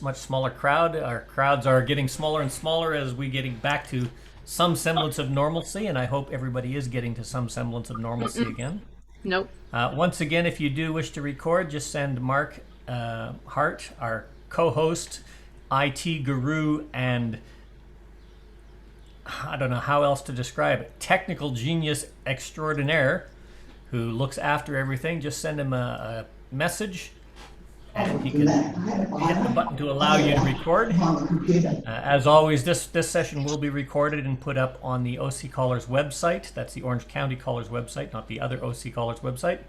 much smaller crowd. Our crowds are getting smaller and smaller as we getting back to some semblance of normalcy, and I hope everybody is getting to some semblance of normalcy again. Nope. Once again, if you do wish to record, just send Mark Hart, our co-host, IT guru, and I don't know how else to describe it, technical genius extraordinaire who looks after everything. Just send him a message and he can hit the button to allow you to record. As always, this session will be recorded and put up on the OC Callers website. That's the Orange County Callers website, not the other OC Callers website,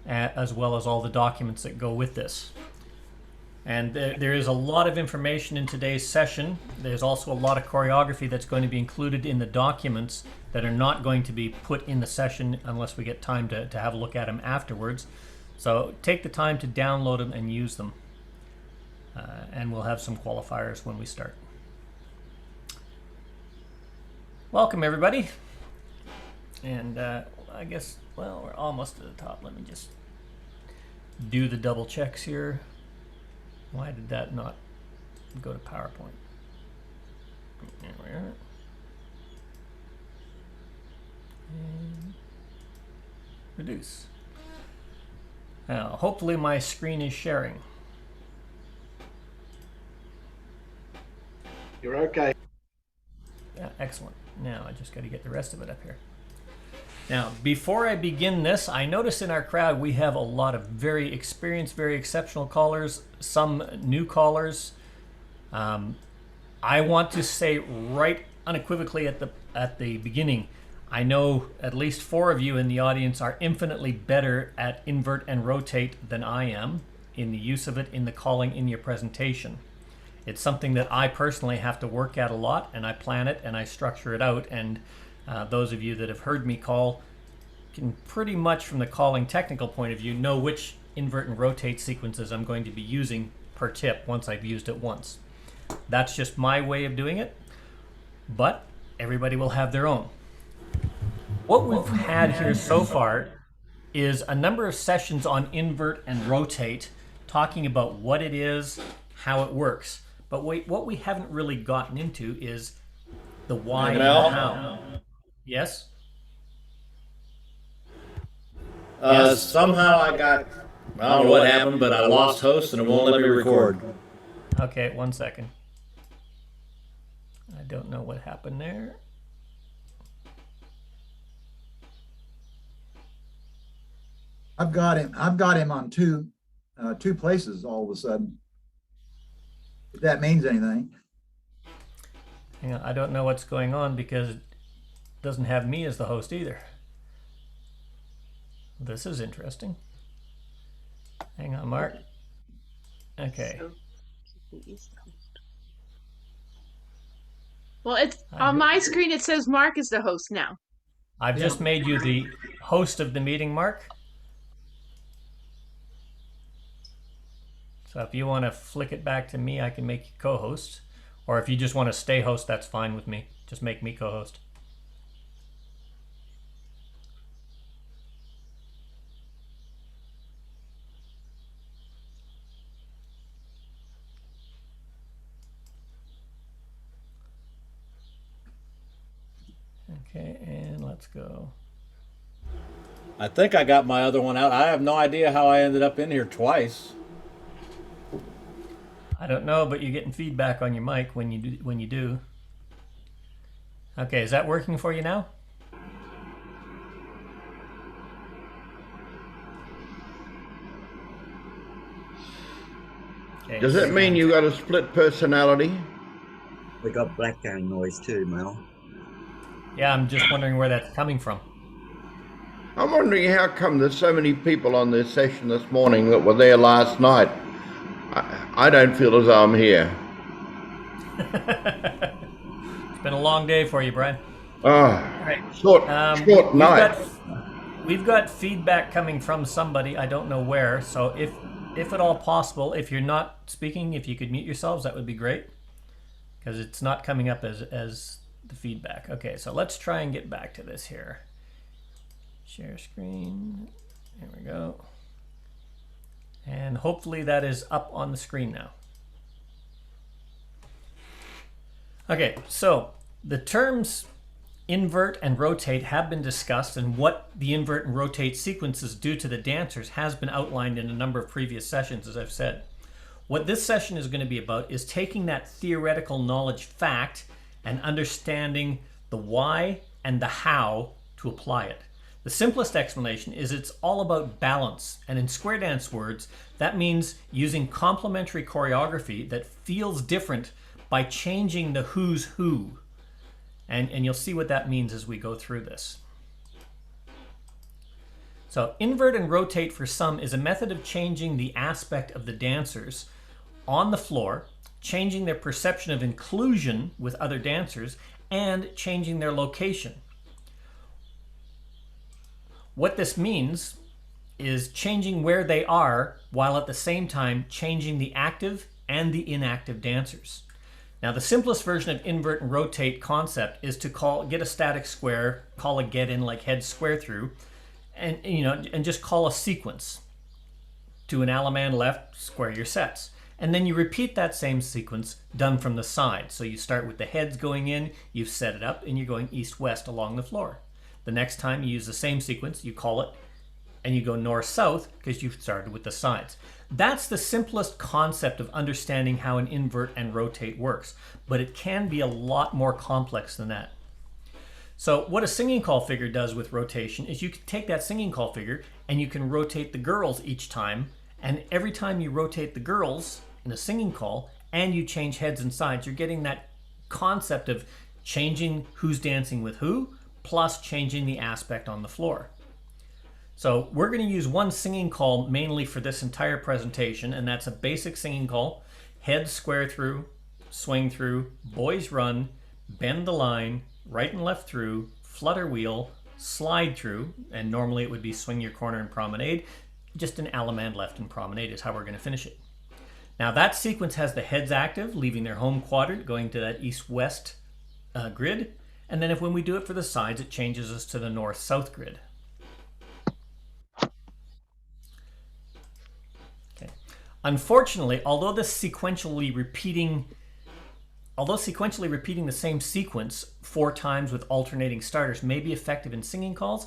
as well as all the documents that go with this. And there is a lot of information in today's session. There's also a lot of choreography that's going to be included in the documents that are not going to be put in the session unless we get time to have a look at them afterwards. So take the time to download them and use them. And we'll have some qualifiers when we start. Welcome, everybody. And I guess, well, we're almost to the top. Let me just do the double checks here. Why did that not go to PowerPoint? There we are. And reduce. Now, hopefully my screen is sharing. You're okay. Yeah, excellent. Now I just got to get the rest of it up here. Now, before I begin this, I notice in our crowd we have a lot of very experienced, very exceptional callers, some new callers. I want to say right unequivocally at the beginning, I know at least 4 of you in the audience are infinitely better at invert and rotate than I am in the use of it, in the calling, in your presentation. It's something that I personally have to work at a lot, and I plan it and I structure it out, and those of you that have heard me call can pretty much, from the calling technical point of view, know which invert and rotate sequences I'm going to be using per tip once I've used it once. That's just my way of doing it, but everybody will have their own. What we've had here so far is a number of sessions on invert and rotate, talking about what it is, how it works. But what we haven't really gotten into is the why and the how. Yes? Somehow I don't know what happened, but I lost host and it won't let me record. Okay, 1 second. I don't know what happened there. I've got him on two places all of a sudden. If that means anything. Hang on, I don't know what's going on because it doesn't have me as the host either. This is interesting. Hang on, Mark. Okay. Well, it's on my screen. It says Mark is the host now. I've just made you the host of the meeting, Mark. So if you want to flick it back to me, I can make you co-host. Or if you just want to stay host, that's fine with me. Just make me co-host. Okay, and let's go. I think I got my other one out. I have no idea how I ended up in here twice. I don't know, but you're getting feedback on your mic when you do. Okay, is that working for you now? Okay. Does that mean you got a split personality? We got background noise too, Mel. Yeah, I'm just wondering where that's coming from. I'm wondering how come there's so many people on this session this morning that were there last night. I don't feel as though I'm here. It's been a long day for you, Brian. Oh, right. short night. We've got feedback coming from somebody, I don't know where, so if at all possible, if you're not speaking, if you could mute yourselves, that would be great, because it's not coming up as the feedback. Okay, so let's try and get back to this here. Share screen. There we go. And hopefully that is up on the screen now. Okay, so the terms invert and rotate have been discussed, and what the invert and rotate sequences do to the dancers has been outlined in a number of previous sessions, as I've said. What this session is going to be about is taking that theoretical knowledge fact and understanding the why and the how to apply it. The simplest explanation is it's all about balance, and in square dance words, that means using complementary choreography that feels different by changing the who's who. And you'll see what that means as we go through this. So invert and rotate for some is a method of changing the aspect of the dancers on the floor, changing their perception of inclusion with other dancers, and changing their location. What this means is changing where they are while at the same time changing the active and the inactive dancers. Now, the simplest version of invert and rotate concept is to get a static square, call a get in like head square through, and just call a sequence. Do an Alaman left, square your sets. And then you repeat that same sequence done from the side. So you start with the heads going in, you've set it up, and you're going east-west along the floor. The next time you use the same sequence, you call it, and you go north-south because you've started with the sides. That's the simplest concept of understanding how an invert and rotate works, but it can be a lot more complex than that. So what a singing call figure does with rotation is you can take that singing call figure and you can rotate the girls each time, and every time you rotate the girls in a singing call and you change heads and sides, you're getting that concept of changing who's dancing with who, plus changing the aspect on the floor. So we're going to use one singing call mainly for this entire presentation, and that's a basic singing call. Head square through, swing through, boys run, bend the line, right and left through, flutter wheel, slide through, and normally it would be swing your corner and promenade. Just an Alaman left and promenade is how we're going to finish it. Now that sequence has the heads active, leaving their home quadrant, going to that east-west grid. And then when we do it for the sides, it changes us to the north-south grid. Okay. Unfortunately, although sequentially repeating the same sequence 4 times with alternating starters may be effective in singing calls,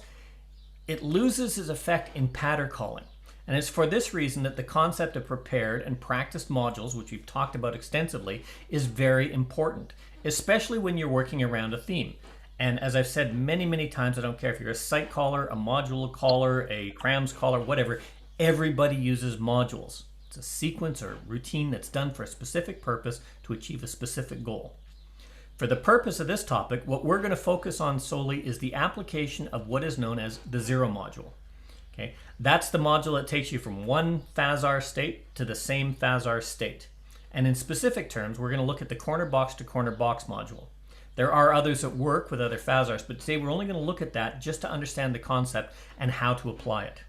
it loses its effect in patter calling. And it's for this reason that the concept of prepared and practiced modules, which we've talked about extensively, is very important, especially when you're working around a theme. And as I've said many, many times, I don't care if you're a site caller, a module caller, a crams caller, whatever, everybody uses modules. It's a sequence or routine that's done for a specific purpose to achieve a specific goal. For the purpose of this topic, what we're going to focus on solely is the application of what is known as the Xero Module. Okay, that's the module that takes you from one phasar state to the same phasar state. And in specific terms, we're going to look at the corner box to corner box module. There are others that work with other phasars, but today we're only going to look at that just to understand the concept and how to apply it.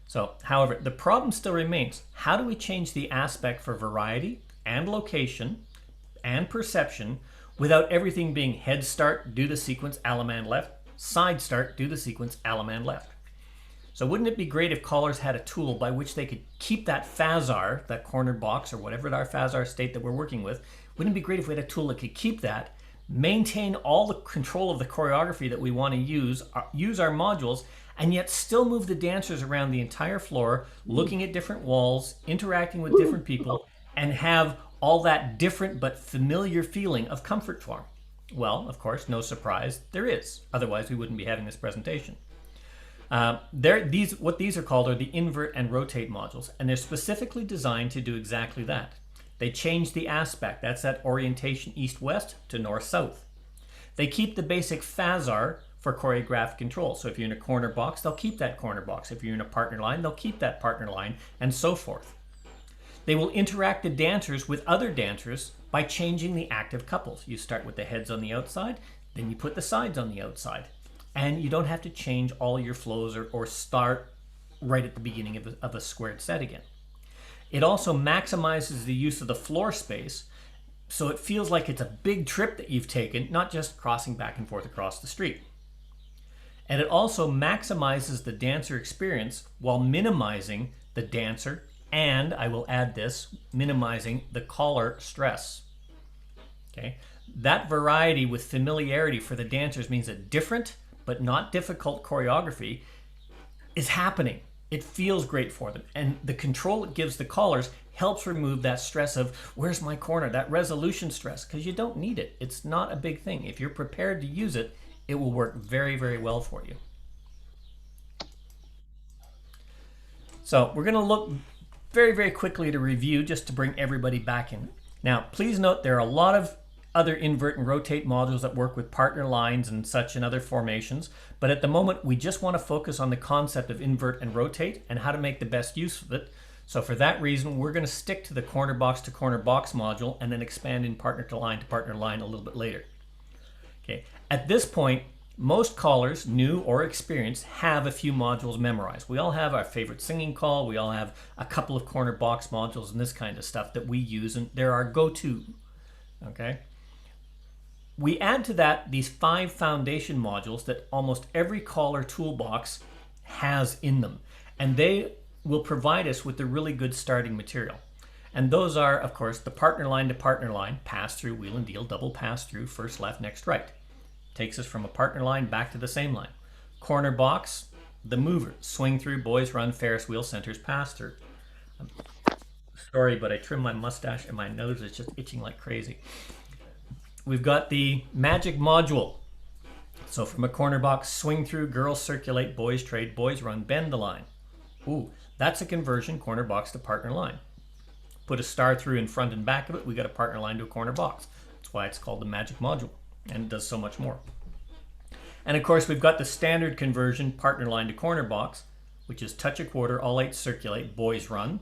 So, however, the problem still remains. How do we change the aspect for variety and location and perception without everything being head start, do the sequence, Alaman left, side start, do the sequence, Alaman left? So wouldn't it be great if callers had a tool by which they could keep that phasar, that corner box or whatever our phasar state that we're working with, wouldn't it be great if we had a tool that could keep that, maintain all the control of the choreography that we want to use our modules, and yet still move the dancers around the entire floor, looking at different walls, interacting with different people, and have all that different but familiar feeling of comfort for them? Well, of course, no surprise, there is. Otherwise, we wouldn't be having this presentation. What these are called are the invert and rotate modules, and they're specifically designed to do exactly that. They change the aspect, that's that orientation east-west to north-south. They keep the basic phasar for choreographic control. So if you're in a corner box, they'll keep that corner box. If you're in a partner line, they'll keep that partner line, and so forth. They will interact the dancers with other dancers by changing the active couples. You start with the heads on the outside, then you put the sides on the outside. And you don't have to change all your flows or start right at the beginning of a squared set again. It also maximizes the use of the floor space, so it feels like it's a big trip that you've taken, not just crossing back and forth across the street. And it also maximizes the dancer experience while minimizing the dancer, and I will add this, minimizing the caller stress. Okay, That variety with familiarity for the dancers means that different but not difficult choreography is happening. It feels great for them. And the control it gives the callers helps remove that stress of, where's my corner, that resolution stress, because you don't need it. It's not a big thing. If you're prepared to use it, it will work very, very well for you. So we're going to look very, very quickly to review just to bring everybody back in. Now, please note there are a lot of other invert and rotate modules that work with partner lines and such and other formations, but at the moment we just want to focus on the concept of invert and rotate and how to make the best use of it. So for that reason, we're going to stick to the corner box to corner box module and then expand in partner to partner line a little bit later. Okay. At this point, most callers, new or experienced, have a few modules memorized. We all have our favorite singing call. We all have a couple of corner box modules and this kind of stuff that we use, and they're our go-to. Okay. We add to that these 5 foundation modules that almost every caller toolbox has in them, and they will provide us with a really good starting material. And those are, of course, the partner line to partner line, pass through, wheel and deal, double pass through, first left, next right. Takes us from a partner line back to the same line. Corner box, the mover, swing through, boys run, Ferris wheel, centers, pass through. Sorry, but I trimmed my mustache and my nose is just itching like crazy. We've got the magic module. So from a corner box, swing through, girls circulate, boys trade, boys run, bend the line. Ooh, that's a conversion, corner box to partner line. Put a star through in front and back of it, we got a partner line to a corner box. That's why it's called the magic module, and it does so much more. And of course, we've got the standard conversion, partner line to corner box, which is touch a quarter, all 8 circulate, boys run.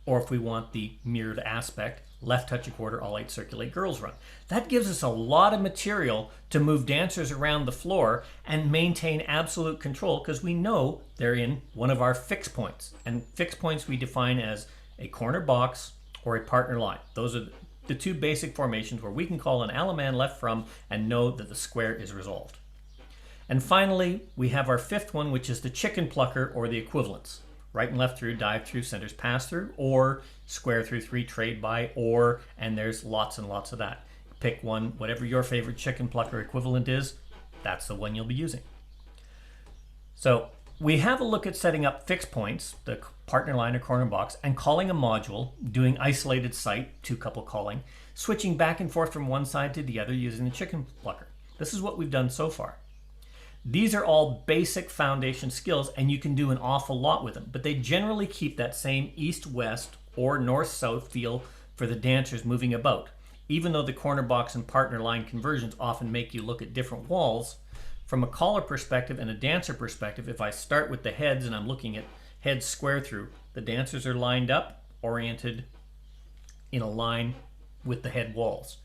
Or if we want the mirrored aspect, left touch a quarter, all 8 circulate, girls run. That gives us a lot of material to move dancers around the floor and maintain absolute control, because we know they're in one of our fixed points. And fixed points we define as a corner box or a partner line. Those are the 2 basic formations where we can call an Alaman left from and know that the square is resolved. And finally, we have our 5th one, which is the chicken plucker or the equivalents. Right and left through, dive through, centers pass through, or square through 3, trade by, or, and there's lots and lots of that. Pick one, whatever your favorite chicken plucker equivalent is, that's the one you'll be using. So we have a look at setting up fixed points, the partner line or corner box, and calling a module, doing isolated site, 2-couple calling, switching back and forth from one side to the other using the chicken plucker. This is what we've done so far. These are all basic foundation skills, and you can do an awful lot with them, but they generally keep that same east-west or north-south feel for the dancers moving about. Even though the corner box and partner line conversions often make you look at different walls, from a caller perspective and a dancer perspective, if I start with the heads and I'm looking at heads square through, the dancers are lined up, oriented in a line with the head walls.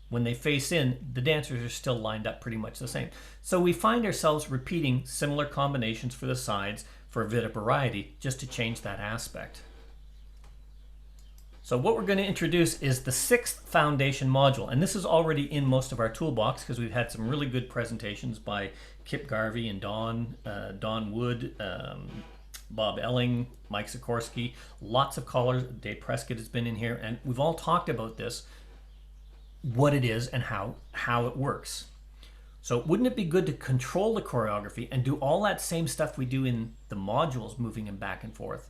When they face in, the dancers are still lined up pretty much the same. So we find ourselves repeating similar combinations for the sides for a bit of variety, just to change that aspect. So what we're going to introduce is the 6th foundation module, and this is already in most of our toolbox because we've had some really good presentations by Kip Garvey and Don Wood, Bob Elling, Mike Sikorsky, lots of callers. Dave Prescott has been in here, and we've all talked about this, what it is and how it works. So wouldn't it be good to control the choreography and do all that same stuff we do in the modules, moving them back and forth,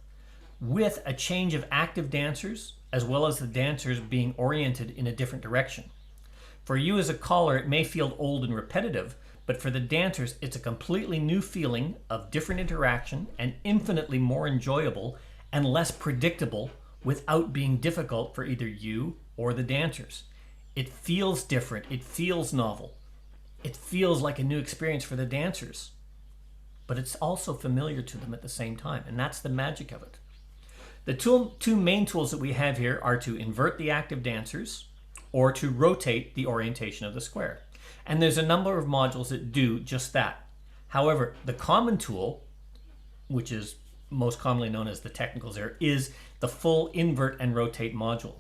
with a change of active dancers as well as the dancers being oriented in a different direction? For you as a caller, it may feel old and repetitive, but for the dancers, it's a completely new feeling of different interaction and infinitely more enjoyable and less predictable without being difficult for either you or the dancers. It feels different. It feels novel. It feels like a new experience for the dancers, but it's also familiar to them at the same time, and that's the magic of it. The 2 main tools that we have here are to invert the active dancers or to rotate the orientation of the square. And there's a number of modules that do just that. However, the common tool, which is most commonly known as the technicals there, is the full invert and rotate module.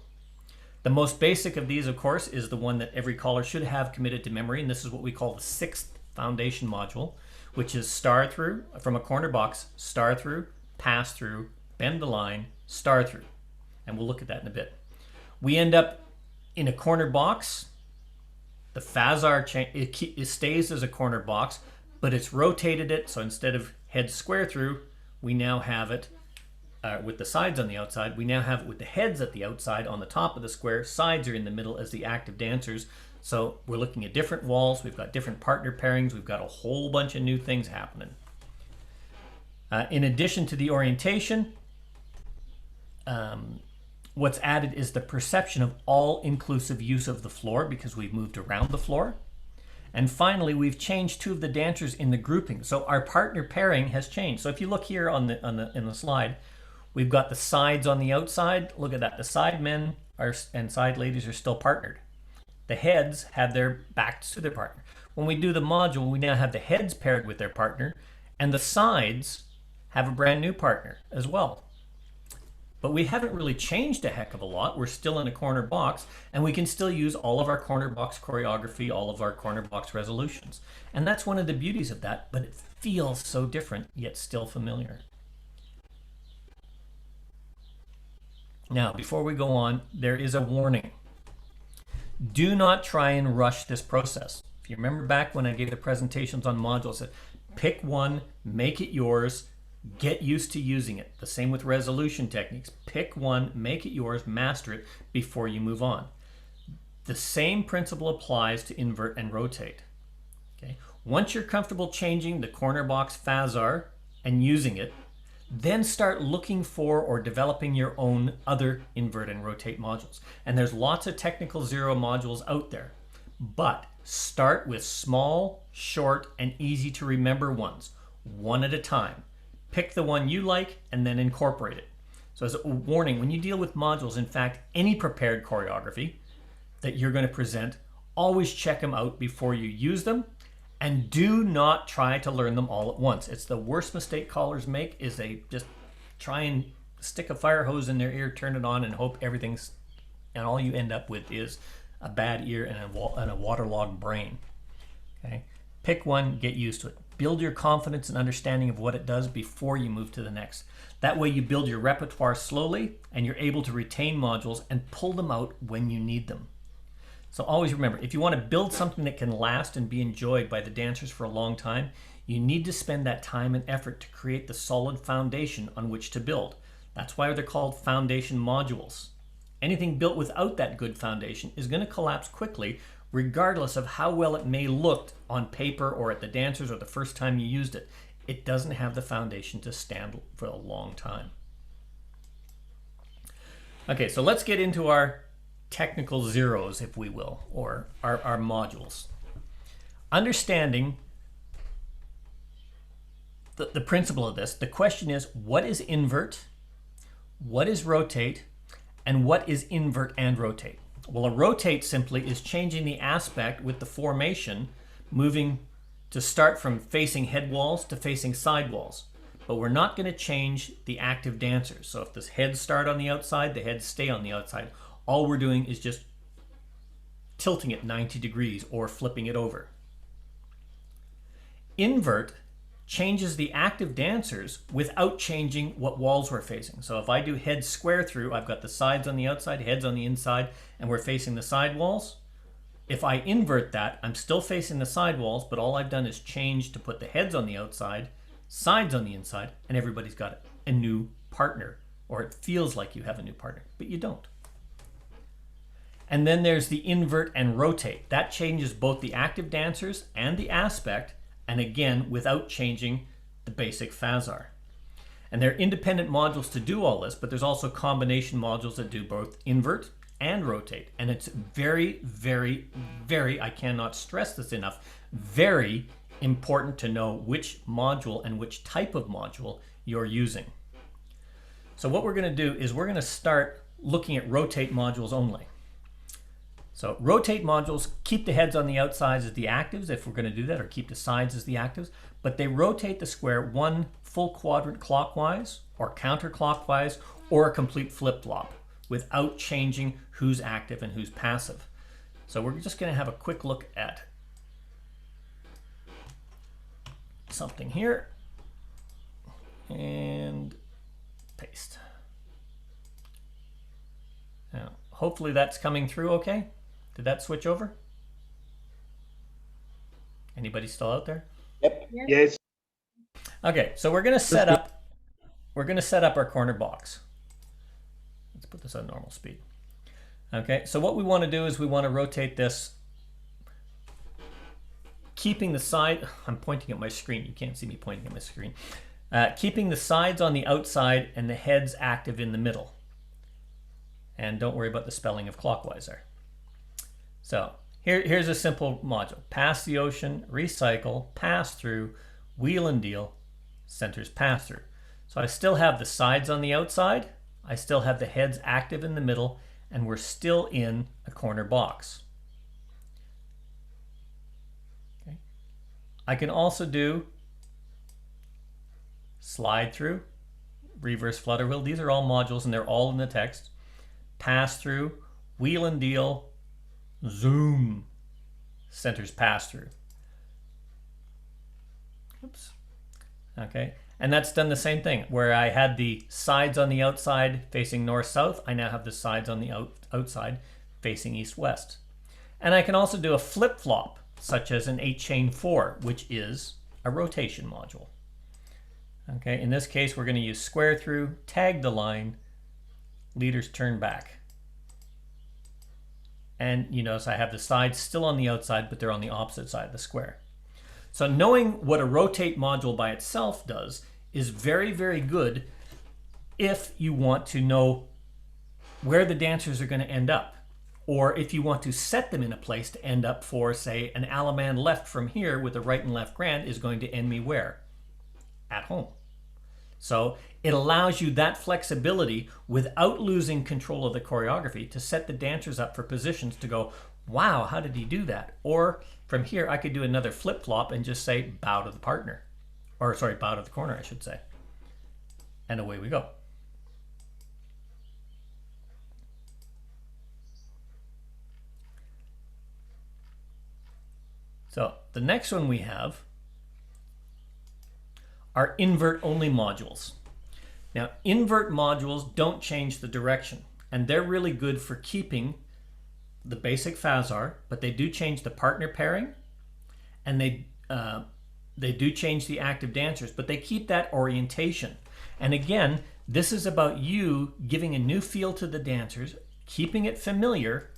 The most basic of these, of course, is the one that every caller should have committed to memory, and this is what we call the 6th foundation module, which is star through, from a corner box, star through, pass through, bend the line, star through. And we'll look at that in a bit. We end up in a corner box The Phasar it stays as a corner box, but it's rotated it, so instead of heads square through, we now have it with the sides on the outside. We now have it with the heads at the outside on the top of the square. Sides are in the middle as the active dancers. So we're looking at different walls. We've got different partner pairings. We've got a whole bunch of new things happening. In addition to the orientation, what's added is the perception of all-inclusive use of the floor because we've moved around the floor. And finally, we've changed 2 of the dancers in the grouping. So our partner pairing has changed. So if you look here in the slide, we've got the sides on the outside. Look at that. The side men and side ladies are still partnered. The heads have their backs to their partner. When we do the module, we now have the heads paired with their partner, and the sides have a brand new partner as well. But we haven't really changed a heck of a lot. We're still in a corner box, and we can still use all of our corner box choreography, all of our corner box resolutions. And that's one of the beauties of that, but it feels so different, yet still familiar. Now, before we go on, there is a warning. Do not try and rush this process. If you remember back when I gave the presentations on modules, I said, pick one, make it yours, get used to using it. The same with resolution techniques. Pick one, make it yours, master it before you move on. The same principle applies to invert and rotate. Okay? Once you're comfortable changing the corner box Phasar and using it, then start looking for or developing your own other invert and rotate modules. And there's lots of technical Xero modules out there. But start with small, short, and easy to remember ones, one at a time. Pick the one you like and then incorporate it. So as a warning, when you deal with modules, in fact, any prepared choreography that you're going to present, always check them out before you use them, and do not try to learn them all at once. It's the worst mistake callers make, is they just try and stick a fire hose in their ear, turn it on, and hope everything's, and all you end up with is a bad ear and a waterlogged brain. Okay? Pick one, get used to it. Build your confidence and understanding of what it does before you move to the next. That way you build your repertoire slowly and you're able to retain modules and pull them out when you need them. So always remember, if you want to build something that can last and be enjoyed by the dancers for a long time, you need to spend that time and effort to create the solid foundation on which to build. That's why they're called foundation modules. Anything built without that good foundation is going to collapse quickly, regardless of how well it may look on paper or at the dancers or the first time you used it. It doesn't have the foundation to stand for a long time. Okay, so let's get into our technical zeros, if we will, or our modules. Understanding the principle of this, the question is, what is invert, what is rotate, and what is invert and rotate? Well, a rotate simply is changing the aspect with the formation, moving to start from facing head walls to facing side walls. But we're not going to change the active dancers. So if the heads start on the outside, the heads stay on the outside. All we're doing is just tilting it 90 degrees or flipping it over. Invert changes the active dancers without changing what walls we're facing. So if I do head square through, I've got the sides on the outside, heads on the inside, and we're facing the side walls. If I invert that, I'm still facing the side walls, but all I've done is change to put the heads on the outside, sides on the inside, and everybody's got a new partner, or it feels like you have a new partner, but you don't. And then there's the invert and rotate. That changes both the active dancers and the aspect, and again, without changing the basic Phasar. And there are independent modules to do all this, but there's also combination modules that do both invert and rotate. And it's very, very, very, I cannot stress this enough, very important to know which module and which type of module you're using. So what we're going to do is we're going to start looking at rotate modules only. So rotate modules keep the heads on the outsides as the actives, if we're going to do that, or keep the sides as the actives, but they rotate the square one full quadrant clockwise or counterclockwise or a complete flip-flop without changing who's active and who's passive. So we're just going to have a quick look at something here and paste. Now, hopefully that's coming through okay. Did that switch over? Anybody still out there? Yep. Yes. Okay, so we're gonna set up our corner box. Let's put this on normal speed. Okay, so what we want to do is we want to rotate this, keeping the side. I'm pointing at my screen. You can't see me pointing at my screen. Keeping the sides on the outside and the heads active in the middle. And don't worry about the spelling of clockwise there. So here's a simple module. Pass the ocean, recycle, pass through, wheel and deal, centers pass through. So I still have the sides on the outside, I still have the heads active in the middle, and we're still in a corner box. Okay. I can also do slide through, reverse flutter wheel. These are all modules and they're all in the text. Pass through, wheel and deal, zoom, centers pass through. Oops. Okay, and that's done the same thing. Where I had the sides on the outside facing north-south, I now have the sides on the outside facing east-west. And I can also do a flip-flop, such as an 8-chain 4, which is a rotation module. Okay, in this case, we're going to use square through, tag the line, leaders turn back. And you notice I have the sides still on the outside, but they're on the opposite side of the square. So knowing what a rotate module by itself does is very, very good if you want to know where the dancers are going to end up, or if you want to set them in a place to end up for, say, an Alaman left from here with a right and left grand is going to end me where? At home. So it allows you that flexibility without losing control of the choreography to set the dancers up for positions to go, wow, how did he do that? Or from here, I could do another flip-flop and just say, bow to the partner. Or sorry, bow to the corner, I should say. And away we go. So the next one we have are invert-only modules. Now, invert modules don't change the direction, and they're really good for keeping the basic phasar, but they do change the partner pairing, and they do change the active dancers, but they keep that orientation. And again, this is about you giving a new feel to the dancers, keeping it familiar,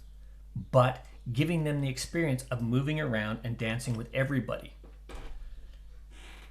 but giving them the experience of moving around and dancing with everybody.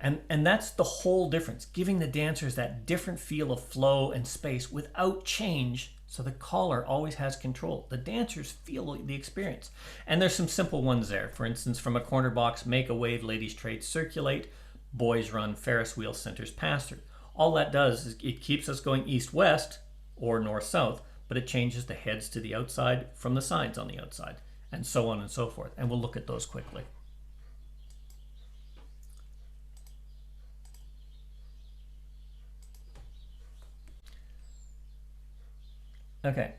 And that's the whole difference, giving the dancers that different feel of flow and space without change, so the caller always has control. The dancers feel the experience. And there's some simple ones there. For instance, from a corner box, make a wave, ladies trade, circulate, boys run, Ferris wheel, centers pass through. All that does is it keeps us going east-west or north-south, but it changes the heads to the outside from the sides on the outside, and so on and so forth. And we'll look at those quickly. Okay,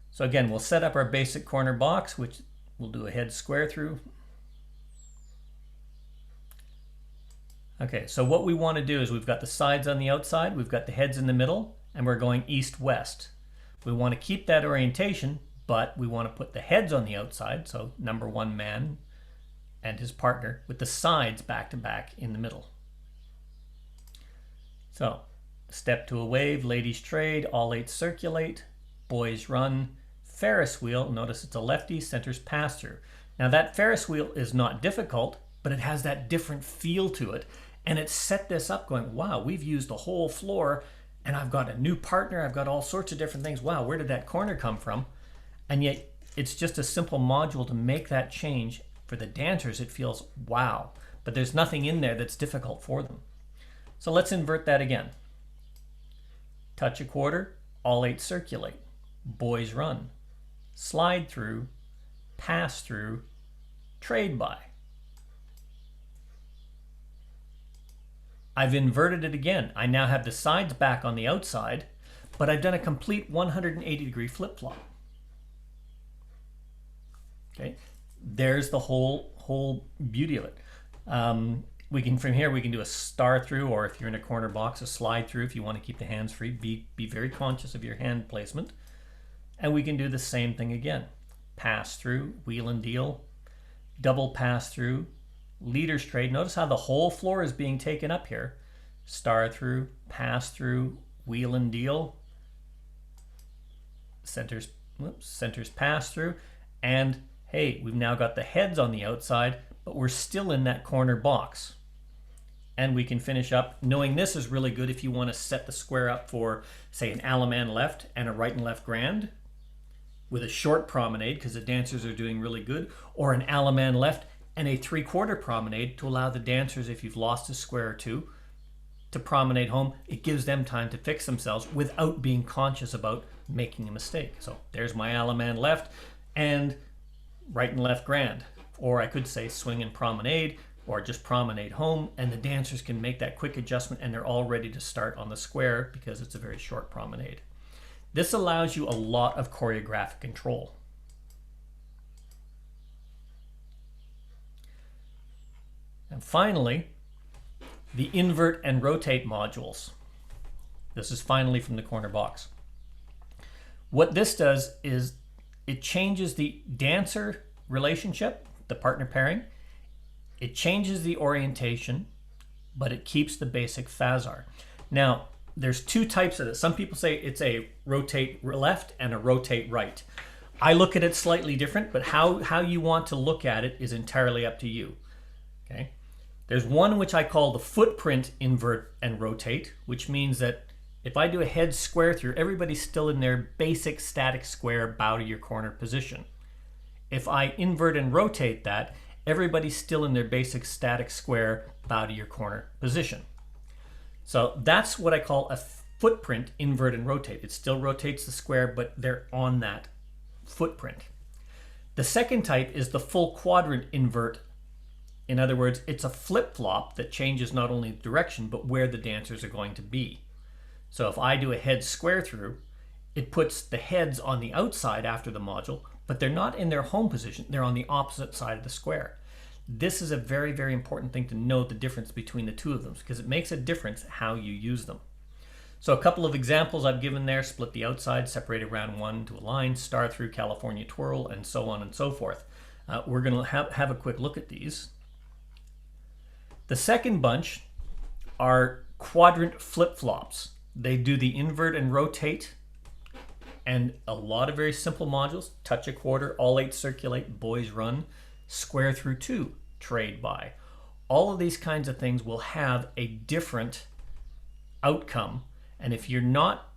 so again, we'll set up our basic corner box, which we'll do a head square through. Okay, so what we want to do is we've got the sides on the outside, we've got the heads in the middle, and we're going east-west. We want to keep that orientation, but we want to put the heads on the outside, so number one man and his partner, with the sides back to back in the middle. So, step to a wave, ladies trade, all eight circulate, boys run, Ferris wheel, notice it's a lefty, centers pass through. Now that Ferris wheel is not difficult, but it has that different feel to it. And it set this up going, wow, we've used the whole floor and I've got a new partner, I've got all sorts of different things. Wow, where did that corner come from? And yet it's just a simple module to make that change. For the dancers, it feels wow, but there's nothing in there that's difficult for them. So let's invert that again. Touch a quarter, all eight circulate. Boys run, slide through, pass through, trade by. I've inverted it again. I now have the sides back on the outside, but I've done a complete 180-degree flip-flop. Okay, there's the whole beauty of it. We can, from here, we can do a star through, or if you're in a corner box, a slide through if you want to keep the hands free. Be very conscious of your hand placement. And we can do the same thing again. Pass through, wheel and deal, double pass through, leader's trade. Notice how the whole floor is being taken up here. Star through, pass through, wheel and deal, centers pass through, and hey, we've now got the heads on the outside, but we're still in that corner box. And we can finish up. Knowing this is really good if you want to set the square up for, say, an Alaman left and a right and left grand with a short promenade because the dancers are doing really good, or an Alaman left and a 3/4 promenade to allow the dancers, if you've lost a square or two, to promenade home. It gives them time to fix themselves without being conscious about making a mistake. So there's my Alaman left and right and left grand. Or I could say swing and promenade, or just promenade home, and the dancers can make that quick adjustment and they're all ready to start on the square because it's a very short promenade. This allows you a lot of choreographic control. And finally, the invert and rotate modules. This is finally from the corner box. What this does is it changes the dancer relationship, the partner pairing. It changes the orientation, but it keeps the basic phasar. Now, there's two types of this. Some people say it's a rotate left and a rotate right. I look at it slightly different, but how you want to look at it is entirely up to you. Okay. There's one which I call the footprint invert and rotate, which means that if I do a head square through, everybody's still in their basic static square bow to your corner position. If I invert and rotate that, everybody's still in their basic static square bow to your corner position. So that's what I call a footprint invert and rotate. It still rotates the square, but they're on that footprint. The second type is the full quadrant invert. In other words, it's a flip-flop that changes not only the direction, but where the dancers are going to be. So if I do a head square through, it puts the heads on the outside after the module, but they're not in their home position. They're on the opposite side of the square. This is a very, very important thing to know the difference between the two of them, because it makes a difference how you use them. So a couple of examples I've given there: split the outside, separated round one to a line, star through, California twirl, and so on and so forth. We're going to have a quick look at these. The second bunch are quadrant flip-flops. They do the invert and rotate, and a lot of very simple modules: touch a quarter, all eight circulate, boys run, square through two, trade by. All of these kinds of things will have a different outcome, and if you're not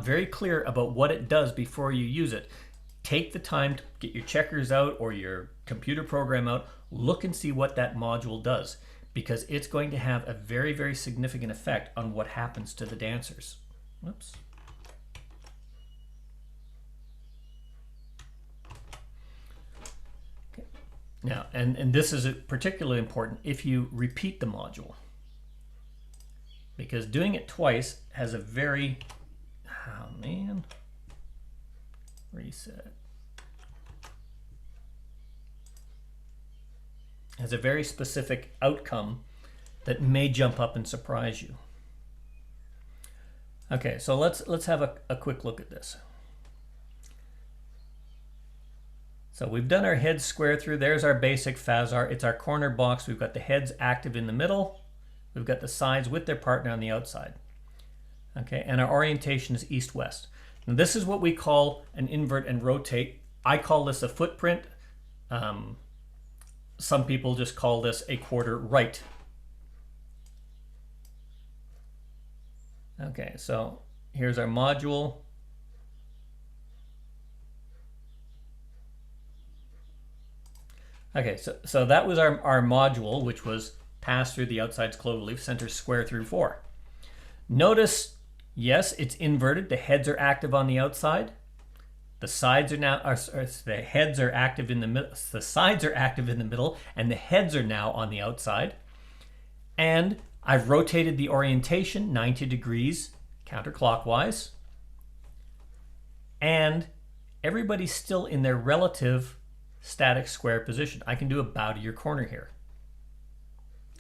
very clear about what it does before you use it, take the time to get your checkers out or your computer program out, look and see what that module does, because it's going to have a very, very significant effect on what happens to the dancers. Whoops. Okay. Now, and this is particularly important if you repeat the module, because doing it twice has a very, reset. Has a very specific outcome that may jump up and surprise you. Okay, so let's have a quick look at this. So we've done our head square through. There's our basic phasar. It's our corner box. We've got the heads active in the middle. We've got the sides with their partner on the outside. Okay, and our orientation is east-west. Now this is what we call an invert and rotate. I call this a footprint. Some people just call this a quarter right. Okay, so here's our module. Okay, so that was our module, which was pass through, the outside's clover leaf, center square through 4. Notice, yes, it's inverted. The heads are active on the outside. The sides are now, the heads are active in the middle. The sides are active in the middle, and the heads are now on the outside. And I've rotated the orientation 90 degrees counterclockwise, and everybody's still in their relative static square position. I can do a bow to your corner here.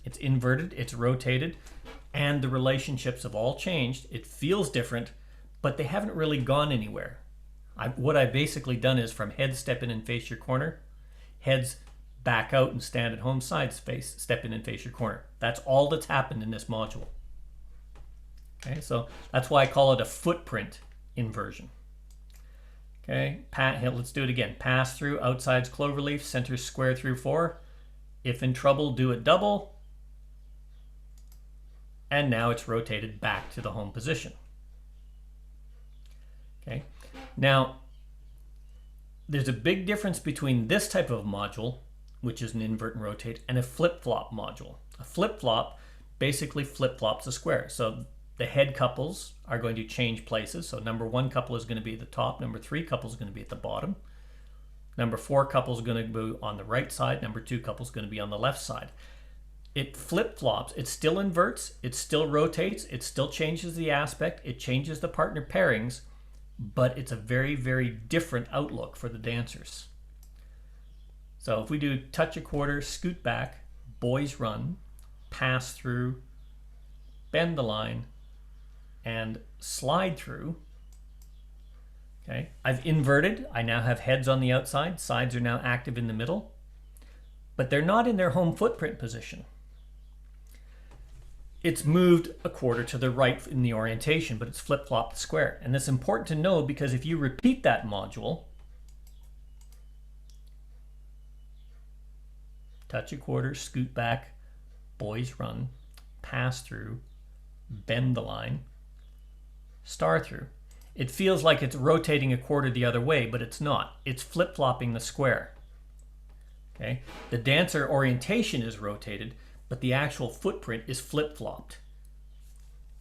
It's inverted, it's rotated, and the relationships have all changed. It feels different, but they haven't really gone anywhere. What I've basically done is from head step in and face your corner, heads back out and stand at home, sides face, step in and face your corner. That's all that's happened in this module. Okay, so that's why I call it a footprint inversion. Okay, let's do it again. Pass through, outside's cloverleaf, center square through 4. If in trouble, do it double. And now it's rotated back to the home position. Okay, now there's a big difference between this type of module, which is an invert and rotate, and a flip-flop module. A flip-flop basically flip-flops a square. So the head couples are going to change places. So number 1 couple is going to be at the top. Number 3 couple is going to be at the bottom. Number 4 couple is going to be on the right side. Number 2 couple is going to be on the left side. It flip-flops. It still inverts. It still rotates. It still changes the aspect. It changes the partner pairings. But it's a very, very different outlook for the dancers. So if we do touch a quarter, scoot back, boys run, pass through, bend the line, and slide through. Okay, I've inverted. I now have heads on the outside. Sides are now active in the middle. But they're not in their home footprint position. It's moved a quarter to the right in the orientation, but it's flip-flopped the square. And that's important to know because if you repeat that module, touch a quarter, scoot back, boys run, pass through, bend the line, star through. It feels like it's rotating a quarter the other way, but it's not. It's flip-flopping the square. Okay? The dancer orientation is rotated, but the actual footprint is flip-flopped.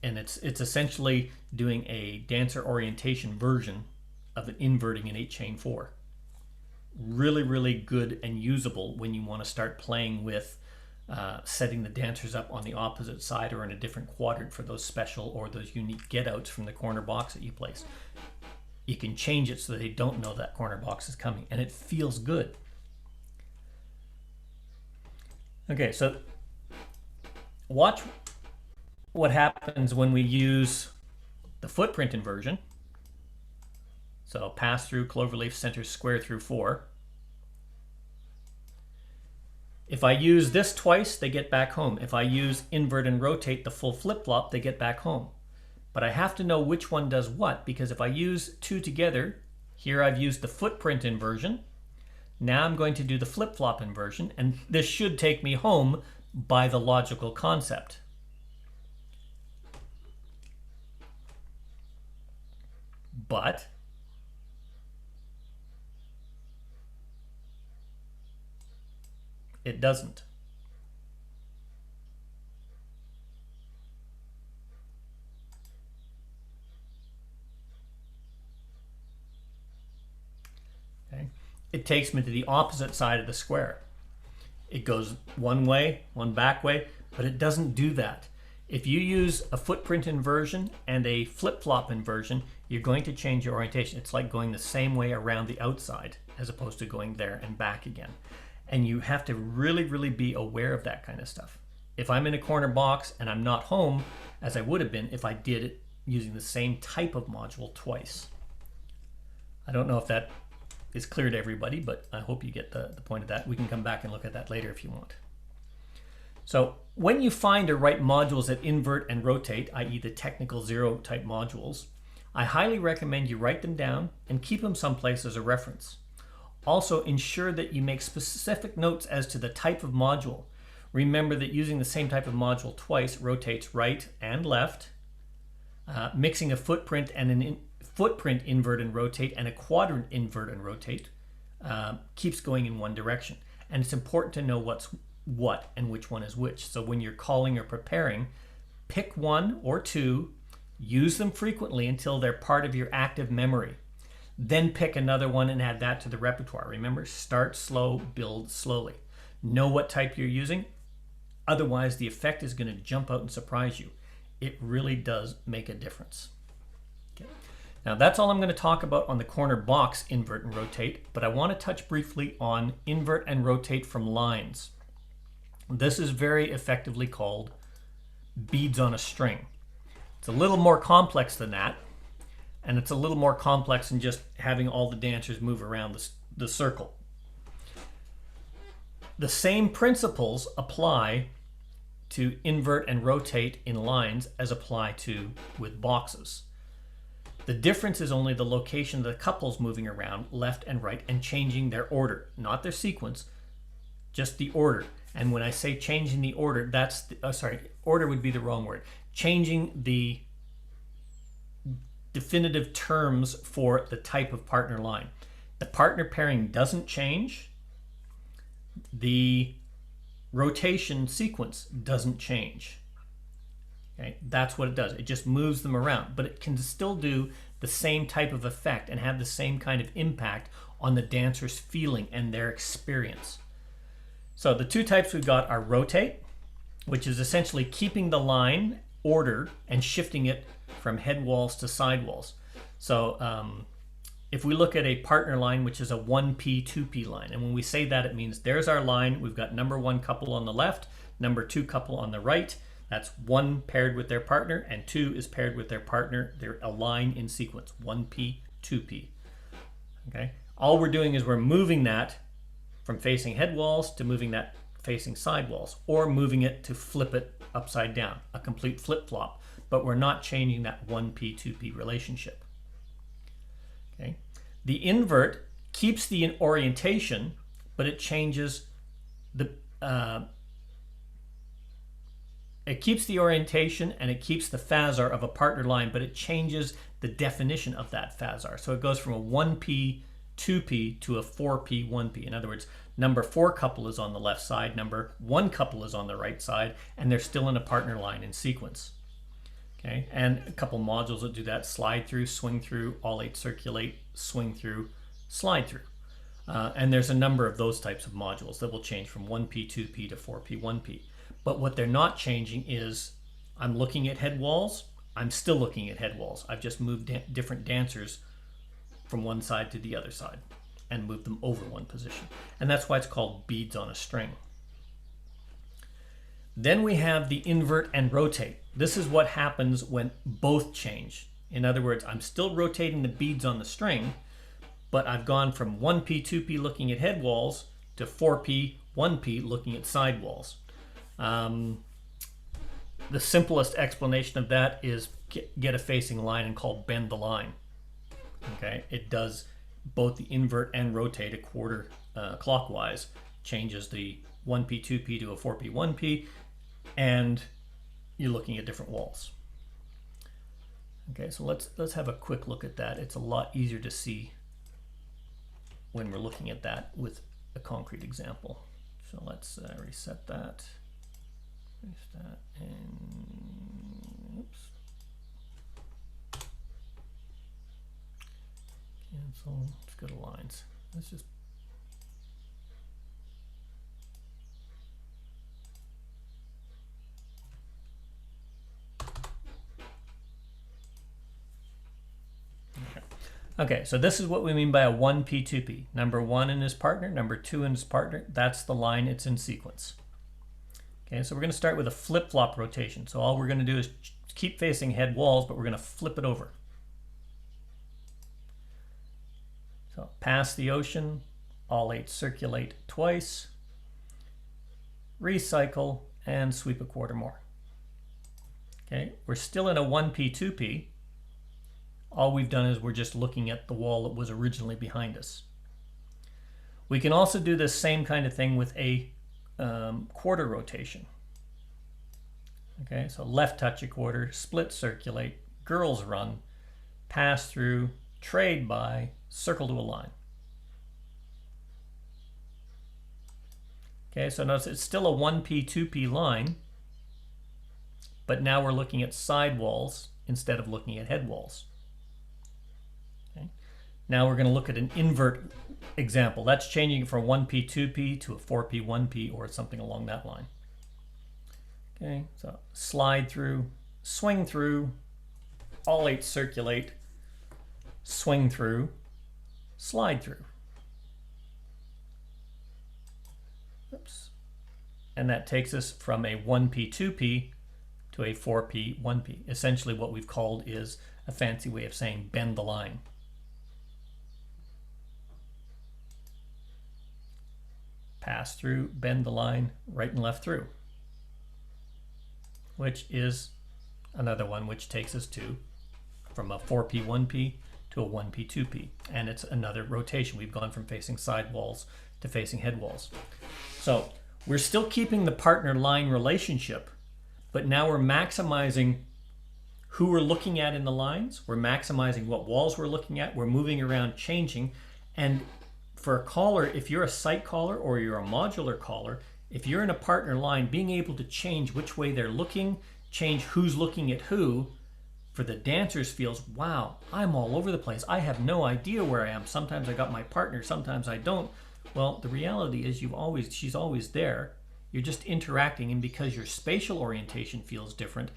And it's essentially doing a dancer orientation version of an inverting an 8-chain 4. Really, really good and usable when you want to start playing with setting the dancers up on the opposite side or in a different quadrant for those special or those unique get-outs from the corner box that you place. You can change it so that they don't know that corner box is coming, and it feels good. Okay, so watch what happens when we use the footprint inversion. So pass through, cloverleaf, center square through 4. If I use this twice, they get back home. If I use invert and rotate the full flip-flop, they get back home. But I have to know which one does what, because if I use 2 together, here I've used the footprint inversion. Now I'm going to do the flip-flop inversion, and this should take me home by the logical concept. But it doesn't. Okay. It takes me to the opposite side of the square. It goes one way, one back way, but it doesn't do that. If you use a footprint inversion and a flip-flop inversion, you're going to change your orientation. It's like going the same way around the outside as opposed to going there and back again. And you have to really, really be aware of that kind of stuff. If I'm in a corner box and I'm not home, as I would have been if I did it using the same type of module twice. I don't know if that is clear to everybody, but I hope you get the point of that. We can come back and look at that later if you want. So when you find or write modules that invert and rotate, i.e. the technical Xero type modules, I highly recommend you write them down and keep them someplace as a reference. Also, ensure that you make specific notes as to the type of module. Remember that using the same type of module twice rotates right and left. Mixing a footprint and a footprint invert and rotate and a quadrant invert and rotate keeps going in one direction. And it's important to know what's what and which one is which. So when you're calling or preparing, pick 1 or 2, use them frequently until they're part of your active memory. Then pick another one and add that to the repertoire. Remember, start slow, build slowly. Know what type you're using. Otherwise, the effect is going to jump out and surprise you. It really does make a difference. Okay. Now, that's all I'm going to talk about on the corner box invert and rotate, but I want to touch briefly on invert and rotate from lines. This is very effectively called beads on a string. It's a little more complex than that. And it's a little more complex than just having all the dancers move around the circle. the same principles apply to invert and rotate in lines as apply to with boxes. The difference is only the location of the couples moving around left and right and changing their order, not their sequence, just the order. And when I say changing the order, that's the, order would be the wrong word. Changing the definitive terms for the type of partner line. The partner pairing doesn't change. The rotation sequence doesn't change. Okay, that's what it does. It just moves them around, but it can still do the same type of effect and have the same kind of impact on the dancer's feeling and their experience. So the two types we've got are rotate, which is essentially keeping the line order and shifting it from head walls to side walls. So if we look at a partner line, which is a 1P, 2P line, and when we say that, it means there's our line. We've got number 1 couple on the left, number 2 couple on the right. That's 1 paired with their partner, and 2 is paired with their partner. They're a line in sequence, 1P, 2P. Okay. All we're doing is we're moving that from facing head walls to moving that facing side walls, or moving it to flip it upside down, a complete flip-flop. But we're not changing that 1P, 2P relationship. Okay. The invert keeps the orientation, but it changes the it keeps the orientation and it keeps the phasor of a partner line, but it changes the definition of that phasor. So it goes from a 1P 2P to a 4P 1P. In other words, number 4 couple is on the left side, number 1 couple is on the right side, and they're still in a partner line in sequence. Okay, and a couple modules that do that: slide through, swing through, all 8 circulate, swing through, slide through. And there's a number of those types of modules that will change from 1P 2P to 4P 1P. But what they're not changing is, I'm looking at head walls, I'm still looking at head walls. I've just moved different dancers from one side to the other side and moved them over one position. And that's why it's called beads on a string. Then we have the invert and rotate. This is what happens when both change. In other words, I'm still rotating the beads on the string, but I've gone from 1P, 2P looking at head walls to 4P, 1P looking at side walls. The simplest explanation of that is get a facing line and call bend the line. Okay, it does both the invert and rotate a quarter clockwise, changes the 1P 2P to a 4P 1P, and you're looking at different walls. Okay, so let's have a quick look at that. It's a lot easier to see when we're looking at that with a concrete example. So let's reset that. That and oops. Cancel. Let's go to lines. Let's just okay, so this is what we mean by a 1P 2P. Number 1 and his partner, number 2 and his partner. That's the line, it's in sequence. Okay, so we're going to start with a flip-flop rotation. So all we're going to do is keep facing head walls, but we're going to flip it over. So pass the ocean, all 8 circulate twice, recycle, and sweep a quarter more. Okay, we're still in a 1P 2P. All we've done is we're just looking at the wall that was originally behind us. We can also do this same kind of thing with a quarter rotation. Okay, so left touch a quarter, split circulate, girls run, pass through, trade by, circle to a line. Okay, so notice it's still a 1P 2P line, but now we're looking at side walls instead of looking at head walls. Okay. Now we're going to look at an invert example. That's changing from 1P 2P to a 4P 1P or something along that line. Okay, so slide through, swing through, all 8 circulate, swing through, slide through. Oops. And that takes us from a 1P 2P to a 4P 1P. Essentially what we've called is a fancy way of saying bend the line. pass through, bend the line, right and left through, which is another one which takes us to from a 4P 1P to a 1P 2P, and it's another rotation. We've gone from facing side walls to facing head walls. So we're still keeping the partner line relationship, but now we're maximizing who we're looking at in the lines. We're maximizing what walls we're looking at. We're moving around, changing. And for a caller, if you're a site caller or you're a modular caller, if you're in a partner line, being able to change which way they're looking, change who's looking at who, for the dancers feels, wow, I'm all over the place. I have no idea where I am. Sometimes I got my partner, sometimes I don't. Well, the reality is she's always there. You're just interacting, and because your spatial orientation feels different,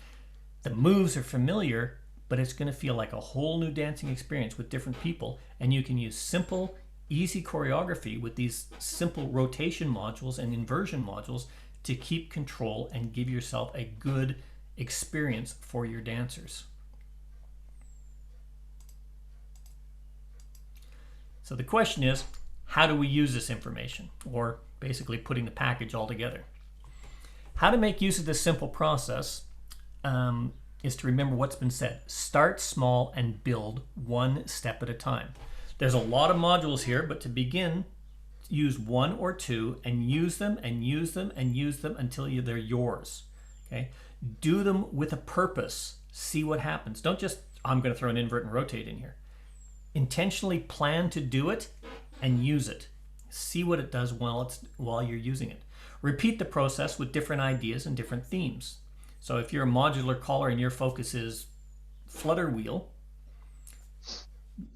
the moves are familiar, but it's going to feel like a whole new dancing experience with different people, and you can use simple, easy choreography with these simple rotation modules and inversion modules to keep control and give yourself a good experience for your dancers. So the question is, how do we use this information? Or basically putting the package all together. How to make use of this simple process is to remember what's been said. Start small and build one step at a time. There's a lot of modules here, but to begin, use one or two and use them and use them and use them until they're yours. Okay? Do them with a purpose. See what happens. Don't just, I'm going to throw an invert and rotate in here. Intentionally plan to do it and use it. See what it does while you're using it. Repeat the process with different ideas and different themes. So if you're a modular caller and your focus is flutter wheel,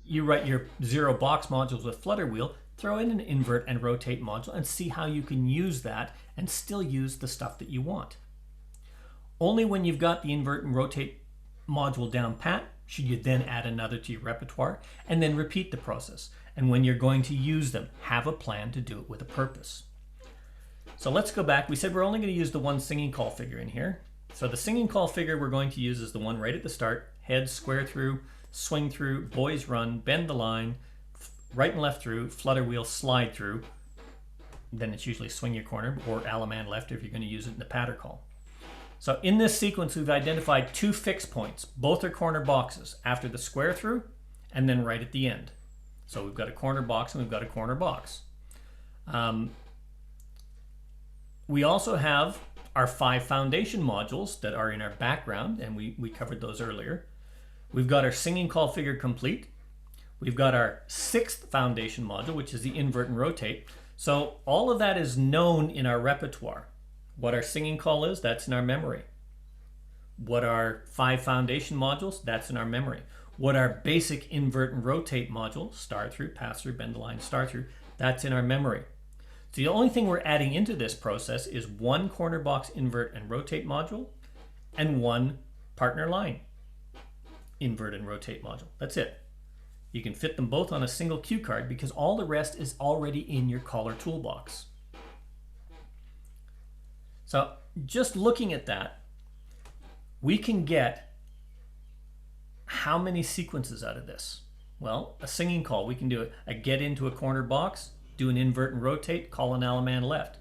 you write your Xero box modules with flutter wheel, throw in an invert and rotate module and see how you can use that and still use the stuff that you want. Only when you've got the invert and rotate module down pat should you then add another to your repertoire and then repeat the process. And when you're going to use them, have a plan to do it with a purpose. So let's go back. We said we're only going to use the one singing call figure in here. So the singing call figure we're going to use is the one right at the start. Head, square through, swing through, boys run, bend the line, right and left through, flutter wheel, slide through. Then it's usually swing your corner or Alaman left if you're going to use it in the patter call. So in this sequence, we've identified two fixed points. Both are corner boxes after the square through and then right at the end. So we've got a corner box and we've got a corner box. We also have our 5 foundation modules that are in our background, and we covered those earlier. We've got our singing call figure complete. We've got our 6th foundation module, which is the invert and rotate. So all of that is known in our repertoire. What our singing call is, that's in our memory. What our 5 foundation modules, that's in our memory. What our basic invert and rotate module, start through, pass through, bend the line, start through, that's in our memory. So the only thing we're adding into this process is one corner box invert and rotate module and one partner line invert and rotate module. That's it. You can fit them both on a single cue card because all the rest is already in your caller toolbox. So just looking at that, we can get how many sequences out of this? Well, a singing call, we can do a get into a corner box, do an invert and rotate, call an Alaman left.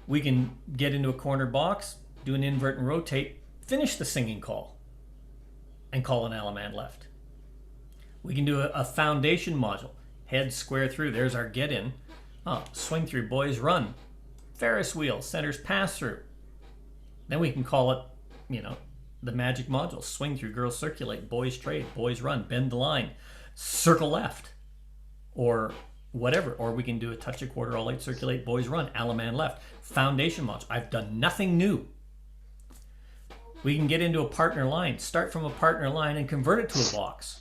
We can get into a corner box, do an invert and rotate, finish the singing call, and call an Alaman left. We can do a foundation module, head square through, there's our get in. Oh, swing through, boys run. Ferris wheel, centers pass through. Then we can call it, the magic module, swing through, girls circulate, boys trade, boys run, bend the line, circle left, or whatever. Or we can do a touch a quarter, all eight, circulate, boys run, Alaman left, foundation module. I've done nothing new. We can get into a partner line, start from a partner line and convert it to a box,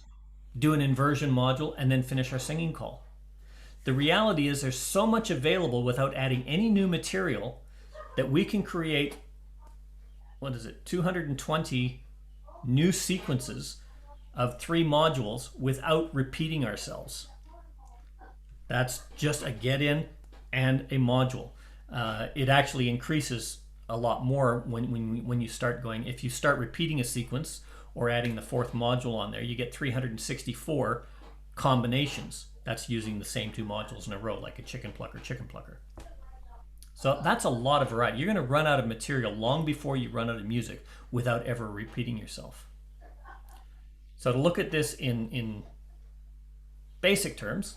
do an inversion module, and then finish our singing call. The reality is there's so much available without adding any new material that we can create, 220 new sequences of 3 modules without repeating ourselves. That's just a get in and a module. It actually increases a lot more when you start going. If you start repeating a sequence or adding the 4th module on there, you get 364 combinations. That's using the same 2 modules in a row, like a chicken plucker. So that's a lot of variety. You're going to run out of material long before you run out of music without ever repeating yourself. So to look at this in basic terms,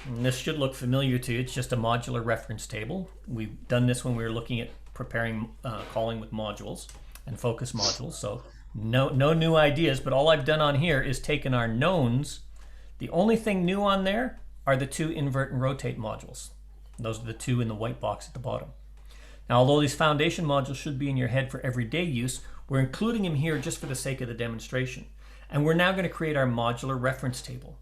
and this should look familiar to you. It's just a modular reference table. We've done this when we were looking at preparing calling with modules and focus modules. So no new ideas, but all I've done on here is taken our knowns. The only thing new on there are the two invert and rotate modules. Those are the two in the white box at the bottom. Now, although these foundation modules should be in your head for everyday use, we're including them here just for the sake of the demonstration. And we're now going to create our modular reference table.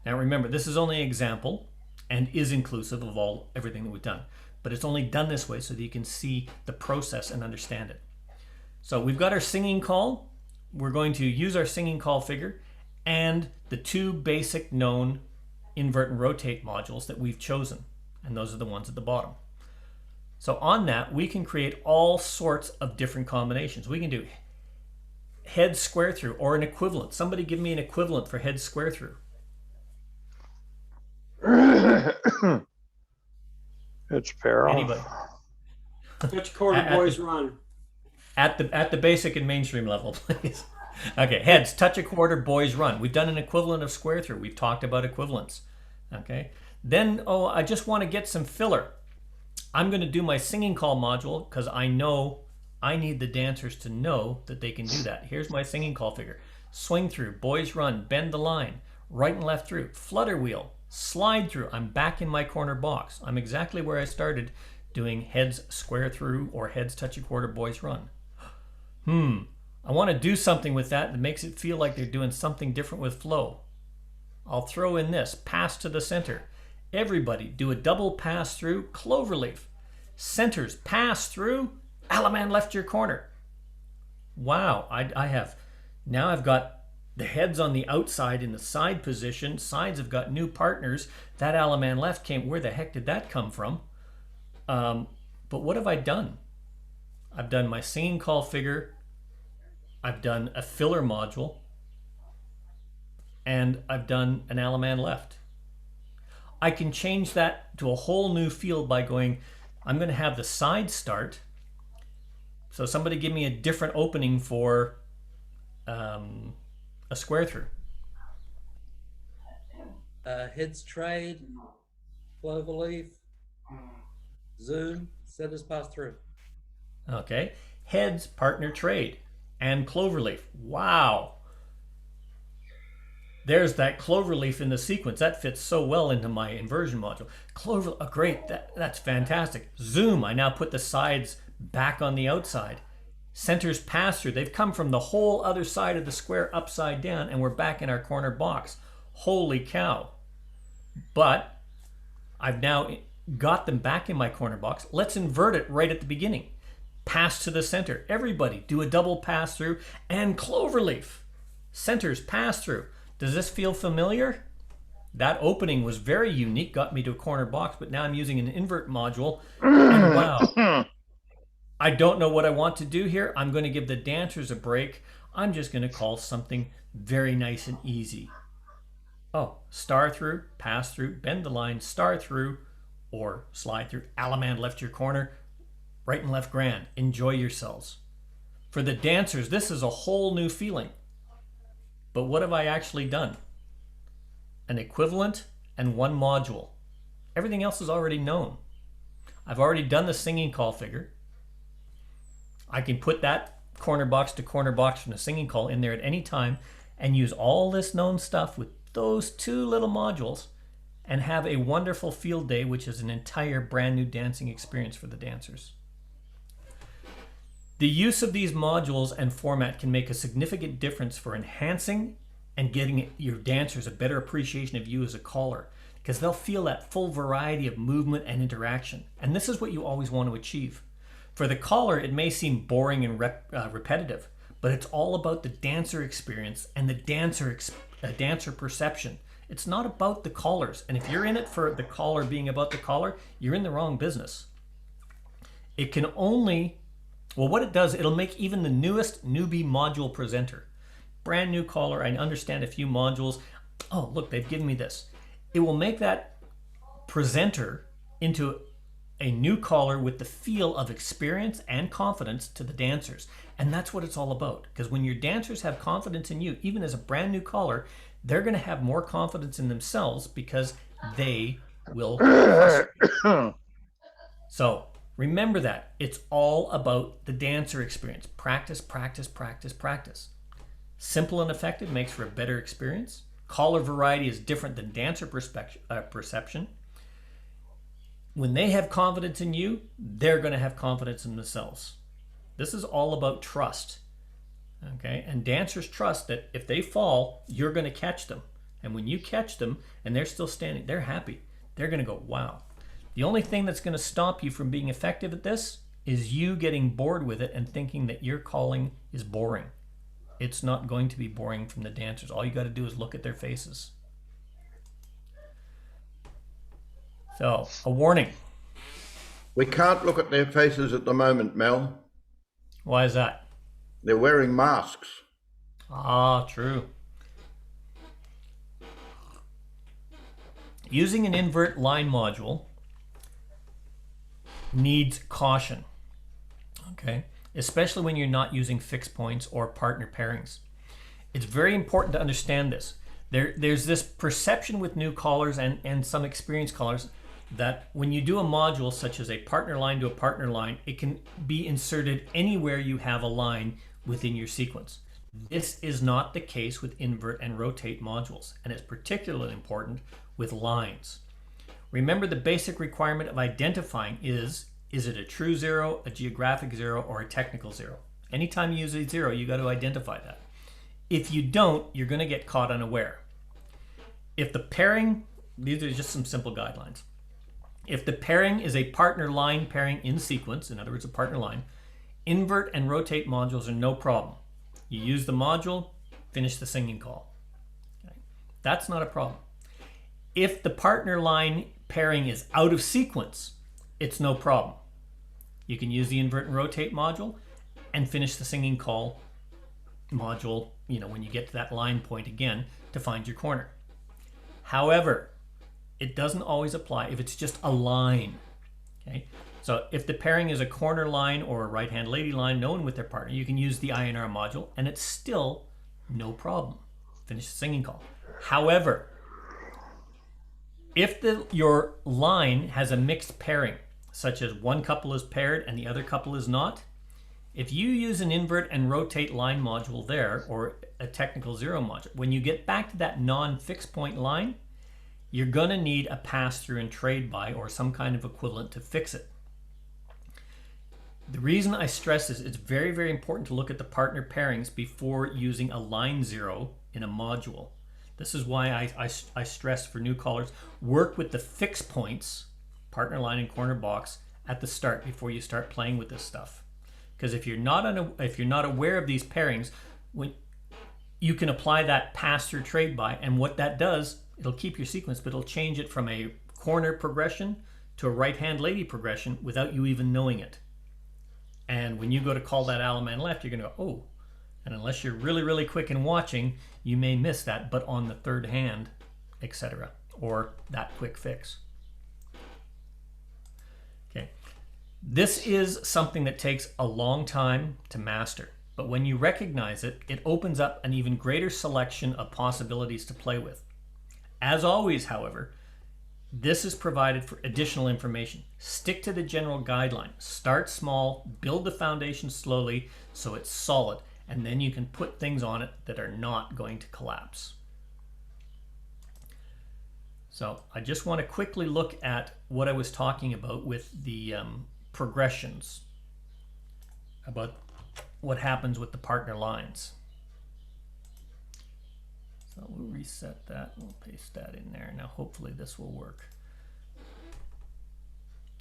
Now remember, this is only an example and is inclusive of everything that we've done. But it's only done this way so that you can see the process and understand it. So we've got our singing call. We're going to use our singing call figure and the two basic known invert and rotate modules that we've chosen. And those are the ones at the bottom. So on that, we can create all sorts of different combinations. We can do head square through or an equivalent. Somebody give me an equivalent for head square through. It's Farrell. Anybody? Touch quarter, boys, run. At the basic and mainstream level, please. Okay, heads, touch a quarter, boys, run. We've done an equivalent of square through. We've talked about equivalents. Okay. Then, I just want to get some filler. I'm going to do my singing call module because I know I need the dancers to know that they can do that. Here's my singing call figure. Swing through, boys run, bend the line, right and left through, flutter wheel, slide through. I'm back in my corner box. I'm exactly where I started doing heads square through or heads touch a quarter, boys run. I want to do something with that makes it feel like they're doing something different with flow. I'll throw in this, pass to the center. Everybody do a double pass through, cloverleaf. Centers, pass through, Alaman left your corner. Wow, now I've got the heads on the outside in the side position. Sides have got new partners. That Alaman left came, where the heck did that come from? But what have I done? I've done my singing call figure. I've done a filler module. And I've done an Alaman left. I can change that to a whole new field by going, I'm going to have the side start. So somebody give me a different opening for a square through. Heads trade, cloverleaf, zoom, centers pass through. Okay, heads, partner trade, and cloverleaf. Wow. There's that cloverleaf in the sequence. That fits so well into my inversion module. Clover, great, that's fantastic. Zoom, I now put the sides back on the outside. Centers pass through. They've come from the whole other side of the square upside down and we're back in our corner box. Holy cow. But I've now got them back in my corner box. Let's invert it right at the beginning. Pass to the center. Everybody do a double pass through and cloverleaf. Centers pass through. Does this feel familiar? That opening was very unique, got me to a corner box, but now I'm using an invert module, and wow. I don't know what I want to do here. I'm going to give the dancers a break. I'm just going to call something very nice and easy. Oh, star through, pass through, bend the line, star through, or slide through. Alaman left your corner, right and left grand. Enjoy yourselves. For the dancers, this is a whole new feeling. But what have I actually done? An equivalent and one module. Everything else is already known. I've already done the singing call figure. I can put that corner box to corner box from the singing call in there at any time and use all this known stuff with those two little modules and have a wonderful field day, which is an entire brand new dancing experience for the dancers. The use of these modules and format can make a significant difference for enhancing and getting your dancers a better appreciation of you as a caller, because they'll feel that full variety of movement and interaction. And this is what you always want to achieve. For the caller, it may seem boring and repetitive, but it's all about the dancer experience and the dancer perception. It's not about the callers. And if you're in it for the caller being about the caller, you're in the wrong business. It can only... Well, what it does, it'll make even the newest newbie module presenter. Brand new caller, I understand a few modules. Oh, look, they've given me this. It will make that presenter into a new caller with the feel of experience and confidence to the dancers. And that's what it's all about. Because when your dancers have confidence in you, even as a brand new caller, they're going to have more confidence in themselves because they will trust you. So remember that. It's all about the dancer experience. Practice, practice, practice, practice. Simple and effective makes for a better experience. Caller variety is different than dancer perception. When they have confidence in you, they're going to have confidence in themselves. This is all about trust. Okay? And dancers trust that if they fall, you're going to catch them. And when you catch them and they're still standing, they're happy. They're going to go, wow. The only thing that's going to stop you from being effective at this is you getting bored with it and thinking that your calling is boring. It's not going to be boring from the dancers. All you got to do is look at their faces. So, a warning. We can't look at their faces at the moment, Mel. Why is that? They're wearing masks. Ah, true. Using an invert line module needs caution, okay? Especially when you're not using fixed points or partner pairings. It's very important to understand this. There's this perception with new callers and some experienced callers that when you do a module such as a partner line to a partner line, it can be inserted anywhere you have a line within your sequence. This is not the case with invert and rotate modules, and it's particularly important with lines. Remember, the basic requirement of identifying is it a true zero, a geographic zero, or a technical zero? Anytime you use a zero, you got to identify that. If you don't, you're going to get caught unaware. If the pairing, these are just some simple guidelines. If the pairing is a partner line pairing in sequence, in other words, a partner line, invert and rotate modules are no problem. You use the module, finish the singing call. Okay. That's not a problem. If the partner line pairing is out of sequence, it's no problem. You can use the invert and rotate module and finish the singing call module, when you get to that line point again to find your corner. However, it doesn't always apply if it's just a line. Okay? So if the pairing is a corner line or a right-hand lady line known with their partner, you can use the INR module and it's still no problem. Finish the singing call. However, if your line has a mixed pairing, such as one couple is paired and the other couple is not, if you use an invert and rotate line module there, or a technical zero module, when you get back to that non-fixed point line, you're going to need a pass-through and trade by or some kind of equivalent to fix it. The reason I stress this, it's very, very important to look at the partner pairings before using a line zero in a module. This is why I stress for new callers, work with the fixed points, partner line and corner box, at the start before you start playing with this stuff. Because if you're not aware of these pairings, when you can apply that pass-through trade by, and what that does, it'll keep your sequence, but it'll change it from a corner progression to a right-hand lady progression without you even knowing it. And when you go to call that Alaman left, you're going to go, oh. And unless you're really, really quick in watching, you may miss that, but on the third hand, etc. Or that quick fix. Okay. This is something that takes a long time to master. But when you recognize it, it opens up an even greater selection of possibilities to play with. As always, however, this is provided for additional information. Stick to the general guideline. Start small, build the foundation slowly so it's solid, and then you can put things on it that are not going to collapse. So I just want to quickly look at what I was talking about with the progressions, about what happens with the partner lines. So we'll reset that, we'll paste that in there. Now hopefully this will work.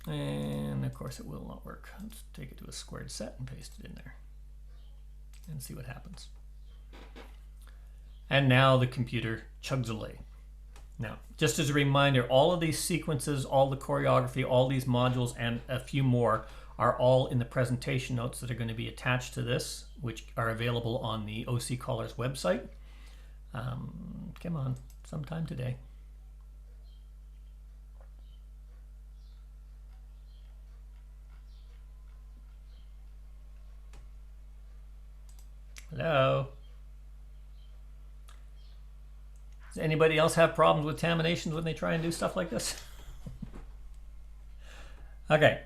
And of course it will not work. Let's take it to a squared set and paste it in there and see what happens. And now the computer chugs away. Now, just as a reminder, all of these sequences, all the choreography, all these modules, and a few more are all in the presentation notes that are going to be attached to this, which are available on the OC Callers website. Come on, sometime today. Hello? Does anybody else have problems with terminations when they try and do stuff like this? Okay,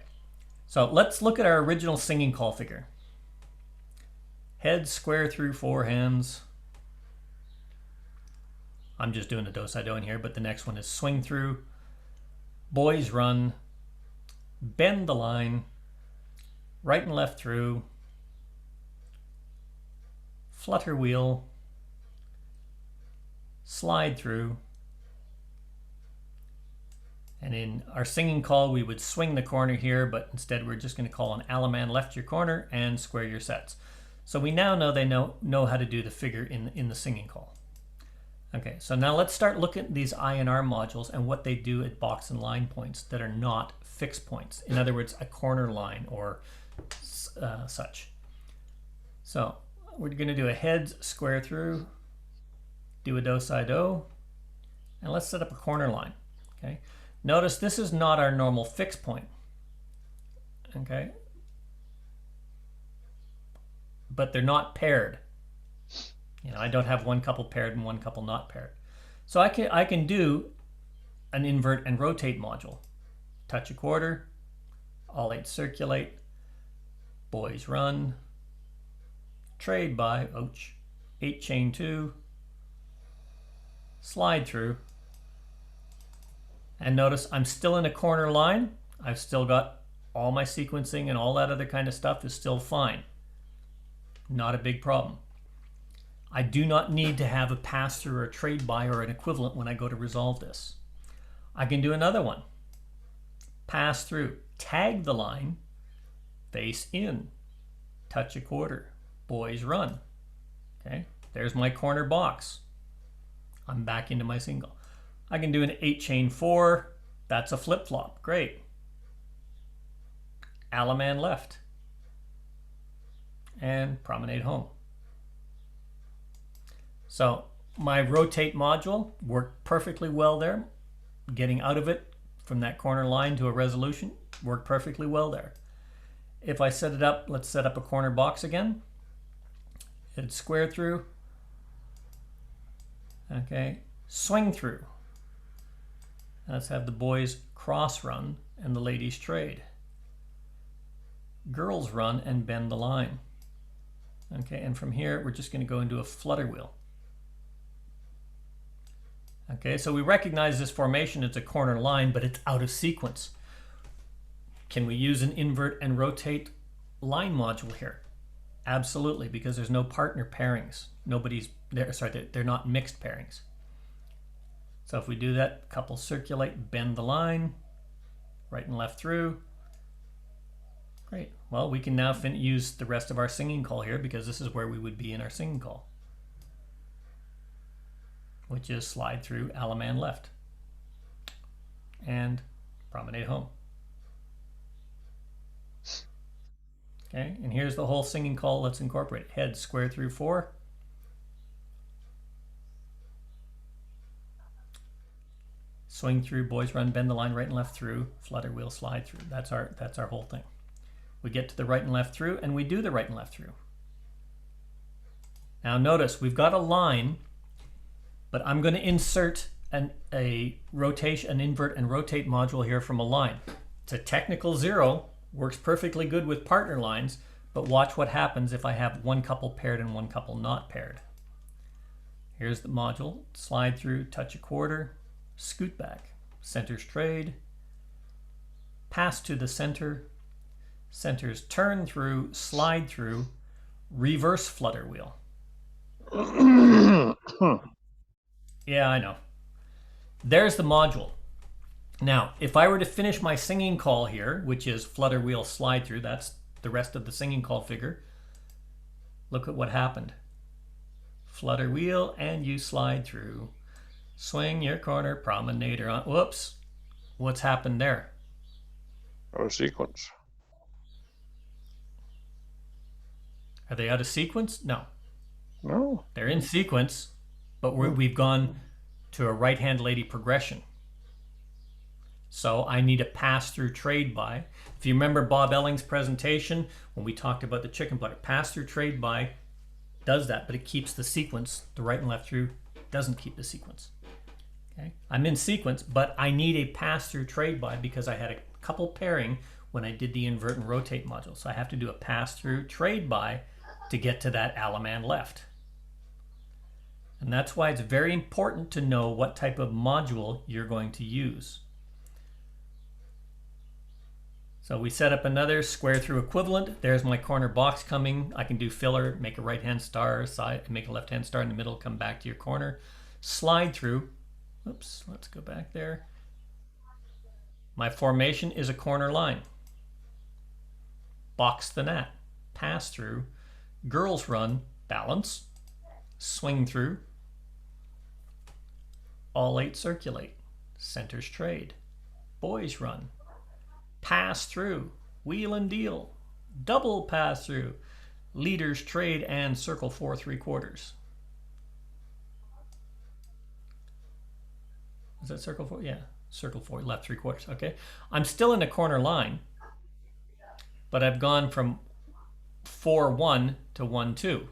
so let's look at our original singing call figure. Head square through forehands. I'm just doing a do-si-do in here, but the next one is swing through, boys run, bend the line, right and left through, flutter wheel, slide through, and in our singing call we would swing the corner here, but instead we're just going to call an Alaman left your corner and square your sets. So we now know they know how to do the figure in the singing call. Okay, so now let's start looking at these INR modules and what they do at box and line points that are not fixed points. In other words, a corner line or such. So we're going to do a heads square through, do a do-si-do, and let's set up a corner line. Okay, notice this is not our normal fixed point. Okay, but they're not paired. You know, I don't have one couple paired and one couple not paired. So I can do an invert and rotate module. Touch a quarter, all 8 circulate, boys run, trade by, ouch, 8 chain 2, slide through, and notice I'm still in a corner line. I've still got all my sequencing and all that other kind of stuff is still fine. Not a big problem. I do not need to have a pass-through or a trade by or an equivalent when I go to resolve this. I can do another one. Pass through, tag the line, face in, touch a quarter, boys run. Okay, there's my corner box. I'm back into my single. I can do an 8 chain 4, that's a flip-flop, great. Alaman left, and promenade home. So my rotate module worked perfectly well there. Getting out of it from that corner line to a resolution worked perfectly well there. If I set it up, let's set up a corner box again. Hit square through. Okay, swing through. Let's have the boys cross run and the ladies trade. Girls run and bend the line. Okay, and from here we're just going to go into a flutter wheel. Okay, so we recognize this formation as a corner line, but it's out of sequence. Can we use an invert and rotate line module here? Absolutely, because there's no partner pairings. Nobody's there, sorry, they're not mixed pairings. So if we do that, couple circulate, bend the line, right and left through. Great. Well, we can now use the rest of our singing call here because this is where we would be in our singing call, which is slide through Alaman left and promenade home. Okay, and here's the whole singing call. Let's incorporate it. Head square through 4. Swing through, boys run, bend the line right and left through, flutter wheel, slide through. That's our whole thing. We get to the right and left through and we do the right and left through. Now notice we've got a line, but I'm going to insert an invert and rotate module here from a line. It's a technical Xero, works perfectly good with partner lines, but watch what happens if I have one couple paired and one couple not paired. Here's the module, slide through, touch a quarter, scoot back, centers trade, pass to the center, centers turn through, slide through, reverse flutter wheel. Yeah, I know. There's the module. Now, if I were to finish my singing call here, which is flutter wheel slide through, that's the rest of the singing call figure. Look at what happened. Flutter wheel and you slide through. Swing your corner, promenade on. Whoops. What's happened there? Out of sequence. Are they out of sequence? No. No. They're in sequence, but we've gone to a right-hand lady progression. So I need a pass-through trade by. If you remember Bob Elling's presentation, when we talked about the chicken butter, pass-through trade by does that, but it keeps the sequence. The right and left through doesn't keep the sequence. Okay, I'm in sequence, but I need a pass-through trade by because I had a couple pairing when I did the invert and rotate module. So I have to do a pass-through trade by to get to that Alaman left. And that's why it's very important to know what type of module you're going to use. So we set up another square through equivalent. There's my corner box coming. I can do filler, make a right-hand star, side, make a left-hand star in the middle, come back to your corner. Slide through. Oops, let's go back there. My formation is a corner line. Box the gnat. Pass through. Girls run. Balance. Swing through. All 8 circulate. Centers trade. Boys run. Pass through. Wheel and deal. Double pass through. Leaders trade and circle 4 3/4. Is that circle 4? Yeah. Circle 4, left 3/4. Okay. I'm still in a corner line, but I've gone from 4-1 to 1-2.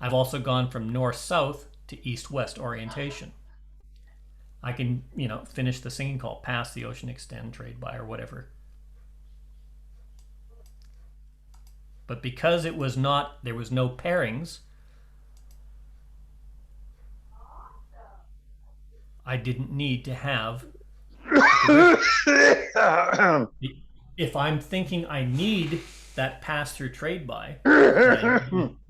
I've also gone from north-south to east-west orientation. I can, you know, finish the singing call, pass the ocean, extend, trade by, or whatever. But because it was not, there was no pairings, I didn't need to have. If I'm thinking I need that pass-through trade by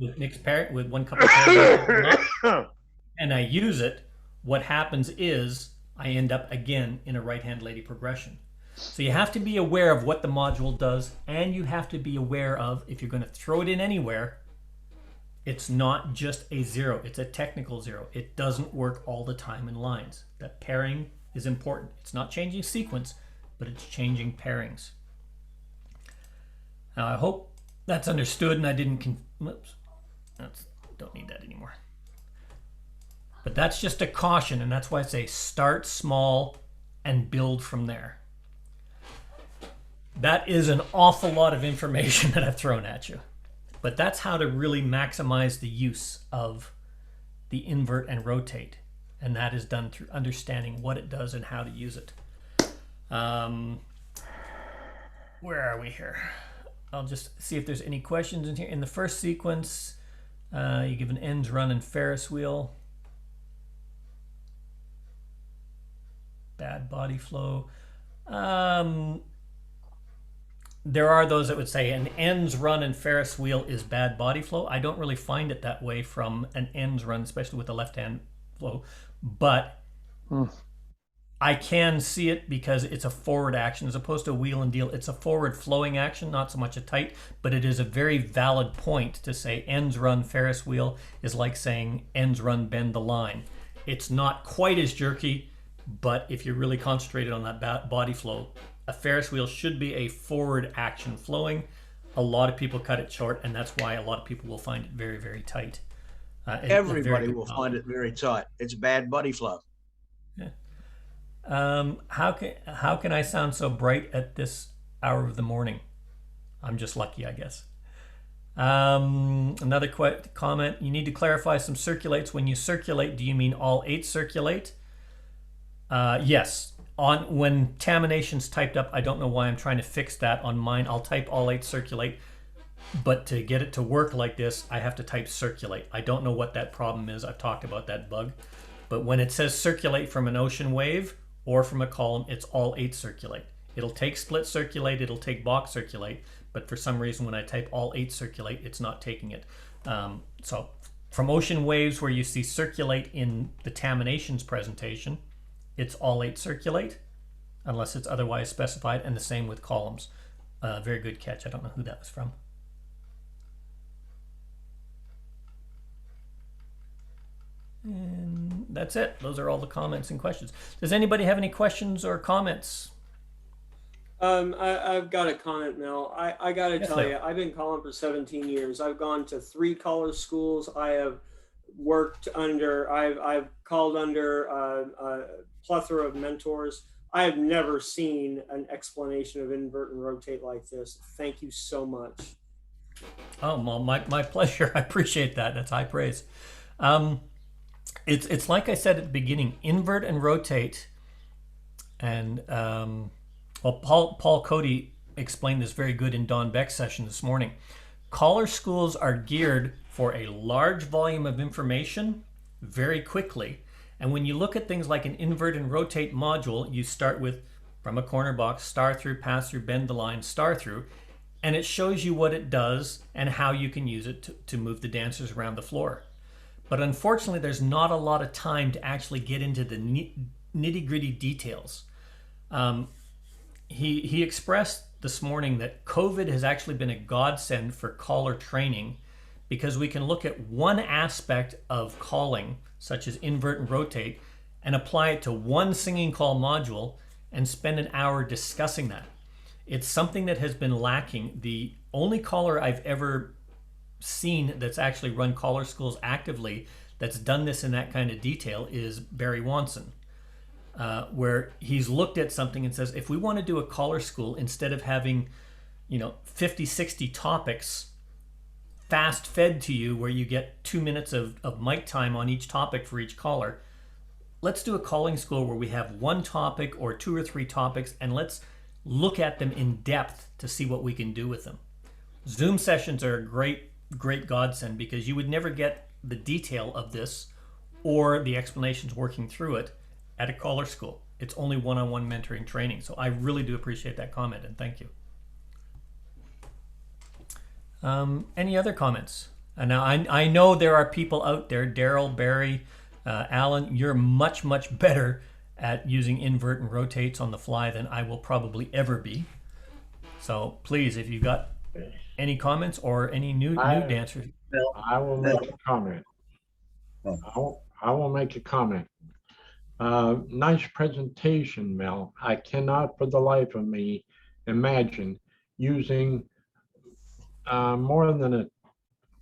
with mixed pair, with one couple pairings, and I use it, what happens is I end up again in a right-hand lady progression. So you have to be aware of what the module does, and you have to be aware of, if you're going to throw it in anywhere, it's not just a zero, it's a technical zero. It doesn't work all the time in lines. That pairing is important. It's not changing sequence, but it's changing pairings. Now I hope that's understood and I didn't, whoops, don't need that anymore. But that's just a caution, and that's why I say start small and build from there. That is an awful lot of information that I've thrown at you. But that's how to really maximize the use of the invert and rotate. And that is done through understanding what it does and how to use it. Where are we here? I'll just see if there's any questions in here. In the first sequence, you give an ends run and Ferris wheel. Bad body flow. There are those that would say an ends run and Ferris wheel is bad body flow. I don't really find it that way from an ends run, especially with the left hand flow, but I can see it because it's a forward action as opposed to a wheel and deal. It's a forward flowing action, not so much a tight, but it is a very valid point to say ends run Ferris wheel is like saying ends run bend the line. It's not quite as jerky, but if you're really concentrated on that body flow, a Ferris wheel should be a forward action flowing. A lot of people cut it short, and that's why a lot of people will find it very, very tight. Everybody will find it very tight. It's bad body flow. Yeah. How can I sound so bright at this hour of the morning? I'm just lucky, I guess. Another comment. You need to clarify some circulates. When you circulate, do you mean all 8 circulate? Yes. When Tamination's typed up, I don't know why I'm trying to fix that on mine. I'll type all 8 circulate, but to get it to work like this, I have to type circulate. I don't know what that problem is. I've talked about that bug. But when it says circulate from an ocean wave or from a column, it's all 8 circulate. It'll take split circulate, it'll take box circulate, but for some reason when I type all 8 circulate, it's not taking it. So from ocean waves where you see circulate in the Tamination's presentation, it's all 8 circulate, unless it's otherwise specified, and the same with columns. Very good catch. I don't know who that was from. And that's it. Those are all the comments and questions. Does anybody have any questions or comments? I've got a comment, Mel. I got to tell you, I've been calling for 17 years. I've gone to 3 color schools. I have worked under, I've called under a plethora of mentors. I have never seen an explanation of invert and rotate like this. Thank you so much. Oh, well, my pleasure. I appreciate that. That's high praise. It's like I said at the beginning, invert and rotate. And well, Paul Cody explained this very good in Don Beck's session this morning. Caller schools are geared for a large volume of information very quickly. And when you look at things like an invert and rotate module, you start with from a corner box, star through, pass through, bend the line, star through, and it shows you what it does and how you can use it to move the dancers around the floor. But unfortunately, there's not a lot of time to actually get into the nitty-gritty details. He expressed this morning that COVID has actually been a godsend for caller training, because we can look at one aspect of calling, such as invert and rotate, and apply it to one singing call module and spend an hour discussing that. It's something that has been lacking. The only caller I've ever seen that's actually run caller schools actively that's done this in that kind of detail is Barry Wanson, where he's looked at something and says, if we want to do a caller school, instead of having 50, 60 topics fast fed to you where you get 2 minutes of mic time on each topic for each caller, let's do a calling school where we have one topic or 2 or 3 topics, and let's look at them in depth to see what we can do with them. Zoom sessions are a great godsend, because you would never get the detail of this or the explanations working through it at a caller school. It's only one-on-one mentoring training. So I really do appreciate that comment, and thank you. Any other comments? Now I know there are people out there, Daryl, Barry, Alan, you're much better at using invert and rotates on the fly than I will probably ever be. So please, if you've got any comments or any new dancers. I will make a comment. I will make a comment. Nice presentation, Mel. I cannot for the life of me imagine using more than a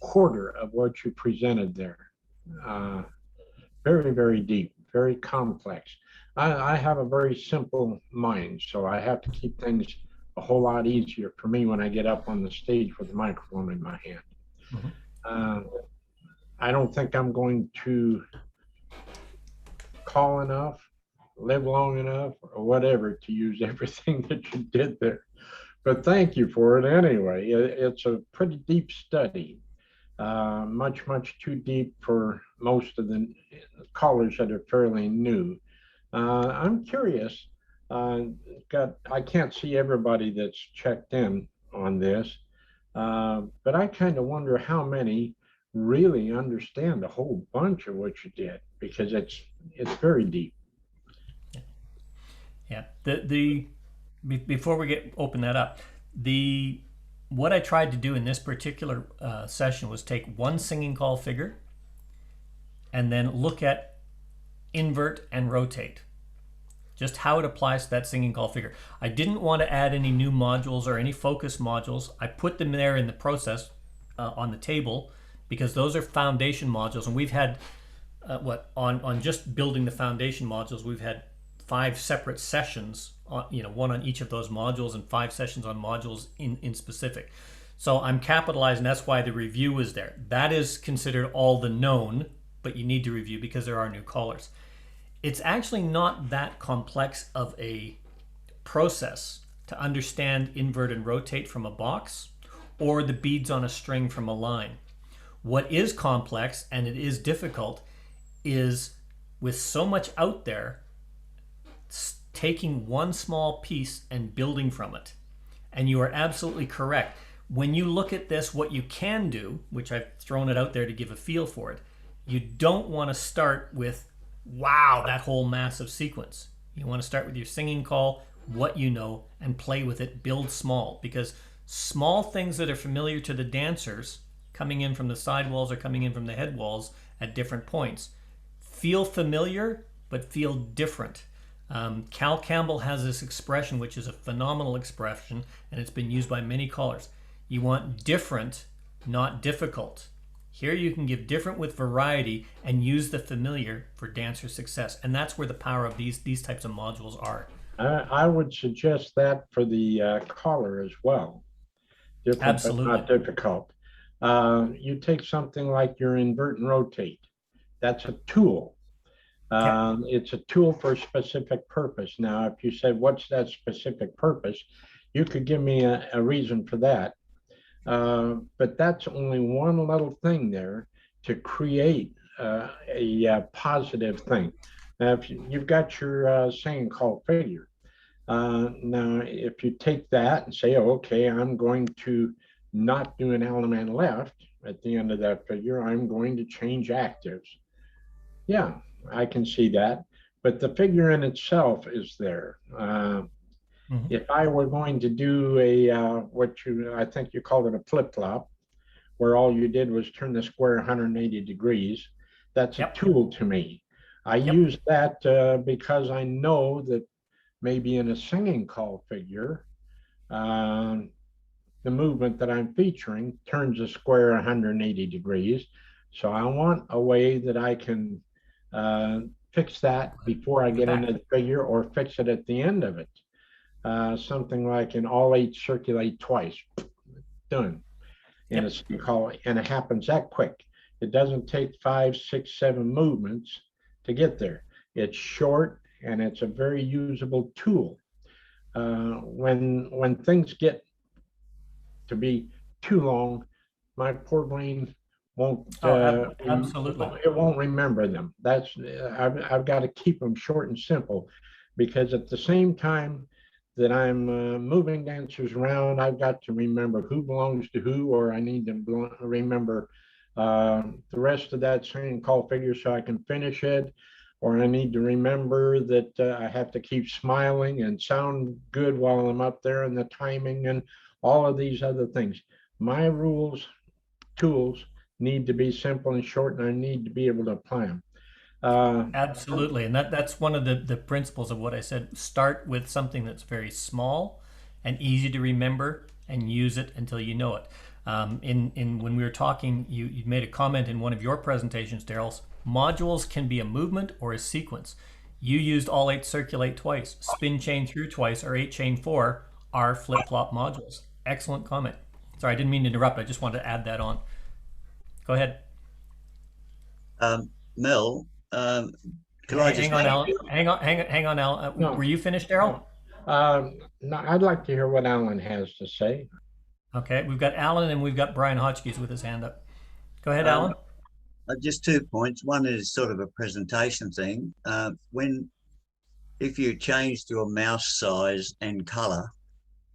quarter of what you presented there. Very deep, very complex. I have a very simple mind, so I have to keep things a whole lot easier for me when I get up on the stage with the microphone in my hand. Mm-hmm. I don't think I'm going to call enough, live long enough, or whatever to use everything that you did there. But thank you for it anyway. It's a pretty deep study, much too deep for most of the callers that are fairly new. I'm curious. I can't see everybody that's checked in on this, but I kind of wonder how many really understand a whole bunch of what you did, because it's very deep. Yeah. Before we open that up, what I tried to do in this particular session was take one singing call figure and then look at invert and rotate, just how it applies to that singing call figure. I didn't want to add any new modules or any focus modules. I put them there in the process on the table, because those are foundation modules, and we've had on just building the foundation modules, we've had 5 separate sessions, one on each of those modules, and 5 sessions on modules in specific. So I'm capitalizing. That's why the review is there. That is considered all the known, but you need to review because there are new callers. It's actually not that complex of a process to understand invert and rotate from a box or the beads on a string from a line. What is complex, and it is difficult, is with so much out there, taking one small piece and building from it. And you are absolutely correct. When you look at this, what you can do, which I've thrown it out there to give a feel for it, you don't want to start with, wow, that whole massive sequence. You want to start with your singing call, what you know, and play with it, build small, because small things that are familiar to the dancers coming in from the side walls or coming in from the head walls at different points feel familiar but feel different. Cal Campbell has this expression, which is a phenomenal expression, and it's been used by many callers. You want different, not difficult. Here you can give different with variety and use the familiar for dancer success, and that's where the power of these types of modules are. I would suggest that for the caller as well. different Absolutely. but not difficult. You take something like your invert and rotate. That's a tool. It's a tool for a specific purpose. Now, if you said, what's that specific purpose? You could give me a reason for that. But that's only one little thing there to create a positive thing. Now, if you've got your saying called failure. Now, if you take that and say, oh, okay, I'm going to not do an element left at the end of that figure, I'm going to change actives. Yeah, I can see that. But the figure in itself is there. If I were going to do I think you called it a flip-flop, where all you did was turn the square 180 degrees, that's a tool to me. I use that because I know that maybe in a singing call figure, the movement that I'm featuring turns the square 180 degrees. So I want a way that I can fix that before I get into the figure, or fix it at the end of it. Something like in all 8 circulate twice, done. And it's called, and it happens that quick. It doesn't take 5, 6, 7 movements to get there. It's short and it's a very usable tool. When things get to be too long, my poor brain won't. Absolutely. It won't remember them. That's I've got to keep them short and simple, because at the same time that I'm moving dancers around, I've got to remember who belongs to who, or I need to remember the rest of that same call figure so I can finish it, or I need to remember that I have to keep smiling and sound good while I'm up there, and the timing and all of these other things. My tools need to be simple and short, and I need to be able to apply them. Absolutely, and that's one of the principles of what I said. Start with something that's very small and easy to remember, and use it until you know it. When we were talking, you made a comment in one of your presentations, Daryl. Modules can be a movement or a sequence. You used all 8 circulate twice, spin chain through twice, or 8 chain 4 are flip-flop modules. Excellent comment. Sorry, I didn't mean to interrupt. I just wanted to add that on. Go ahead. Mel, can I just hang on, Alan? Hang on, Alan. No. Were you finished, Daryl? No, I'd like to hear what Alan has to say. Okay, we've got Alan and we've got Brian Hotchkiss with his hand up. Go ahead, Alan. Just 2 points. One is sort of a presentation thing. If you change your mouse size and color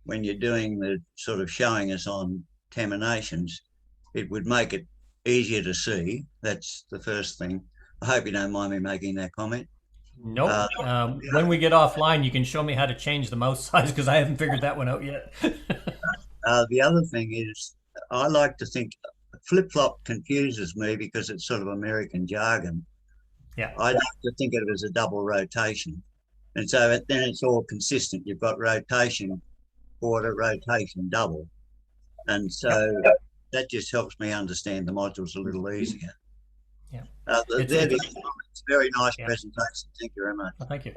when you're doing the sort of showing us on terminations, it would make it easier to see. That's the first thing. I hope you don't mind me making that comment. Nope. When we get offline, you can show me how to change the mouse size, because I haven't figured that one out yet. The other thing is, I like to think flip-flop confuses me because it's sort of American jargon. Yeah. I like to think of it as a double rotation. And so then it's all consistent. You've got rotation, quarter, rotation, double. And so that just helps me understand the modules a little easier. Yeah. It's very nice presentation. Thank you very much. Well, thank you.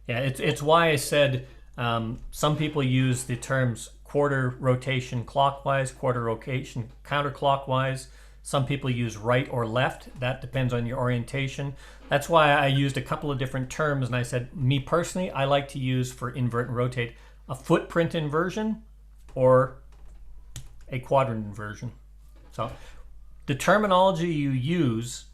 Yeah, it's why I said some people use the terms quarter rotation clockwise, quarter rotation counterclockwise. Some people use right or left. That depends on your orientation. That's why I used a couple of different terms, and I said, me personally, I like to use for invert and rotate a footprint inversion or a quadrant inversion. So the terminology you use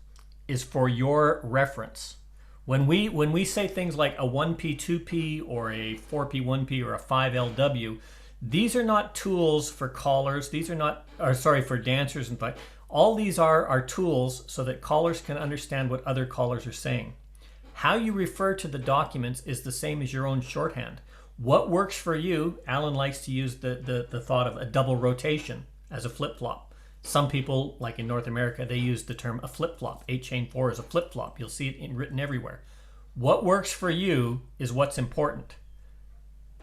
is for your reference. When we say things like a 1P, 2P, or a 4P, 1P, or a 5LW, these are not tools for callers. These are not, or sorry, for dancers. In fact, all these are tools so that callers can understand what other callers are saying. How you refer to the documents is the same as your own shorthand. What works for you? Alan likes to use the thought of a double rotation as a flip-flop. Some people, like in North America, they use the term a flip-flop. 8 chain 4 is a flip-flop. You'll see it written everywhere. What works for you is what's important.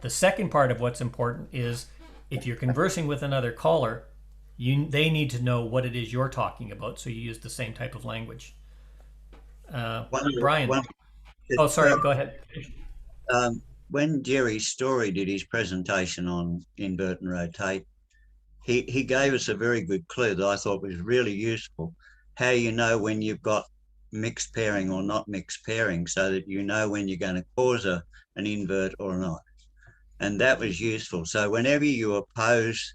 The second part of what's important is if you're conversing with another caller, they need to know what it is you're talking about, so you use the same type of language. Brian. Oh, sorry, go ahead. When Jerry Story did his presentation on invert and rotate, he gave us a very good clue that I thought was really useful. How you know when you've got mixed pairing or not mixed pairing, so that you know when you're going to cause an invert or not. And that was useful. So whenever you oppose,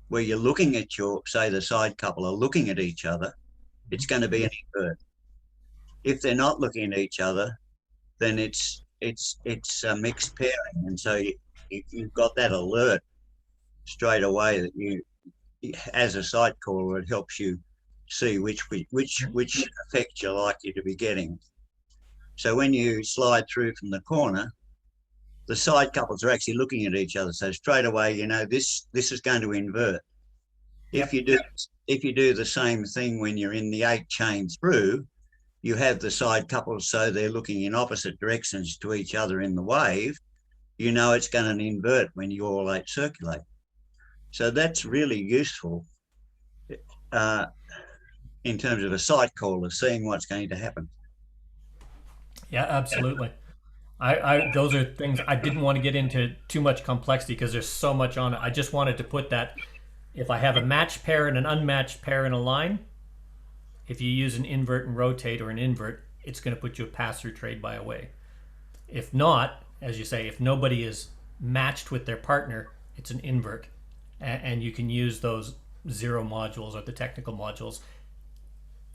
where you're looking at your, say the side couple are looking at each other, it's going to be an invert. If they're not looking at each other, then it's a mixed pairing. And so you've got that alert straight away that you, as a site caller, it helps you see which effect you're likely to be getting. So when you slide through from the corner, the side couples are actually looking at each other. So straight away, you know, this is going to invert. If you do the same thing when you're in the 8 chain through, you have the side couples so they're looking in opposite directions to each other in the wave, you know it's going to invert when you all 8 circulate. So that's really useful in terms of a site caller, seeing what's going to happen. Yeah, absolutely. Those are things I didn't want to get into too much complexity because there's so much on it. I just wanted to put that if I have a matched pair and an unmatched pair in a line, if you use an invert and rotate or an invert, it's going to put you a pass-through trade by a way. If not, as you say, if nobody is matched with their partner, it's an invert. And you can use those Xero modules or the technical modules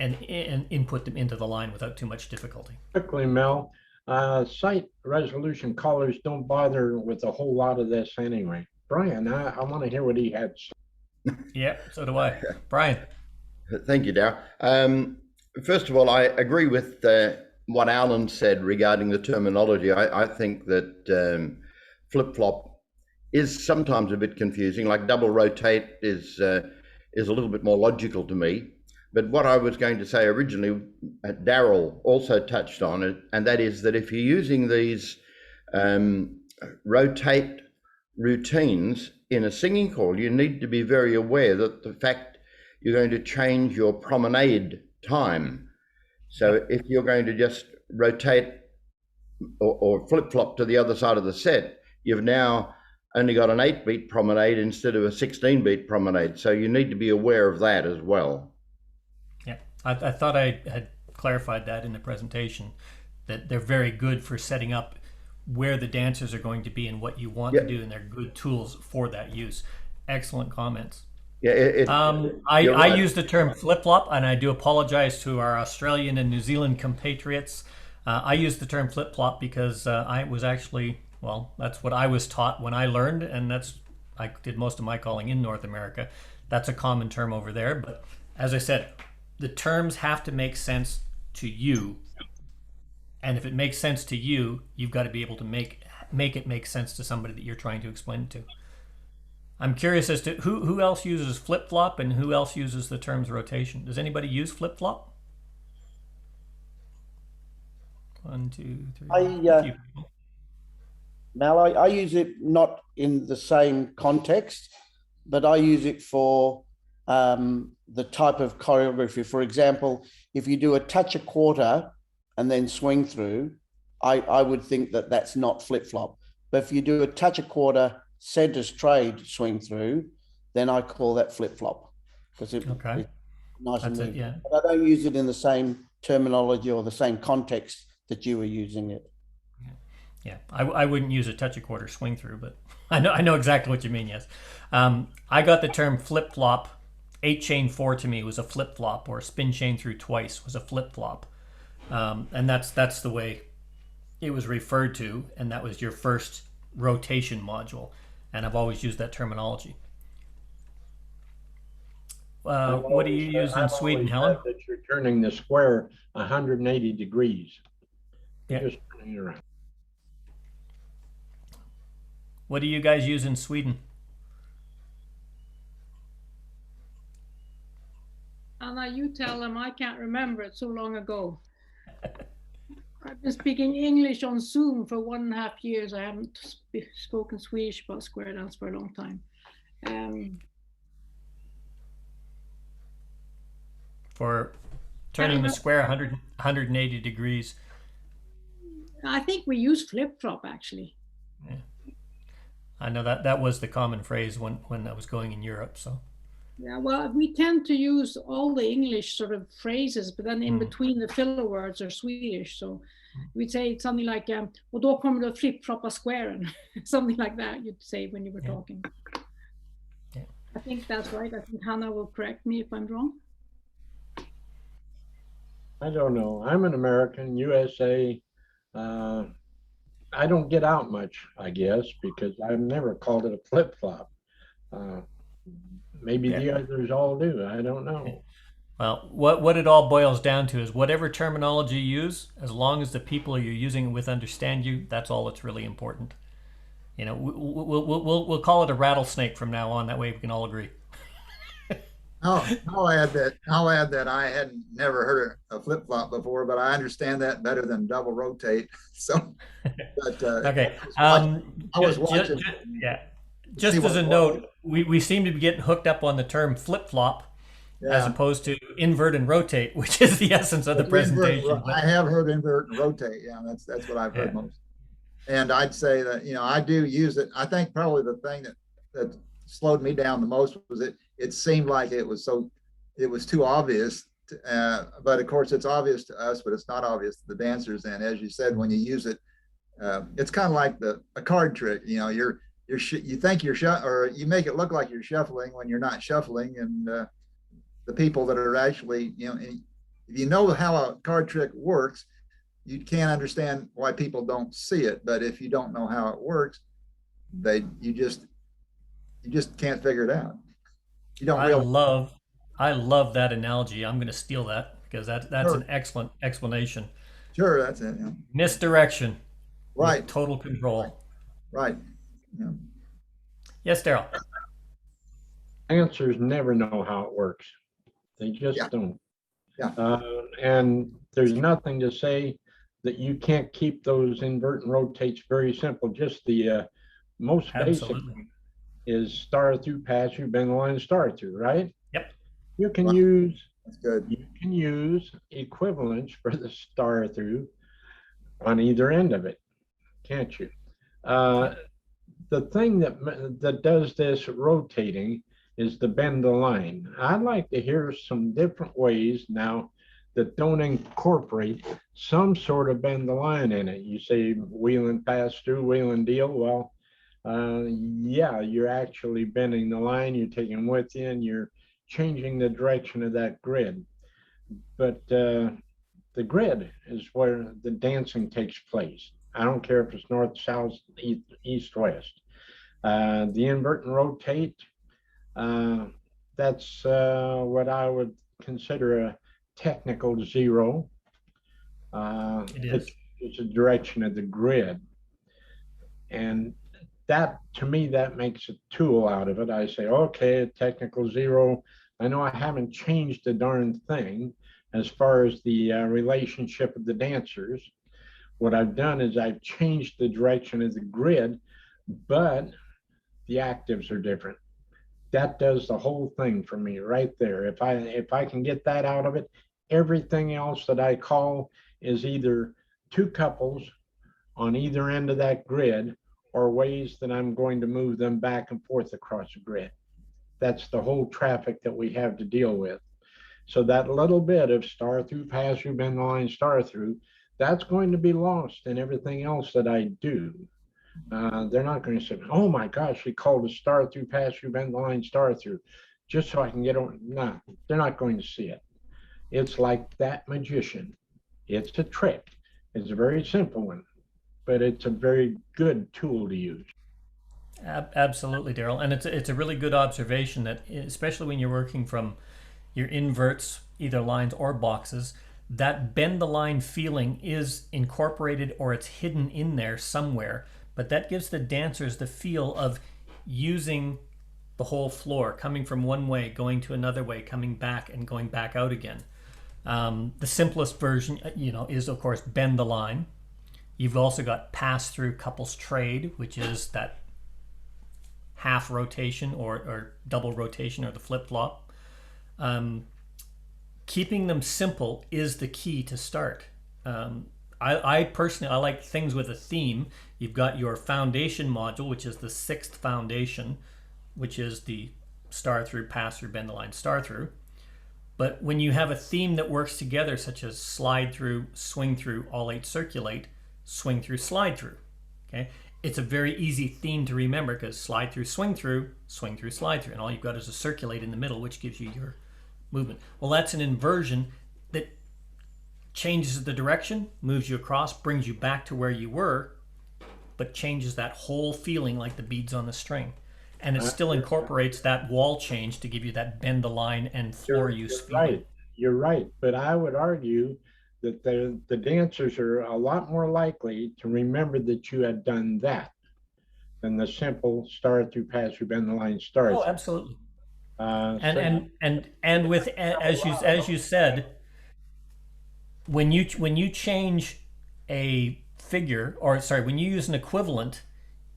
and input them into the line without too much difficulty. Quickly, Mel, site resolution callers don't bother with a whole lot of this anyway. Brian, I want to hear what he had to say. Yeah, so do I. Brian. Thank you, Dow. First of all, I agree with what Alan said regarding the terminology. I think that flip-flop is sometimes a bit confusing. Like double rotate is a little bit more logical to me. But what I was going to say originally, Daryl also touched on it, and that is that if you're using these rotate routines in a singing call, you need to be very aware that the fact you're going to change your promenade time. So if you're going to just rotate or flip-flop to the other side of the set, you've now only got an 8-beat promenade instead of a 16-beat promenade. So you need to be aware of that as well. Yeah, I thought I had clarified that in the presentation, that they're very good for setting up where the dancers are going to be and what you want to do, and they're good tools for that use. Excellent comments. Yeah, I use the term flip-flop, and I do apologize to our Australian and New Zealand compatriots. I use the term flip-flop because I was actually, well, that's what I was taught when I learned, and I did most of my calling in North America. That's a common term over there, but as I said, the terms have to make sense to you, and if it makes sense to you, you've got to be able to make it make sense to somebody that you're trying to explain it to. I'm curious as to who else uses flip-flop and who else uses the terms rotation. Does anybody use flip-flop? 1, 2, 3. Mel, I use it not in the same context, but I use it for the type of choreography. For example, if you do a touch a quarter and then swing through, I would think that that's not flip-flop. But if you do a touch a quarter, centers trade swing through, then I call that flip-flop because it's nice and neat. Yeah. But I don't use it in the same terminology or the same context that you were using it. Yeah, I wouldn't use a touch a quarter swing through, but I know exactly what you mean. Yes, I got the term flip-flop. 8 chain 4 to me was a flip-flop, or a spin chain through twice was a flip-flop, and that's the way it was referred to, and that was your first rotation module. And I've always used that terminology. What do you use in Sweden, Helen? That you're turning the square 180 degrees. Yeah. Just turning it around. What do you guys use in Sweden? Anna, you tell them. I can't remember it so long ago. I've been speaking English on Zoom for 1.5 years. I haven't spoken Swedish about square dance for a long time. For turning the square 180 degrees. I think we use flip-flop, actually. Yeah. I know that was the common phrase when I was going in Europe. So. Yeah, well, we tend to use all the English sort of phrases, but then in between the filler words are Swedish. So we'd say something like, och då kommer du flip-floppa squaren. Something like that you'd say when you were talking. Yeah. I think that's right. I think Hannah will correct me if I'm wrong. I don't know. I'm an American, USA. I don't get out much, I guess, because I've never called it a flip-flop. Maybe the others all do. I don't know. Well, what it all boils down to is whatever terminology you use, as long as the people you're using it with understand you, that's all that's really important. You know, we'll call it a rattlesnake from now on. That way we can all agree. I'll add that I hadn't never heard a flip flop before, but I understand that better than double rotate. So, but okay. I was watching. Just as a note, we seem to be getting hooked up on the term flip flop. As opposed to invert and rotate, which is the essence of the presentation. I have heard invert and rotate. Yeah, that's what I've heard most. And I'd say that, you know, I do use it. I think probably the thing that slowed me down the most was it seemed like it was too obvious. But of course, it's obvious to us, but it's not obvious to the dancers. And as you said, when you use it, it's kind of like a card trick. You know, you think or you make it look like you're shuffling when you're not shuffling, and the people that are actually, you know, if you know how a card trick works, you can't understand why people don't see it. But if you don't know how it works, you just can't figure it out. You don't. I love that analogy. I'm going to steal that because that's an excellent explanation. Sure, that's it. Yeah. Misdirection. Right. Total control. Right. Yeah. Yes, Daryl. Dancers never know how it works. They just don't. Yeah. And there's nothing to say that you can't keep those invert and rotates very simple. Just the most basic is star through, pass through, bend the line, star through, right? Yep. You can use equivalents for the star through on either end of it, can't you? The thing that does this rotating is to bend the line. I'd like to hear some different ways now that don't incorporate some sort of bend the line in it. You say wheel and pass through, wheel and deal. Well, yeah, you're actually bending the line, you're taking them with you, and you're changing the direction of that grid. But the grid is where the dancing takes place. I don't care if it's north, south, east, west. The invert and rotate, that's what I would consider a technical zero. It's a direction of the grid. And that, to me, that makes a tool out of it. I say, okay, a technical zero. I know I haven't changed a darn thing as far as the relationship of the dancers. What I've done is I've changed the direction of the grid, but the actives are different. That does the whole thing for me right there. If I can get that out of it, everything else that I call is either two couples on either end of that grid or ways that I'm going to move them back and forth across the grid. That's the whole traffic that we have to deal with. So that little bit of star through, pass through, bend the line, star through, that's going to be lost in everything else that I do. They're not going to say, oh my gosh, he called a star through, pass through, bend the line, star through, just so I can get on. No, they're not going to see it. It's like that magician. It's a trick. It's a very simple one, but it's a very good tool to use. Absolutely, Daryl. And it's a really good observation that, especially when you're working from your inverts, either lines or boxes, that bend the line feeling is incorporated or it's hidden in there somewhere. But that gives the dancers the feel of using the whole floor, coming from one way, going to another way, coming back and going back out again. The simplest version, is of course bend the line. You've also got pass through couples trade, which is that half rotation or double rotation or the flip flop. Keeping them simple is the key to start. I personally, I like things with a theme. You've got your foundation module, which is the 6th foundation, which is the star through, pass through, bend the line, star through. But when you have a theme that works together, such as slide through, swing through, all 8 circulate, swing through, slide through, okay? It's a very easy theme to remember because slide through, swing through, slide through, and all you've got is a circulate in the middle, which gives you your movement. Well, that's an inversion that changes the direction, moves you across, brings you back to where you were, but changes that whole feeling like the beads on the string. And it still incorporates that wall change to give you that bend the line and floor use feeling. You're right. But I would argue that the dancers are a lot more likely to remember that you had done that than the simple star through, pass through, bend the line, star. Oh, absolutely. And with, as you said, when you change a figure, or sorry, when you use an equivalent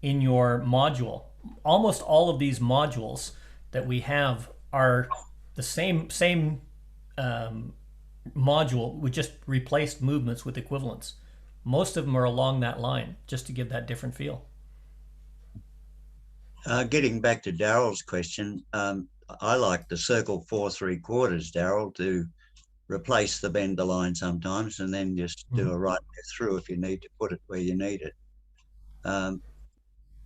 in your module, almost all of these modules that we have are the same module. We just replaced movements with equivalents. Most of them are along that line, just to give that different feel. Getting back to Daryl's question, I like the circle 4 3/4, Daryl, to replace the bend the line sometimes, and then just do a right through if you need to put it where you need it.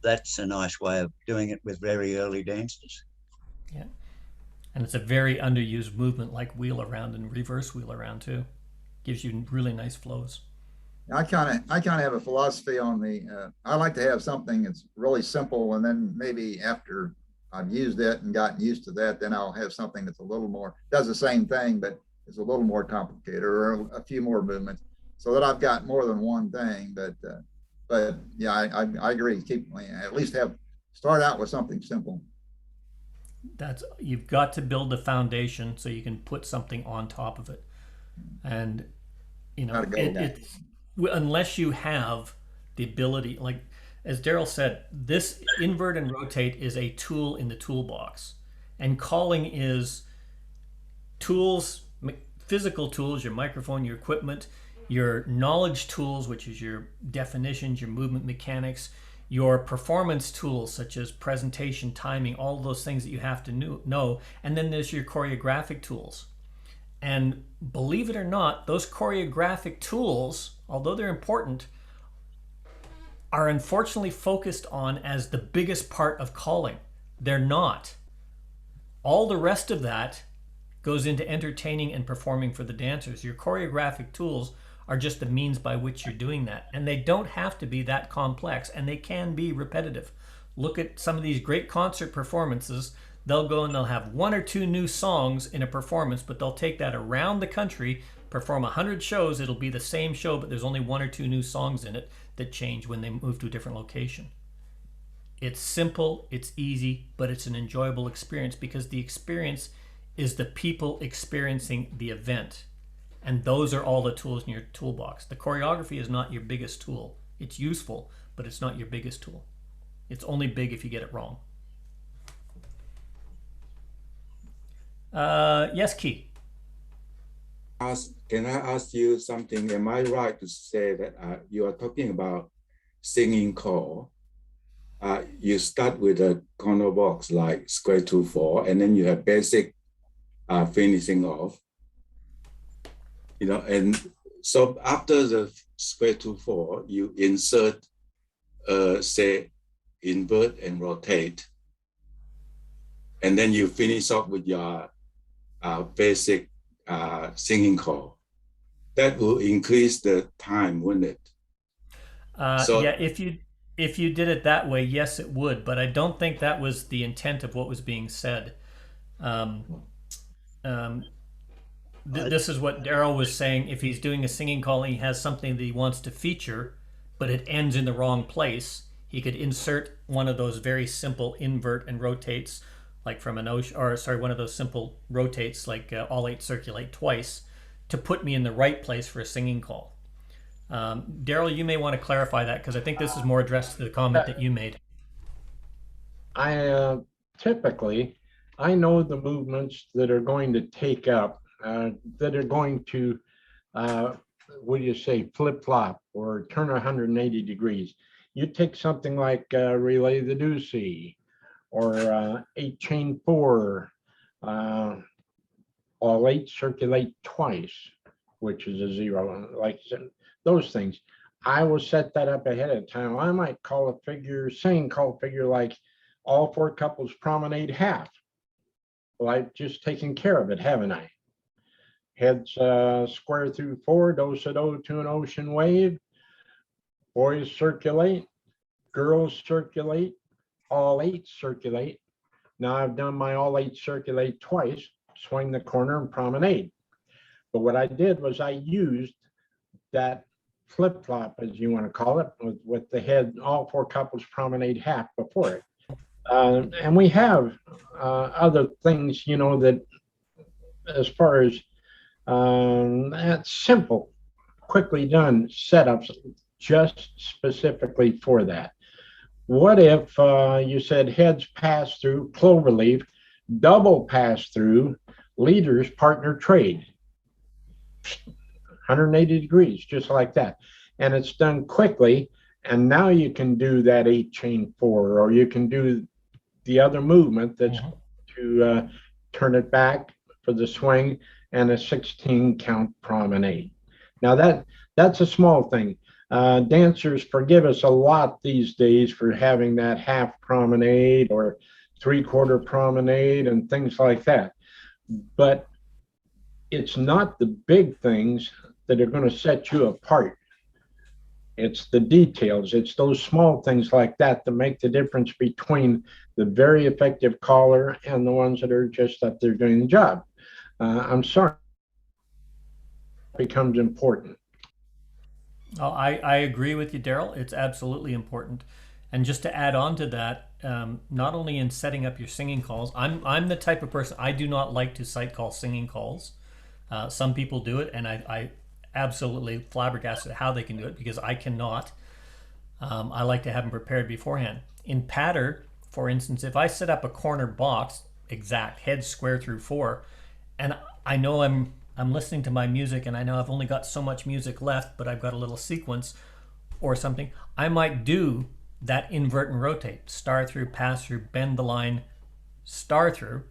That's a nice way of doing it with very early dancers. Yeah, and it's a very underused movement, like wheel around and reverse wheel around too. Gives you really nice flows. I kind of have a philosophy on the. I like to have something that's really simple, and then maybe after I've used it and gotten used to that, then I'll have something that's a little more, does the same thing, but is a little more complicated, or a few more movements, so that I've got more than one thing. But yeah, I agree. Keep, at least start out with something simple. You've got to build the foundation so you can put something on top of it, and you know unless you have the ability, like as Daryl said, this invert and rotate is a tool in the toolbox, and calling is tools, physical tools, your microphone, your equipment, your knowledge tools, which is your definitions, your movement mechanics, your performance tools such as presentation, timing, all those things that you have to know. And then there's your choreographic tools. And believe it or not, those choreographic tools, although they're important, are unfortunately focused on as the biggest part of calling. They're not. All the rest of that goes into entertaining and performing for the dancers. Your choreographic tools are just the means by which you're doing that. And they don't have to be that complex, and they can be repetitive. Look at some of these great concert performances. They'll go and they'll have 1 or 2 new songs in a performance, but they'll take that around the country, perform 100 shows. It'll be the same show, but there's only 1 or 2 new songs in it that change when they move to a different location. It's simple, it's easy, but it's an enjoyable experience because the experience is the people experiencing the event. And those are all the tools in your toolbox. The choreography is not your biggest tool. It's useful, but it's not your biggest tool. It's only big if you get it wrong. Yes, Keith. Can I ask you something? Am I right to say that you are talking about singing call? You start with a corner box like square 2/4, and then you have basic finishing off. You know, and so after the square 2/4, you insert, say, invert and rotate, and then you finish off with your basic singing call. That will increase the time, wouldn't it? Yeah, if you did it that way, yes, it would. But I don't think that was the intent of what was being said. This is what Daryl was saying. If he's doing a singing call and he has something that he wants to feature, but it ends in the wrong place, he could insert one of those very simple invert and rotates, like from an ocean, or sorry, one of those simple rotates, like all 8 circulate twice, to put me in the right place for a singing call. Daryl, you may want to clarify that because I think this is more addressed to the comment that you made. Typically, I know the movements that are going to take up, that are going to what do you say, flip-flop or turn 180 degrees. You take something like relay the deucey or 8-chain-4, all 8 circulate twice, which is a 0, like those things. I will set that up ahead of time. I might call a figure, call a figure like all 4 couples promenade half. Well, I've just taken care of it, haven't I? Heads square through 4, do-si-do to an ocean wave. Boys circulate, girls circulate, all 8 circulate. Now I've done my all 8 circulate twice, swing the corner and promenade. But what I did was I used that flip-flop, as you want to call it, with the head, all 4 couples promenade half before it. And we have other things, you know, that as far as that's simple, quickly done setups just specifically for that. What if you said heads pass through, cloverleaf, double pass through, leaders partner trade, 180 degrees, just like that. And it's done quickly. And now you can do that 8-chain-4, or you can do the other movement that's to turn it back for the swing and a 16-count promenade. Now that's a small thing. Dancers forgive us a lot these days for having that half promenade or 3/4 promenade and things like that. But it's not the big things that are going to set you apart. It's the details. It's those small things like that that make the difference between the very effective caller and the ones that are just up there doing the job. I'm sorry, it becomes important. Oh, I agree with you, Daryl. It's absolutely important. And just to add on to that, not only in setting up your singing calls, I'm the type of person, I do not like to sight call singing calls. Some people do it, and I absolutely flabbergasted how they can do it, because I cannot. I like to have them prepared beforehand. In patter, for instance, if I set up a corner box, exact, heads square through 4, and I know I'm listening to my music and I know I've only got so much music left, but I've got a little sequence or something, I might do that invert and rotate, star through, pass through, bend the line, star through.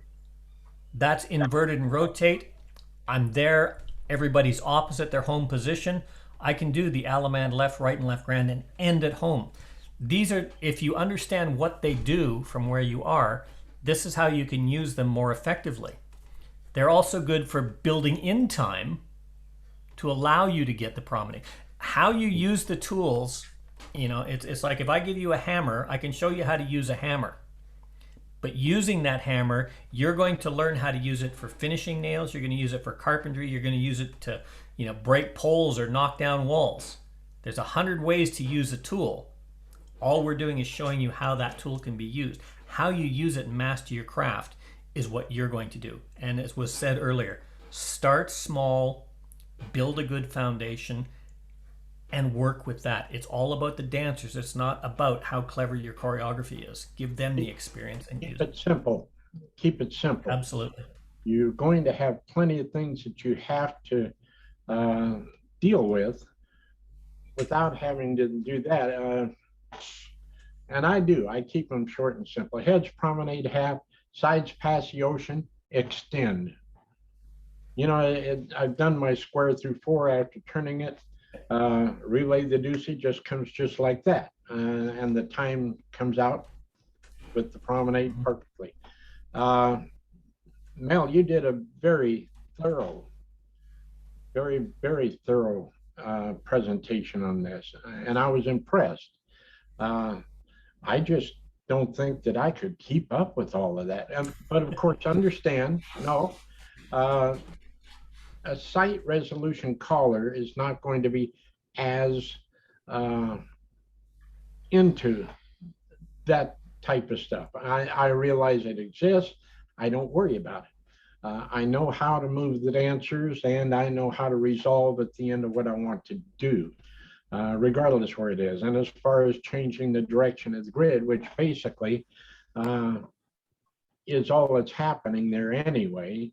That's inverted and rotate. I'm there, everybody's opposite their home position. I can do the Allemande left, right, and left grand and end at home. These are, if you understand what they do from where you are, this is how you can use them more effectively. They're also good for building in time to allow you to get the promenade. How you use the tools, you know, it's like if I give you a hammer, I can show you how to use a hammer. But using that hammer, you're going to learn how to use it for finishing nails. You're going to use it for carpentry. You're going to use it to, you know, break poles or knock down walls. There's 100 ways to use a tool. All we're doing is showing you how that tool can be used. How you use it and master your craft is what you're going to do. And as was said earlier, start small, build a good foundation, and work with that. It's all about the dancers. It's not about how clever your choreography is. Give them the experience and use it. Keep it simple. Keep it simple. Absolutely. You're going to have plenty of things that you have to deal with without having to do that. And I do. I keep them short and simple. Heads promenade half, sides pass the ocean, extend. You know, I've done my square through 4 after turning it. Relay the deucey just comes just like that. And the time comes out with the promenade perfectly. Mel, you did a very thorough, very thorough presentation on this, and I was impressed. I just don't think that I could keep up with all of that. But of course, understand, no, a sight resolution caller is not going to be as into that type of stuff. I realize it exists. I don't worry about it. I know how to move the dancers, and I know how to resolve at the end of what I want to do, regardless where it is. And as far as changing the direction of the grid, which basically is all that's happening there anyway,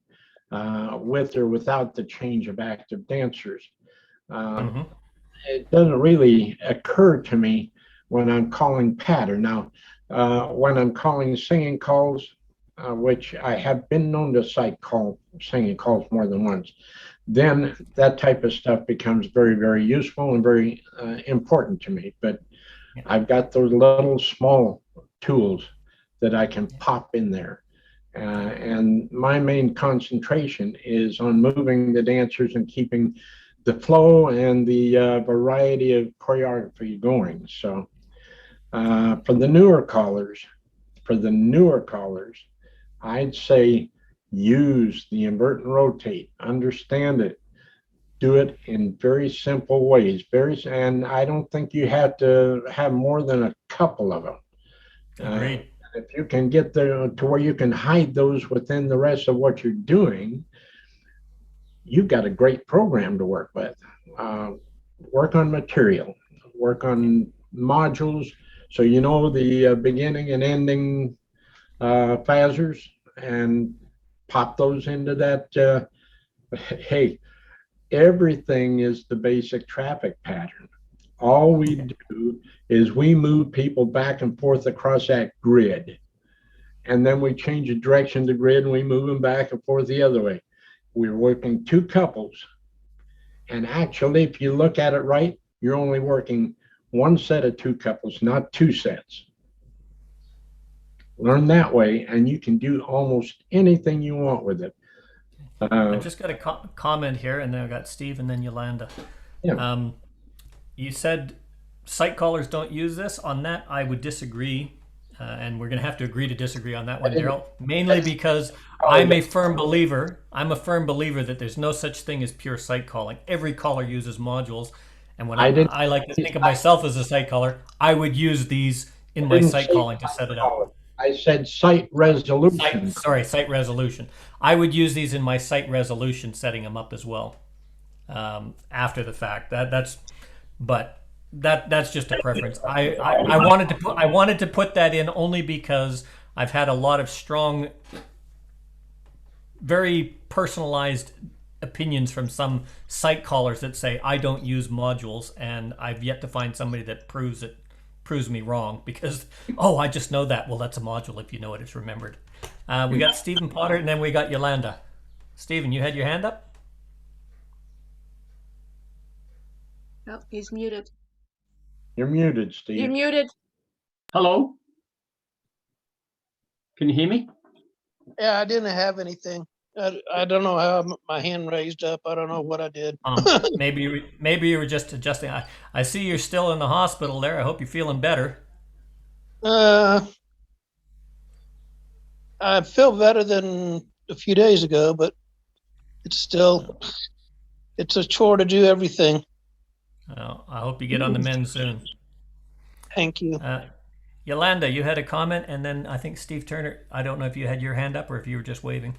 with or without the change of active dancers. It doesn't really occur to me when I'm calling pattern. Now, when I'm calling singing calls, which I have been known to cite singing calls more than once, then that type of stuff becomes very, very useful and very important to me. But I've got those little small tools that I can pop in there. And my main concentration is on moving the dancers and keeping the flow and the variety of choreography going. So for the newer callers, I'd say use the invert and rotate, understand it, do it in very simple ways. And I don't think you have to have more than a couple of them. Agreed. If you can get there to where you can hide those within the rest of what you're doing, you've got a great program to work with. Work on material, work on modules, so you know the beginning and ending phasers, and pop those into that. Hey, everything is the basic traffic pattern. All we do is we move people back and forth across that grid, and then we change the direction of the grid and we move them back and forth the other way. We're working two couples, and actually, if you look at it right, you're only working one set of two couples, not two sets. Learn that way, and you can do almost anything you want with it. I just got a comment here, and then I got Steve, and then Yolanda. Yeah. You said site callers don't use this. On that, I would disagree, and we're going to have to agree to disagree on that one, Daryl. Mainly because I'm a firm believer that there's no such thing as pure site calling. Every caller uses modules, and when I like to think of myself as a site caller, I would use these in my site calling to set it up. I said site resolution. Site resolution. I would use these in my site resolution, setting them up as well after the fact. That's just a preference. I wanted to put that in only because I've had a lot of strong, very personalized opinions from some site callers that say I don't use modules, and I've yet to find somebody that proves me wrong, because I just know that. Well, that's a module if you know it, it's remembered. We got Stephen Potter, and then we got Yolanda. Stephen, you had your hand up? Oh, he's muted. You're muted, Steve. You're muted. Hello? Can you hear me? Yeah, I didn't have anything. I don't know how my hand raised up. I don't know what I did. Maybe you were just adjusting. I see you're still in the hospital there. I hope you're feeling better. I feel better than a few days ago, but it's a chore to do everything. Well, I hope you get on the mend soon. Thank you. Yolanda, you had a comment, and then I think Steve Turner. I don't know if you had your hand up or if you were just waving.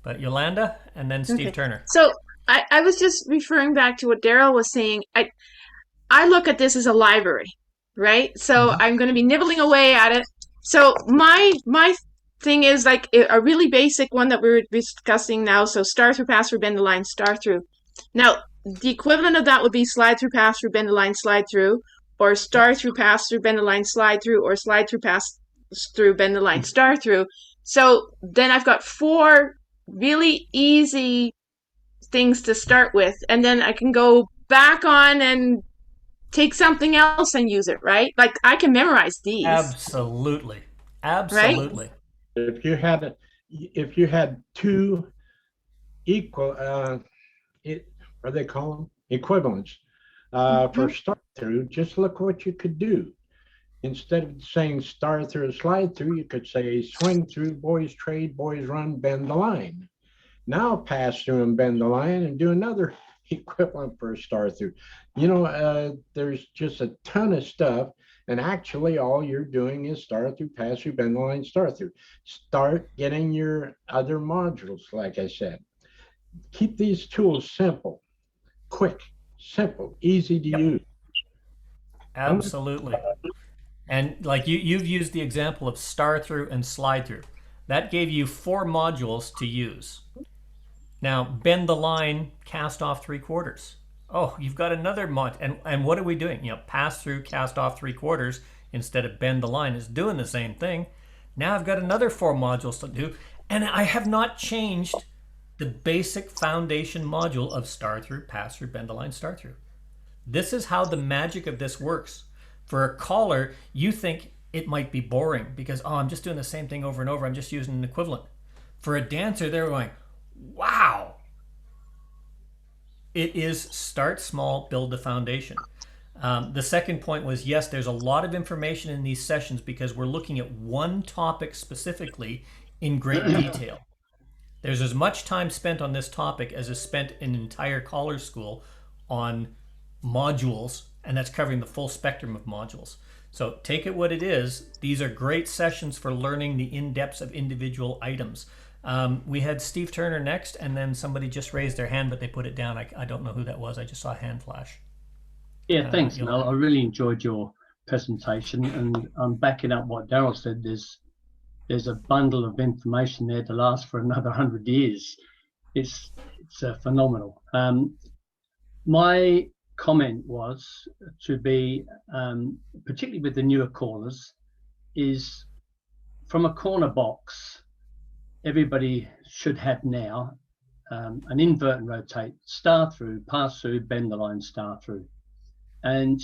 But Yolanda, and then Steve Turner. So I was just referring back to what Daryl was saying. I look at this as a library, right? So I'm going to be nibbling away at it. So my thing is like a really basic one that we're discussing now. So star through, pass through, bend the line, star through. Now the equivalent of that would be slide through, pass through, bend the line, slide through, or star through, pass through, bend the line, slide through, or slide through, pass through, bend the line, star through. So then I've got 4 really easy things to start with, and then I can go back on and take something else and use it, right? Like I can memorize these. Absolutely. Right? If you had 2 equal what do they call them, equivalents for start through, just look what you could do. Instead of saying star through, slide through, you could say swing through, boys trade, boys run, bend the line. Now pass through and bend the line, and do another equivalent for a star through. There's just a ton of stuff, and actually all you're doing is star through, pass through, bend the line, star through. Start getting your other modules, like I said. Keep these tools simple, quick, simple, easy to use. Absolutely. And like you've used the example of star through and slide through. That gave you 4 modules to use. Now bend the line, cast off 3/4. Oh, you've got another mod. And what are we doing? You know, pass through, cast off 3/4 instead of bend the line is doing the same thing. Now I've got another 4 modules to do, and I have not changed the basic foundation module of star through, pass through, bend the line, star through. This is how the magic of this works. For a caller, you think it might be boring because, oh, I'm just doing the same thing over and over. I'm just using an equivalent. For a dancer, they're going, wow. It is start small, build the foundation. The second point was, yes, there's a lot of information in these sessions because we're looking at one topic specifically in great detail. There's as much time spent on this topic as is spent in an entire college school on modules, and that's covering the full spectrum of modules. So take it what it is. These are great sessions for learning the in-depths of individual items. We had Steve Turner next, and then somebody just raised their hand, but they put it down. I don't know who that was. I just saw a hand flash. Yeah, thanks, Mel. I really enjoyed your presentation, and I'm backing up what Daryl said. There's a bundle of information there to last for another 100 years. It's phenomenal. My comment was to be, particularly with the newer callers, is from a corner box, everybody should have now an invert and rotate, star through, pass through, bend the line, star through. And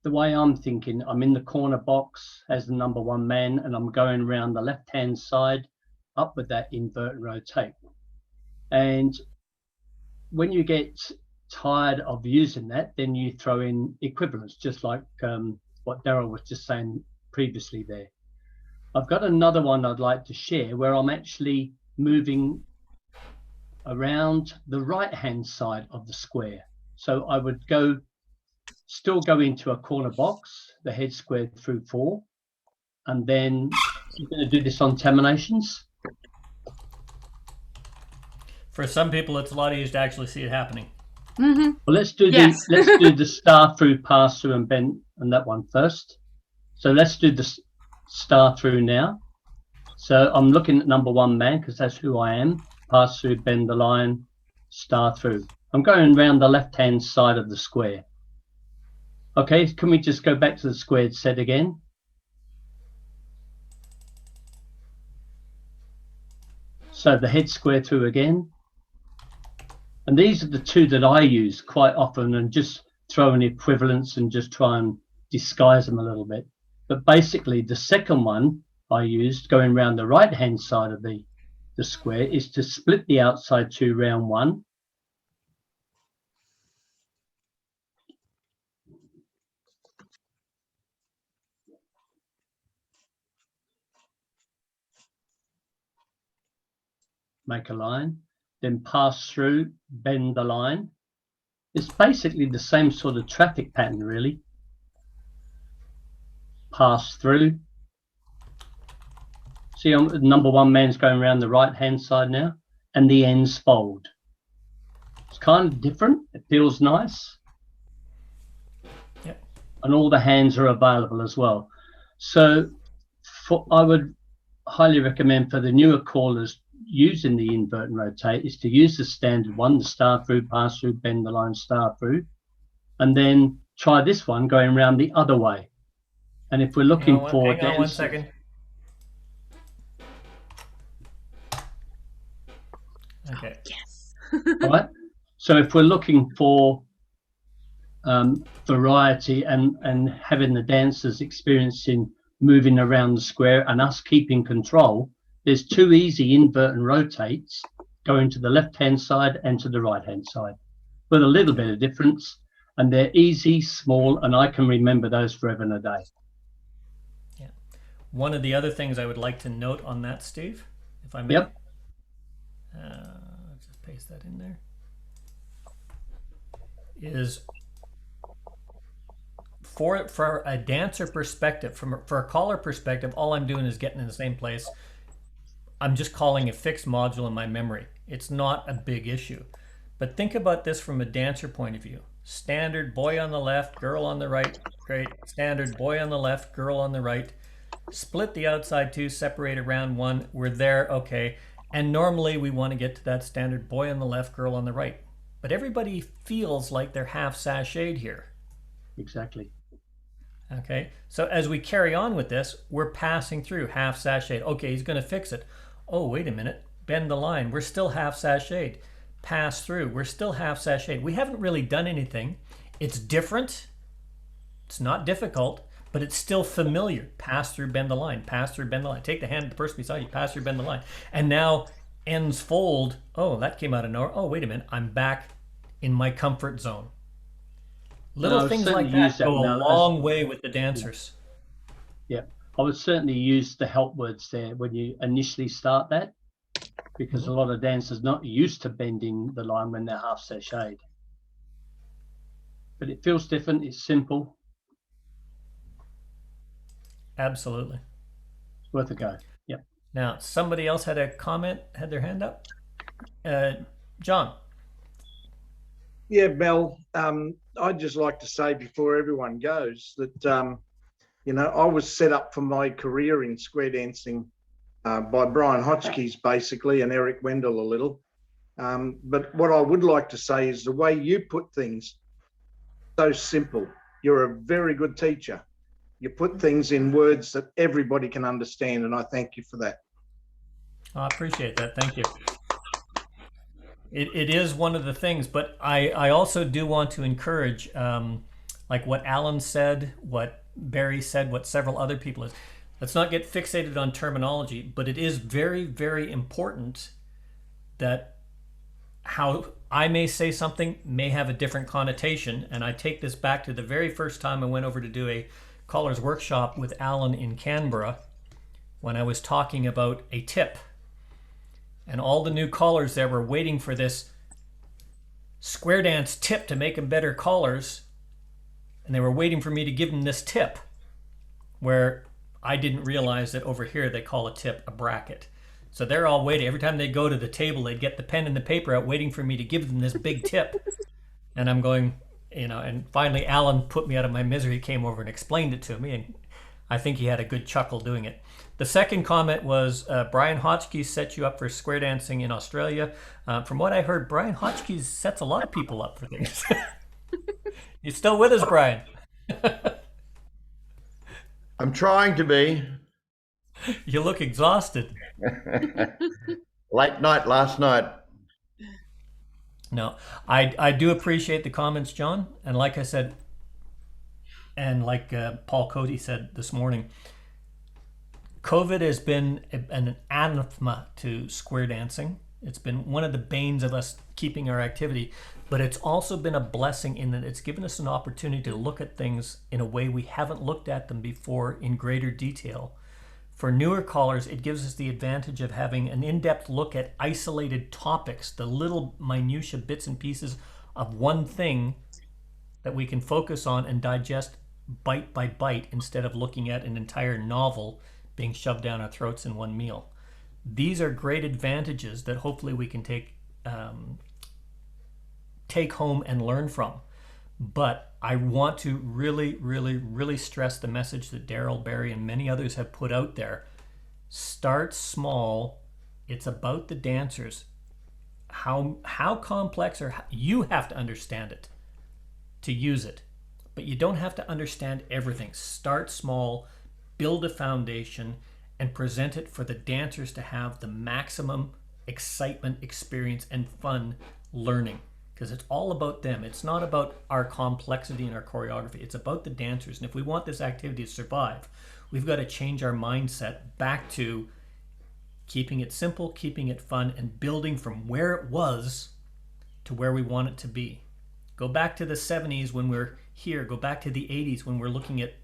the way I'm thinking, I'm in the corner box as the number 1 man, and I'm going around the left-hand side up with that invert and rotate. And when you get tired of using that, then you throw in equivalents, just like what Daryl was just saying previously there. I've got another one I'd like to share where I'm actually moving around the right-hand side of the square. So I would still go into a corner box, the head squared through 4, and then I'm going to do this on terminations. For some people, it's a lot easier to actually see it happening. Mm-hmm. Well, let's do the star through, pass through, and bend, and that one first. So let's do the star through now. So I'm looking at number 1 man because that's who I am. Pass through, bend the line, star through. I'm going around the left-hand side of the square. Okay, can we just go back to the squared set again? So the head square through again. And these are the 2 that I use quite often, and just throw in equivalents and just try and disguise them a little bit. But basically the second one I used, going around the right-hand side of the square, is to split the outside 2 round 1. Make a line, then pass through, bend the line. It's basically the same sort of traffic pattern, really. Pass through. See, number 1 man's going around the right-hand side now, and the ends fold. It's kind of different. It feels nice. Yep. And all the hands are available as well. So I would highly recommend for the newer callers using the invert and rotate is to use the standard one, the star through, pass through, bend the line, star through, and then try this one going around the other way. And if we're looking for hang on 1 second. Okay. Yes. All right. So if we're looking for variety and having the dancers experiencing moving around the square and us keeping control, there's 2 easy invert and rotates going to the left-hand side and to the right-hand side with a little bit of difference, and they're easy, small, and I can remember those forever and a day. Yeah. One of the other things I would like to note on that, Steve, if I may. Yep. Just paste that in there. Is for a dancer perspective, for a caller perspective, all I'm doing is getting in the same place. I'm just calling a fixed module in my memory. It's not a big issue. But think about this from a dancer point of view. Standard boy on the left, girl on the right. Great. Standard boy on the left, girl on the right. Split the outside 2, separate around 1. We're there, okay. And normally we want to get to that standard boy on the left, girl on the right. but everybody feels like they're half sashayed here. Exactly. Okay, so as we carry on with this, we're passing through half sashayed. Okay, he's going to fix it. Oh, wait a minute. Bend the line. We're still half sashayed. Pass through. We're still half sashayed. We haven't really done anything. It's different. It's not difficult, but it's still familiar. Pass through, bend the line. Pass through, bend the line. Take the hand of the person beside you. Pass through, bend the line. And now ends fold. Oh, that came out of nowhere. Oh, wait a minute. I'm back in my comfort zone. Little things like that go a long way with the dancers. Yeah, I would certainly use the help words there when you initially start that, because a lot of dancers not used to bending the line when they're half sashayed. But it feels different. It's simple. Absolutely. It's worth a go. Yeah. Now, somebody else had a comment, had their hand up. John. Yeah, Mel, I'd just like to say before everyone goes that, you know, I was set up for my career in square dancing by Brian Hotchkiss, basically, and Eric Wendell a little. But what I would like to say is the way you put things, so simple. You're a very good teacher. You put things in words that everybody can understand, and I thank you for that. I appreciate that. Thank you. It is one of the things, but I also do want to encourage, like what Alan said, what Barry said, what several other people is. Let's not get fixated on terminology, but it is very, very important that how I may say something may have a different connotation. And I take this back to the very first time I went over to do a caller's workshop with Alan in Canberra when I was talking about a tip. And all the new callers there were waiting for this square dance tip to make them better callers. And they were waiting for me to give them this tip, where I didn't realize that over here they call a tip a bracket. So they're all waiting. Every time they go to the table, they'd get the pen and the paper out waiting for me to give them this big tip. And I'm going, you know, and finally Alan put me out of my misery, came over and explained it to me. And I think he had a good chuckle doing it. The second comment was Brian Hotchkiss set you up for square dancing in Australia. From what I heard, Brian Hotchkiss sets a lot of people up for things. You still with us, Brian? I'm trying to be. You look exhausted. Late night last night. No, I do appreciate the comments, John. And like I said, and like Paul Cody said this morning, COVID has been an anathema to square dancing. It's been one of the banes of us keeping our activity, but it's also been a blessing in that it's given us an opportunity to look at things in a way we haven't looked at them before in greater detail. For newer callers, it gives us the advantage of having an in-depth look at isolated topics, the little minutia bits and pieces of one thing that we can focus on and digest bite by bite instead of looking at an entire novel being shoved down our throats in one meal. These are great advantages that hopefully we can take home and learn from. But I want to really, really, really stress the message that Daryl, Barry, and many others have put out there. Start small. It's about the dancers. How complex, or you have to understand it to use it. But you don't have to understand everything. Start small, build a foundation, and present it for the dancers to have the maximum excitement, experience, and fun learning. Because it's all about them. It's not about our complexity and our choreography. It's about the dancers. And if we want this activity to survive, we've got to change our mindset back to keeping it simple, keeping it fun, and building from where it was to where we want it to be. Go back to the 70s when we're here. Go back to the 80s when we're looking at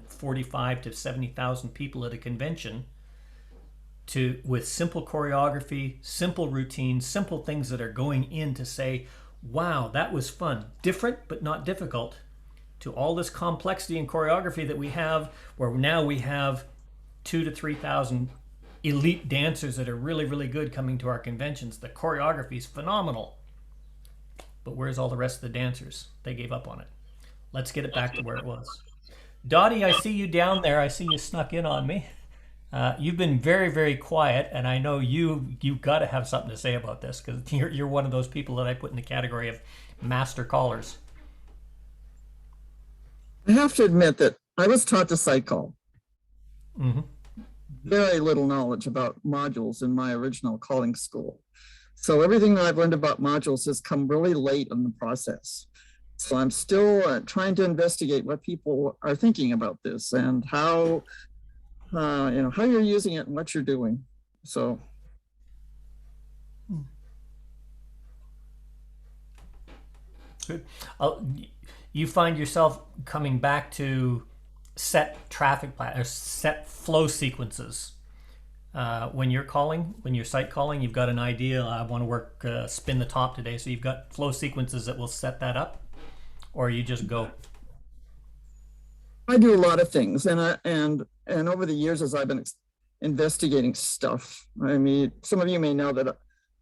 45 to 70,000 people at a convention, with simple choreography, simple routines, simple things that are going in to say, wow, that was fun. Different, but not difficult. To all this complexity and choreography that we have, where now we have 2,000 to 3,000 elite dancers that are really, really good coming to our conventions. The choreography is phenomenal. But where's all the rest of the dancers? They gave up on it. Let's get it back to where it was. Dottie, I see you down there. I see you snuck in on me. You've been very, very quiet, and I know you've got to have something to say about this, because you're one of those people that I put in the category of master callers. I have to admit that I was taught to sight call. Mm-hmm. Very little knowledge about modules in my original calling school. So everything that I've learned about modules has come really late in the process. So I'm still trying to investigate what people are thinking about this and how, how you're using it and what you're doing. So. Good. You find yourself coming back to set traffic or set flow sequences. When you're calling, when you're sight calling, you've got an idea. I want to work spin the top today, so you've got flow sequences that will set that up, or you just go. I do a lot of things, and over the years, as I've been investigating stuff, I mean, some of you may know that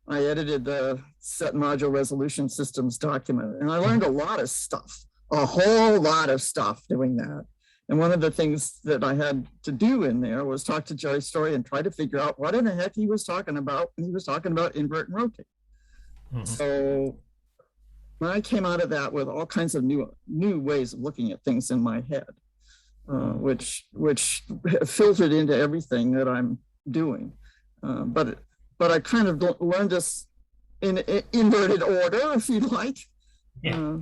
I edited the set module resolution systems document, and I learned a lot of stuff, a whole lot of stuff doing that. And one of the things that I had to do in there was talk to Jerry Story and try to figure out what in the heck he was talking about when he was talking about invert and rotate. Mm-hmm. So I came out of that with all kinds of new ways of looking at things in my head, which filtered into everything that I'm doing. But I kind of learned this in inverted order, if you'd like. Yeah.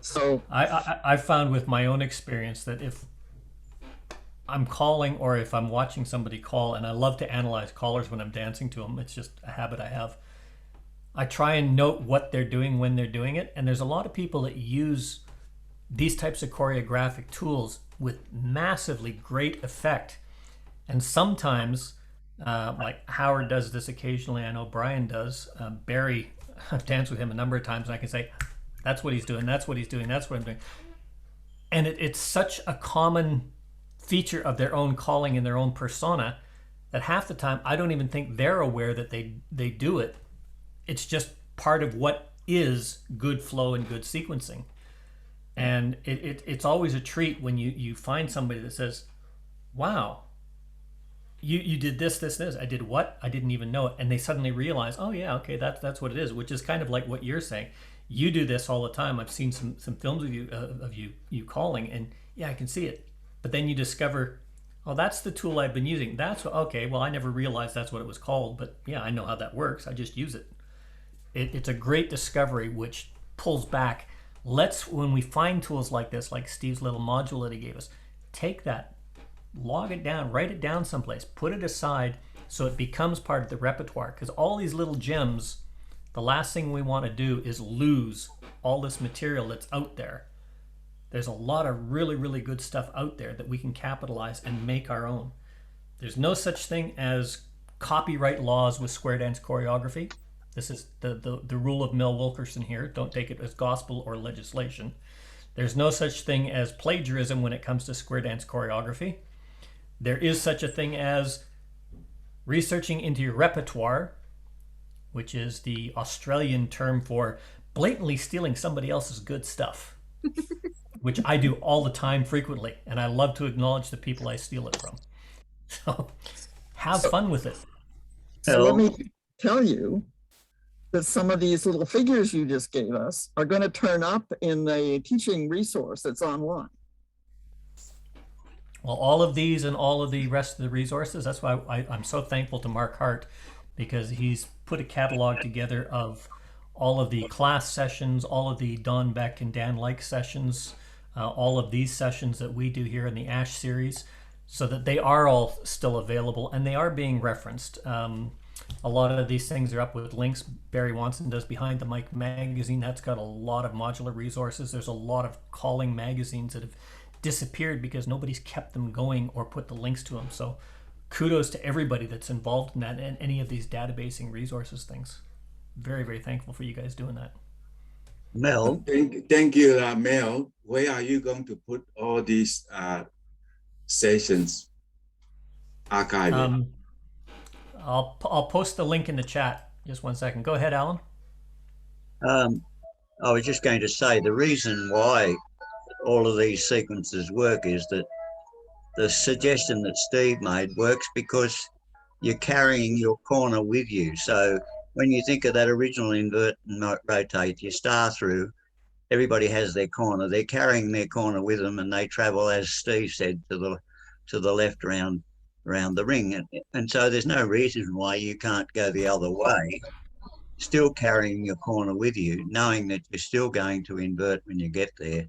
So I found with my own experience that if I'm calling or if I'm watching somebody call, and I love to analyze callers when I'm dancing to them, it's just a habit I have. I try and note what they're doing when they're doing it. And there's a lot of people that use these types of choreographic tools with massively great effect. And sometimes, like Howard does this occasionally, I know Brian does, Barry, I've danced with him a number of times, and I can say, that's what he's doing, that's what he's doing, that's what I'm doing. And it's such a common feature of their own calling and their own persona that half the time I don't even think they're aware that they do it. It's just part of what is good flow and good sequencing. And it's always a treat when you find somebody that says, wow, you did this. I did what? I didn't even know it. And they suddenly realize, oh yeah, okay, that's what it is, which is kind of like what you're saying. You do this all the time. I've seen some films of you calling, and yeah, I can see it. But then you discover, oh, that's the tool I've been using. That's okay. Well, I never realized that's what it was called, but yeah, I know how that works. I just use it. It's a great discovery, which pulls back. When we find tools like this, like Steve's little module that he gave us, take that, log it down, write it down someplace, put it aside so it becomes part of the repertoire. Because all these little gems, the last thing we want to do is lose all this material that's out there. There's a lot of really, really good stuff out there that we can capitalize and make our own. There's no such thing as copyright laws with square dance choreography. This is the rule of Mel Wilkerson here. Don't take it as gospel or legislation. There's no such thing as plagiarism when it comes to square dance choreography. There is such a thing as researching into your repertoire, which is the Australian term for blatantly stealing somebody else's good stuff, which I do all the time frequently, and I love to acknowledge the people I steal it from. So have fun with it. So let me tell you that some of these little figures you just gave us are going to turn up in the teaching resource that's online. Well, all of these and all of the rest of the resources, that's why I'm so thankful to Mark Hart, because he's put a catalog together of all of the class sessions, all of the Don Beck and Dan Like sessions, all of these sessions that we do here in the ASH series, so that they are all still available and they are being referenced. A lot of these things are up with links. Barry Wanson does Behind the Mic magazine. That's got a lot of modular resources. There's a lot of calling magazines that have disappeared because nobody's kept them going or put the links to them. So kudos to everybody that's involved in that and any of these databasing resources things. Very, very thankful for you guys doing that. Mel? Thank you, Mel. Where are you going to put all these sessions archived? I'll post the link in the chat. Just one second. Go ahead, Alan. I was just going to say the reason why all of these sequences work is that the suggestion that Steve made works because you're carrying your corner with you. So when you think of that original invert and rotate, you star through, everybody has their corner. They're carrying their corner with them, and they travel, as Steve said, to the left around the ring. And so there's no reason why you can't go the other way, still carrying your corner with you, knowing that you're still going to invert when you get there,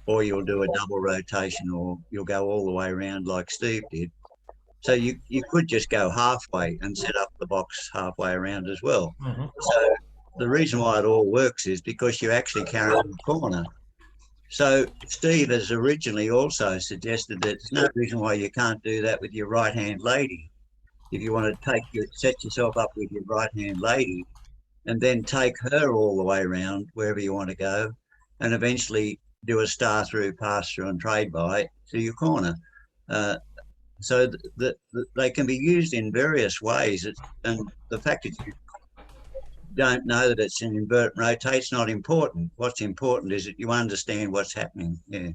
or you'll do a double rotation, or you'll go all the way around like Steve did. So you could just go halfway and set up the box halfway around as well. Mm-hmm. So the reason why it all works is because you're actually carrying the corner. So Steve has originally also suggested that there's no reason why you can't do that with your right-hand lady. If you want to set yourself up with your right-hand lady, and then take her all the way around wherever you want to go, and eventually do a star through, pass through, and trade by to your corner. So they can be used in various ways. And the fact that you don't know that it's an invert and rotate's not important. What's important is that you understand what's happening. Yeah.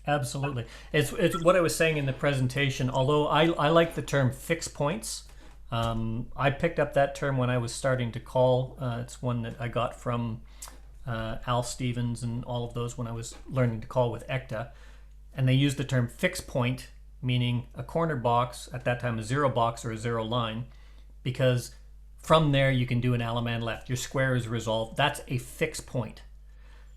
Absolutely. It's what I was saying in the presentation. Although I like the term fixed points. I picked up that term when I was starting to call. It's one that I got from Al Stevens and all of those when I was learning to call with ECTA. And they used the term fixed point, meaning a corner box, at that time a zero box or a zero line, because from there you can do an Alaman left. Your square is resolved. That's a fixed point.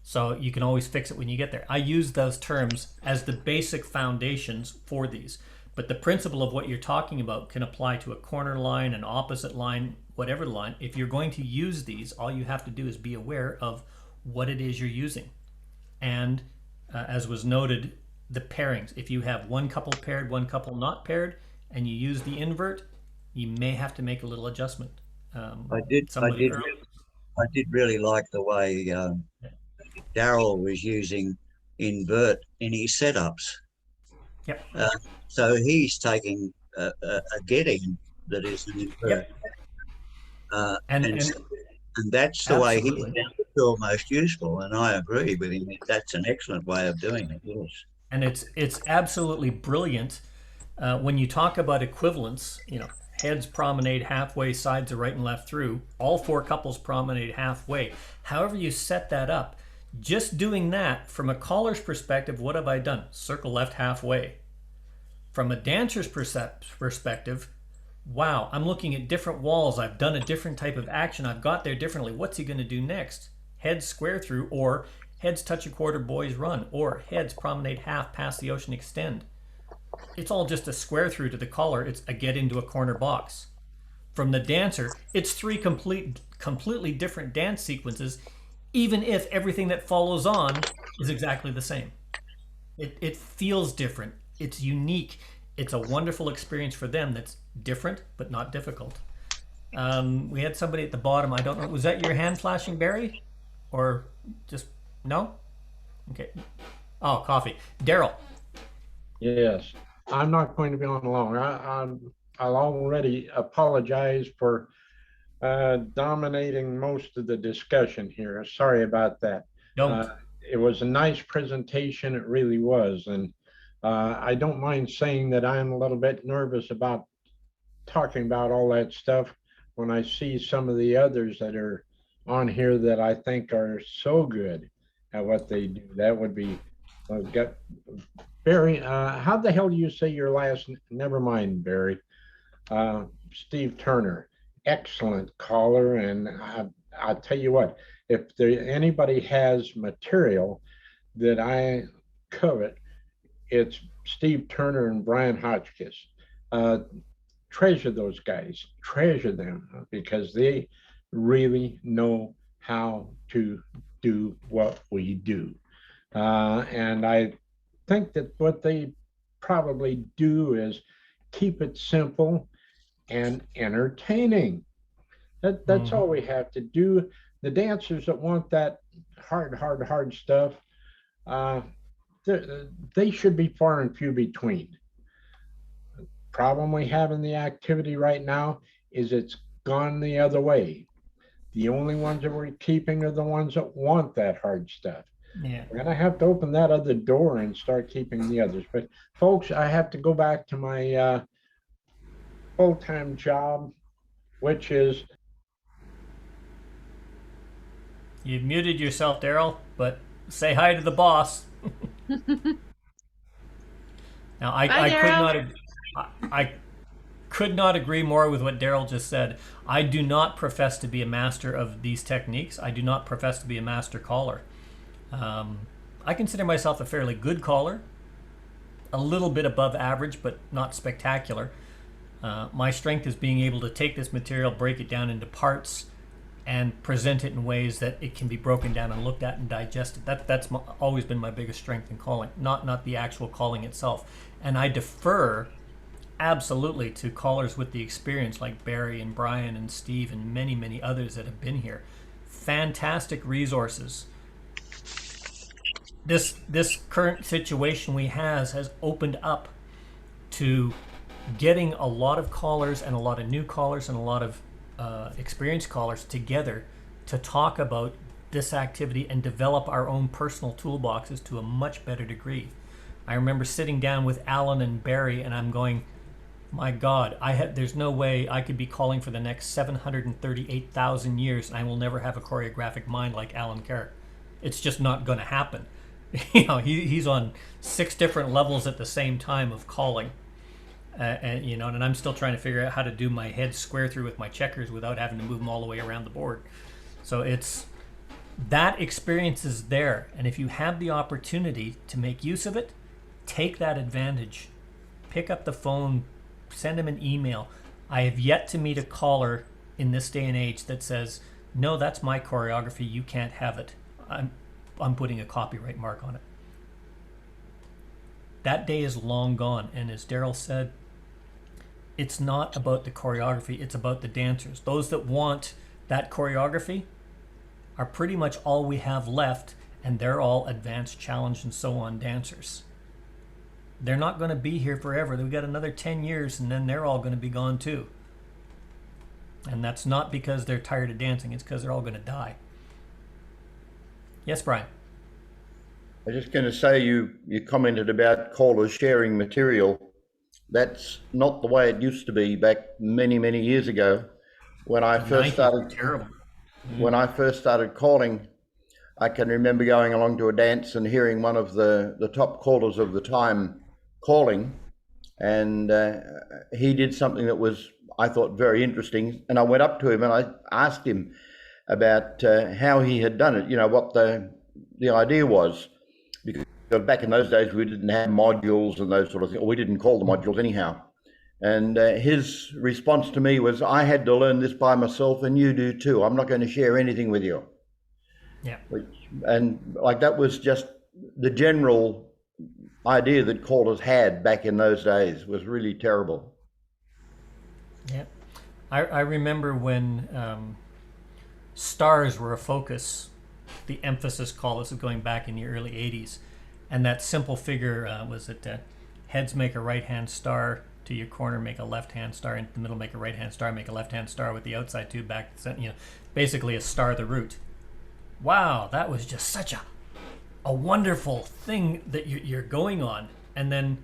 So you can always fix it when you get there. I use those terms as the basic foundations for these. But the principle of what you're talking about can apply to a corner line, an opposite line, whatever line. If you're going to use these, all you have to do is be aware of what it is you're using. And as was noted, the pairings. If you have one couple paired, one couple not paired, and you use the invert, you may have to make a little adjustment. I did really like the way Daryl was using invert in his setups. Yep. So he's taking a get-in that is an invert. Yep. And that's the way he found it feel most useful. And I agree with him. That's an excellent way of doing it, yes. And it's absolutely brilliant when you talk about equivalence. You know, heads promenade halfway, sides are right and left through. All four couples promenade halfway. However you set that up, just doing that from a caller's perspective, what have I done? Circle left halfway. From a dancer's perspective, wow, I'm looking at different walls. I've done a different type of action. I've got there differently. What's he going to do next? Heads square through, or heads touch a quarter, boys run, or heads promenade half, past the ocean, extend. It's all just a square through to the caller. It's a get into a corner box. From the dancer, it's three completely different dance sequences, even if everything that follows on is exactly the same. It feels different. It's unique. It's a wonderful experience for them that's different but not difficult. We had somebody at the bottom. I don't know. Was that your hand flashing, Barry? Or just no? Okay. Oh, coffee. Daryl. Yes. I'm not going to be on long. I'll already apologize for dominating most of the discussion here. Sorry about that. Don't. It was a nice presentation. It really was. And I don't mind saying that I'm a little bit nervous about talking about all that stuff when I see some of the others that are on here that I think are so good at what they do. That would be Barry. How the hell do you say your last? Never mind, Barry. Steve Turner, excellent caller, and I'll tell you what. If anybody has material that I covet, it's Steve Turner and Brian Hotchkiss. Treasure those guys, treasure them, because they really know how to do what we do. And I think that what they probably do is keep it simple and entertaining. That's all we have to do. The dancers that want that hard stuff, they should be far and few between. The problem we have in the activity right now is it's gone the other way. The only ones that we're keeping are the ones that want that hard stuff. Yeah. We're gonna have to open that other door and start keeping the others. But folks, I have to go back to my full-time job, which is. You've muted yourself, Daryl, but say hi to the boss. Now, I could not agree more with what Daryl just said. I do not profess to be a master of these techniques. I do not profess to be a master caller. I consider myself a fairly good caller, a little bit above average, but not spectacular. My strength is being able to take this material, break it down into parts, and present it in ways that it can be broken down and looked at and digested. That's always been my biggest strength in calling, not the actual calling itself. And I defer absolutely to callers with the experience like Barry and Brian and Steve and many, many others that have been here. Fantastic resources. This current situation we have has opened up to getting a lot of callers and a lot of new callers and a lot of experienced callers together to talk about this activity and develop our own personal toolboxes to a much better degree. I remember sitting down with Alan and Barry and I'm going, my God, there's no way I could be calling for the next 738,000 years and I will never have a choreographic mind like Alan Carrick. It's just not going to happen. He's on 6 different levels at the same time of calling. And I'm still trying to figure out how to do my head square through with my checkers without having to move them all the way around the board. So that experience is there. And if you have the opportunity to make use of it, take that advantage. Pick up the phone, send him an email. I have yet to meet a caller in this day and age that says, no, that's my choreography, you can't have it. I'm putting a copyright mark on it. That day is long gone. And as Daryl said, it's not about the choreography, it's about the dancers. Those that want that choreography are pretty much all we have left, and they're all advanced challenge and so on dancers. They're not going to be here forever. We've got another 10 years and then they're all going to be gone too. And that's not because they're tired of dancing, it's because they're all going to die. Yes, Brian? I was just going to say, you commented about callers sharing material. That's not the way it used to be back many, many years ago. When I first started, when I first started calling, I can remember going along to a dance and hearing one of the top callers of the time calling, and he did something that was, I thought, very interesting. And I went up to him and I asked him about how he had done it, what the idea was. Because back in those days, we didn't have modules and those sort of things, or we didn't call the modules anyhow. And his response to me was, I had to learn this by myself and you do too. I'm not going to share anything with you. Yeah. And like that was just the general idea that callers had back in those days was really terrible. Yeah. I remember when stars were a focus, the emphasis callers of going back in the early 80s. And that simple figure was that heads make a right-hand star, to your corner make a left-hand star, in the middle make a right-hand star, make a left-hand star with the outside two back, basically a star the root. Wow, that was just such a wonderful thing that you're going on. And then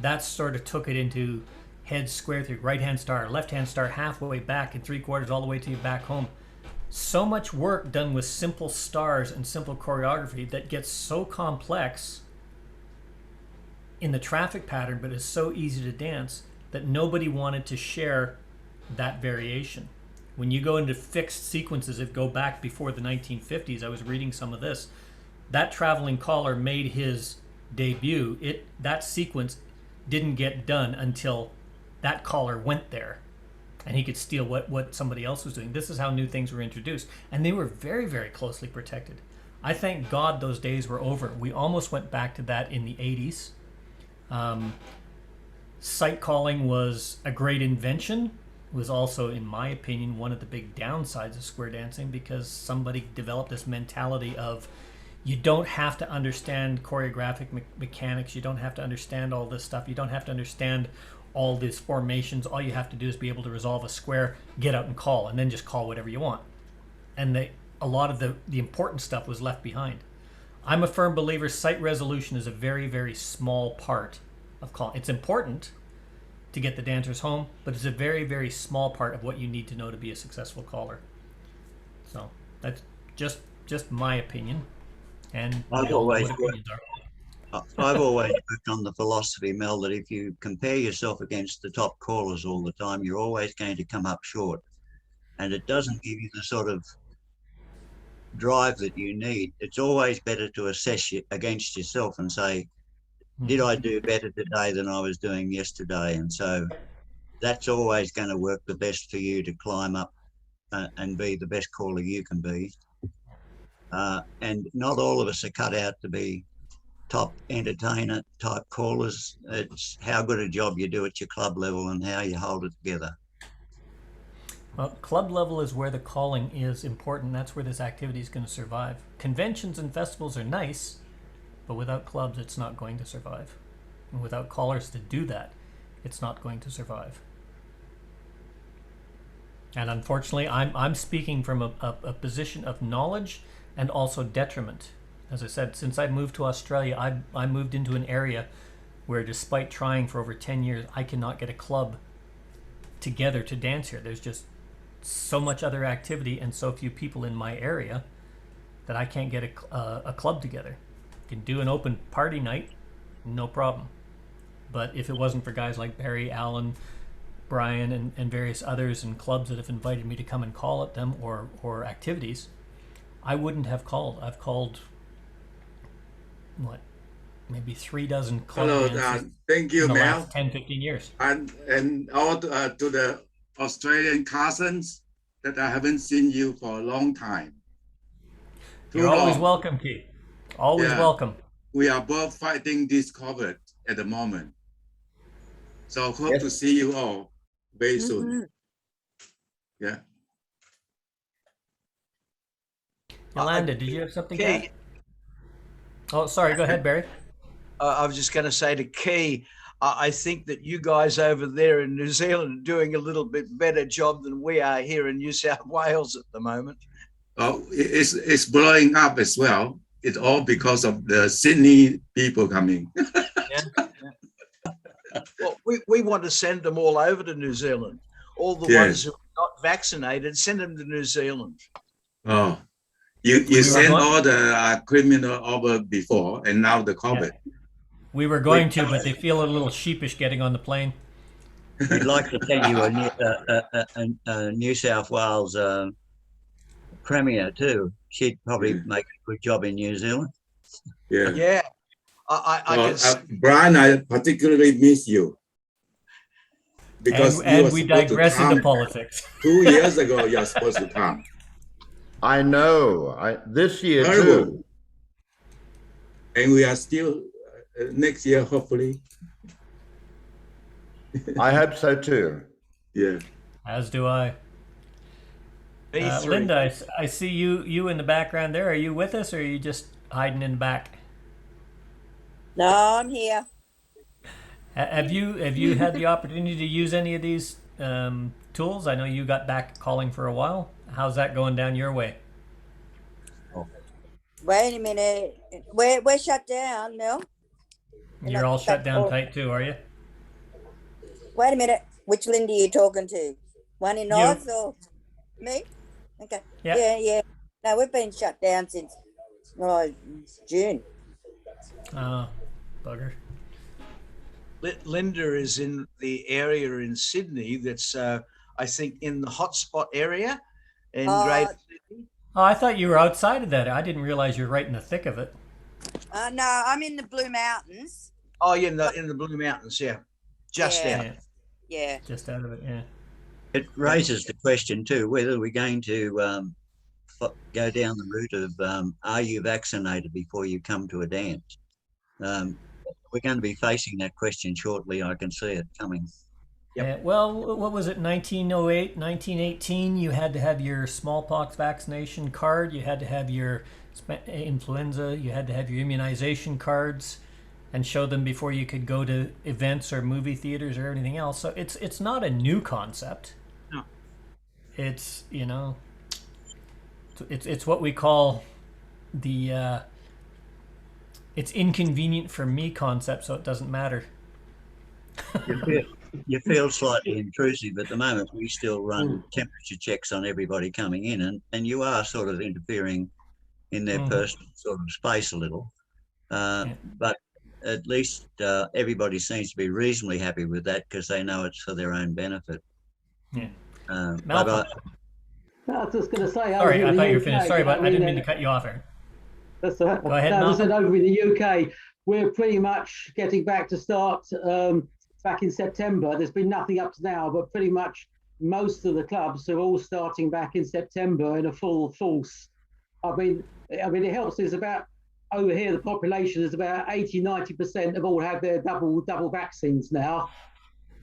that sort of took it into head square through, right-hand star, left-hand star, halfway back and 3/4 all the way to your back home. So much work done with simple stars and simple choreography that gets so complex in the traffic pattern, but is so easy to dance that nobody wanted to share that variation. When you go into fixed sequences that go back before the 1950s, I was reading some of this, that traveling caller made his debut. That sequence didn't get done until that caller went there and he could steal what somebody else was doing. This is how new things were introduced, and they were very, very closely protected. I thank God those days were over. We almost went back to that in the 80s. Sight calling was a great invention. It was also, in my opinion, one of the big downsides of square dancing, because somebody developed this mentality of you don't have to understand choreographic mechanics, you don't have to understand all this stuff, you don't have to understand all these formations, all you have to do is be able to resolve a square, get out and call, and then just call whatever you want. And a lot of the important stuff was left behind. I'm a firm believer site resolution is a very, very small part of call. It's important to get the dancers home, but it's a very, very small part of what you need to know to be a successful caller. So that's just my opinion. And I've always worked on the philosophy, Mel, that if you compare yourself against the top callers all the time, you're always going to come up short. And it doesn't give you the sort of drive that you need. It's always better to assess you against yourself and say, did I do better today than I was doing yesterday? And so that's always going to work the best for you to climb up and be the best caller you can be. And not all of us are cut out to be top entertainer type callers. It's how good a job you do at your club level and how you hold it together. Well, club level is where the calling is important. That's where this activity is going to survive. Conventions and festivals are nice, but without clubs, it's not going to survive. And without callers to do that, it's not going to survive. And unfortunately, I'm speaking from a position of knowledge and also detriment. As I said, since I moved to Australia, I moved into an area where, despite trying for over 10 years, I cannot get a club together to dance here. There's just so much other activity and so few people in my area that I can't get a club together. You can do an open party night, no problem. But if it wasn't for guys like Barry, Alan, Brian, and various others and clubs that have invited me to come and call at them or activities, I wouldn't have called. I've called, what, maybe 3 dozen club dances thank you, in the Mel. last 10, 15 years. And all to the Australian cousins that I haven't seen you for a long time. You're always welcome, Keith. Always welcome. We are both fighting this COVID at the moment. So hope to see you all very soon. Yeah. Yolanda, did you have something to add? Oh, sorry. Go ahead, Barry. I was just going to say to Key, I think that you guys over there in New Zealand are doing a little bit better job than we are here in New South Wales at the moment. Oh, it's blowing up as well. It's all because of the Sydney people coming. Well, we want to send them all over to New Zealand. All the ones who are not vaccinated, send them to New Zealand. Oh, you sent all the criminal over before, and now the COVID. Yeah. We were going to, but they feel a little sheepish getting on the plane. We'd like to tell you a New South Wales Premier too. She'd probably make a good job in New Zealand. Yeah. Yeah. Brian, I particularly miss you. Because and we digress into politics. 2 years ago, you're supposed to come. I know. This year too. And we are still next year, hopefully. I hope so too. Yeah. As do I. Linda, I see you in the background there. Are you with us, or are you just hiding in the back? No, I'm here. Have you had the opportunity to use any of these tools? I know you got back calling for a while. How's that going down your way? Wait a minute. We're shut down, Mel. You're all shut down tight too, are you? Wait a minute. Which Linda are you talking to? One in Oz or me? Okay. Yeah. No, we've been shut down since June. Oh, bugger. Linda is in the area in Sydney that's, I think, in the hotspot area in Greater Sydney. Oh, I thought you were outside of that. I didn't realize you're right in the thick of it. No, I'm in the Blue Mountains. Oh, yeah, in the Blue Mountains, yeah. Just out. Yeah. Just out of it, yeah. It raises the question too, whether we're going to go down the route of are you vaccinated before you come to a dance? We're going to be facing that question shortly. I can see it coming. Yep. Well, what was it, 1908, 1918? You had to have your smallpox vaccination card. You had to have your influenza. You had to have your immunization cards and show them before you could go to events or movie theaters or anything else. So it's not a new concept. No. It's, you know, it's what we call the it's inconvenient for me concept, so it doesn't matter. You feel slightly intrusive at the moment. We still run temperature checks on everybody coming in, and you are sort of interfering in their personal sort of space a little. But at least everybody seems to be reasonably happy with that because they know it's for their own benefit. Yeah. But I was just going to say. Sorry, I thought you were finished. Sorry, but I didn't mean to cut you off there. That's all right. Go ahead, I said Malcolm. over in the UK, we're pretty much getting back to start back in September. There's been nothing up to now, but pretty much most of the clubs are all starting back in September in a full force. I mean, it helps. There's about over here the population is about 80-90% have all had their double vaccines now.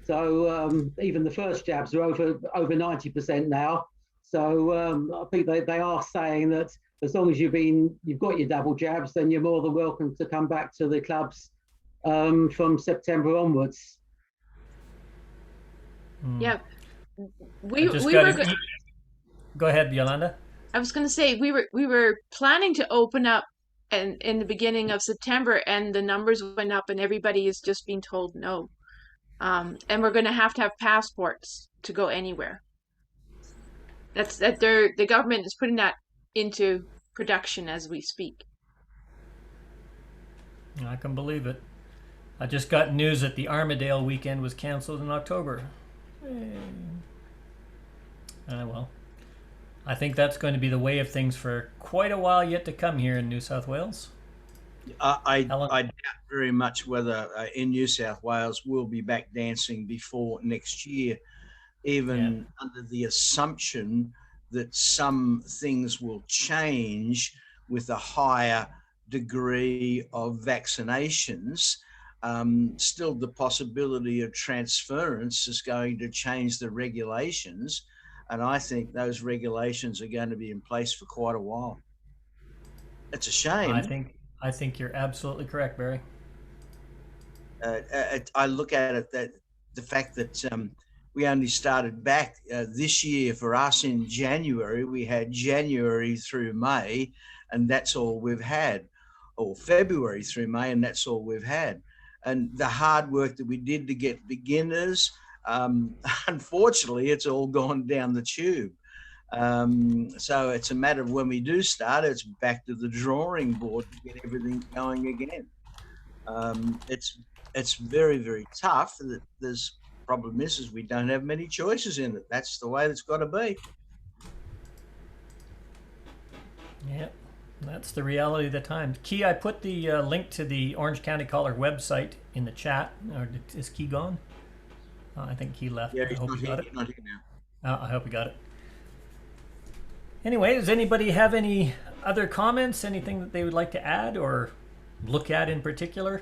So even the first jabs are over 90% now. So I think they are saying that as long as you've got your double jabs, then you're more than welcome to come back to the clubs from September onwards. Yeah, Go ahead, Yolanda. I was going to say we were planning to open up and in the beginning of September, and the numbers went up, and everybody is just being told no. And we're going to have passports to go anywhere. The government is putting that into production as we speak. I can believe it. I just got news that the Armadale weekend was canceled in October. Well, I think that's going to be the way of things for quite a while yet to come here in New South Wales. I doubt very much whether in New South Wales we'll be back dancing before next year, even under the assumption that some things will change with a higher degree of vaccinations. Still, the possibility of transference is going to change the regulations, and I think those regulations are going to be in place for quite a while. It's a shame. I think you're absolutely correct, Barry. I look at it that the fact that we only started back this year for us in January. We had January through May, and that's all we've had, or February through May, and that's all we've had. And the hard work that we did to get beginners, unfortunately, it's all gone down the tube. So it's a matter of when we do start, it's back to the drawing board to get everything going again. It's very, very tough. The problem is we don't have many choices in it. That's the way it's got to be. Yeah, that's the reality of the times. Key, I put the link to the Orange County Collar website in the chat. Or is Key gone? I think Key left. Yeah, I hope he got it. he's not here now. I hope he got it. Anyway, does anybody have any other comments? Anything that they would like to add or look at in particular?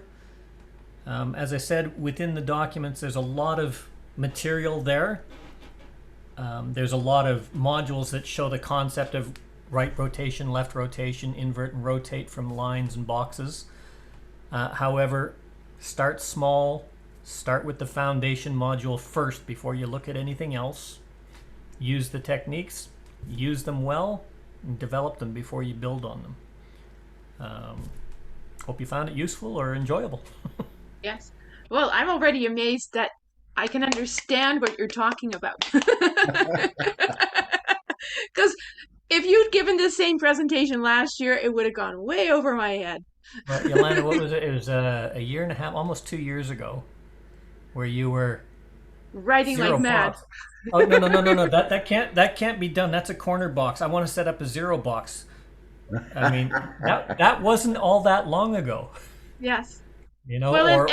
As I said, within the documents, there's a lot of material there. There's a lot of modules that show the concept of right rotation, left rotation, invert and rotate from lines and boxes. However, start small. Start with the foundation module first before you look at anything else. Use the techniques, use them well, and develop them before you build on them. Hope you found it useful or enjoyable. Yes. Well, I'm already amazed that I can understand what you're talking about. Because if you'd given the same presentation last year, it would have gone way over my head. Yolanda, what was it? It was a year and a half, almost 2 years ago, where you were writing like mad. Oh no! That can't be done. That's a corner box. I want to set up a Xero box. I mean, that wasn't all that long ago. Yes. You know, well,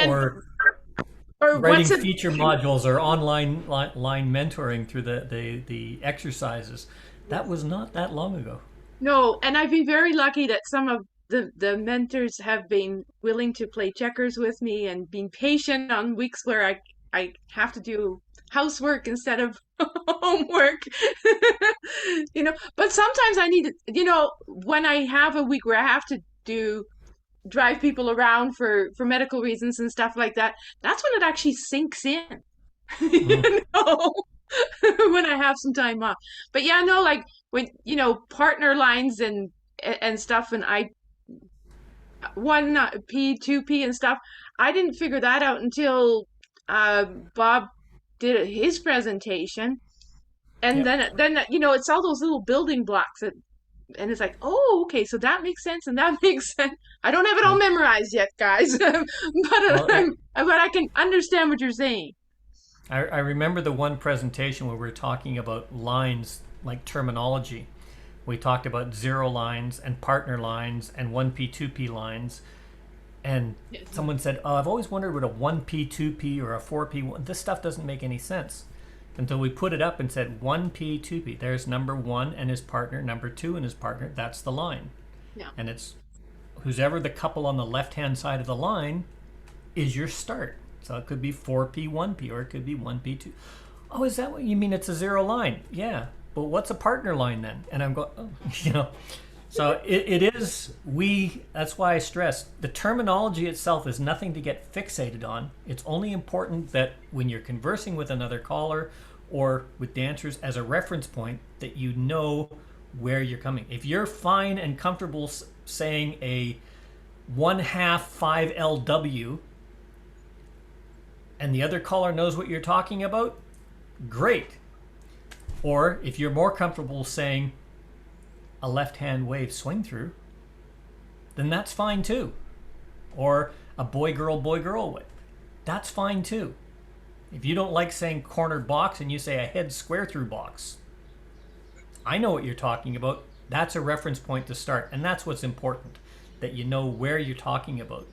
or writing feature modules or online line mentoring through the exercises. That was not that long ago. No, and I've been very lucky that some of the mentors have been willing to play checkers with me and been patient on weeks where I have to do housework instead of homework. You know, but sometimes I need, you know, when I have a week where I have to drive people around for medical reasons and stuff like that, that's when it actually sinks in. You know, when I have some time off. But yeah, no, like when, you know, partner lines and stuff, and one P, 2P and stuff. I didn't figure that out until Bob did his presentation. And then it's all those little building blocks and it's like, oh, okay, so that makes sense and that makes sense. I don't have it all memorized yet, guys, but I can understand what you're saying. I remember the one presentation where we were talking about lines, like terminology. We talked about Xero lines and partner lines and 1P, 2P lines. And someone said, oh, I've always wondered what a 1P, 2P or a 4P, this stuff doesn't make any sense. Until we put it up and said 1P, 2P. There's number 1 and his partner, number 2 and his partner. That's the line. Yeah. And it's whoever the couple on the left-hand side of the line is your start. So it could be 4P, 1P, or it could be 1P, 2. Oh, is that what you mean? It's a Xero line. Yeah. But what's a partner line then? And I'm going, oh, So it is, that's why I stress, the terminology itself is nothing to get fixated on. It's only important that when you're conversing with another caller or with dancers as a reference point, that you know where you're coming. If you're fine and comfortable saying a 1/2 5LW and the other caller knows what you're talking about, great. Or if you're more comfortable saying a left-hand wave swing through, then that's fine too. Or a boy-girl wave, that's fine too. If you don't like saying cornered box and you say a head square through box, I know what you're talking about. That's a reference point to start, and that's what's important, that you know where you're talking about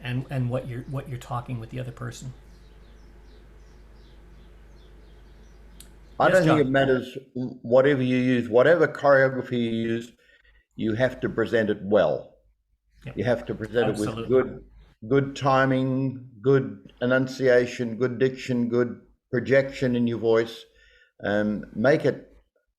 and what you're talking with the other person. I Yes, don't think John. it matters whatever you use, whatever choreography you use, you have to present it well. Yep. You have to present Absolutely. it with good timing, good enunciation, good diction, good projection in your voice. Make it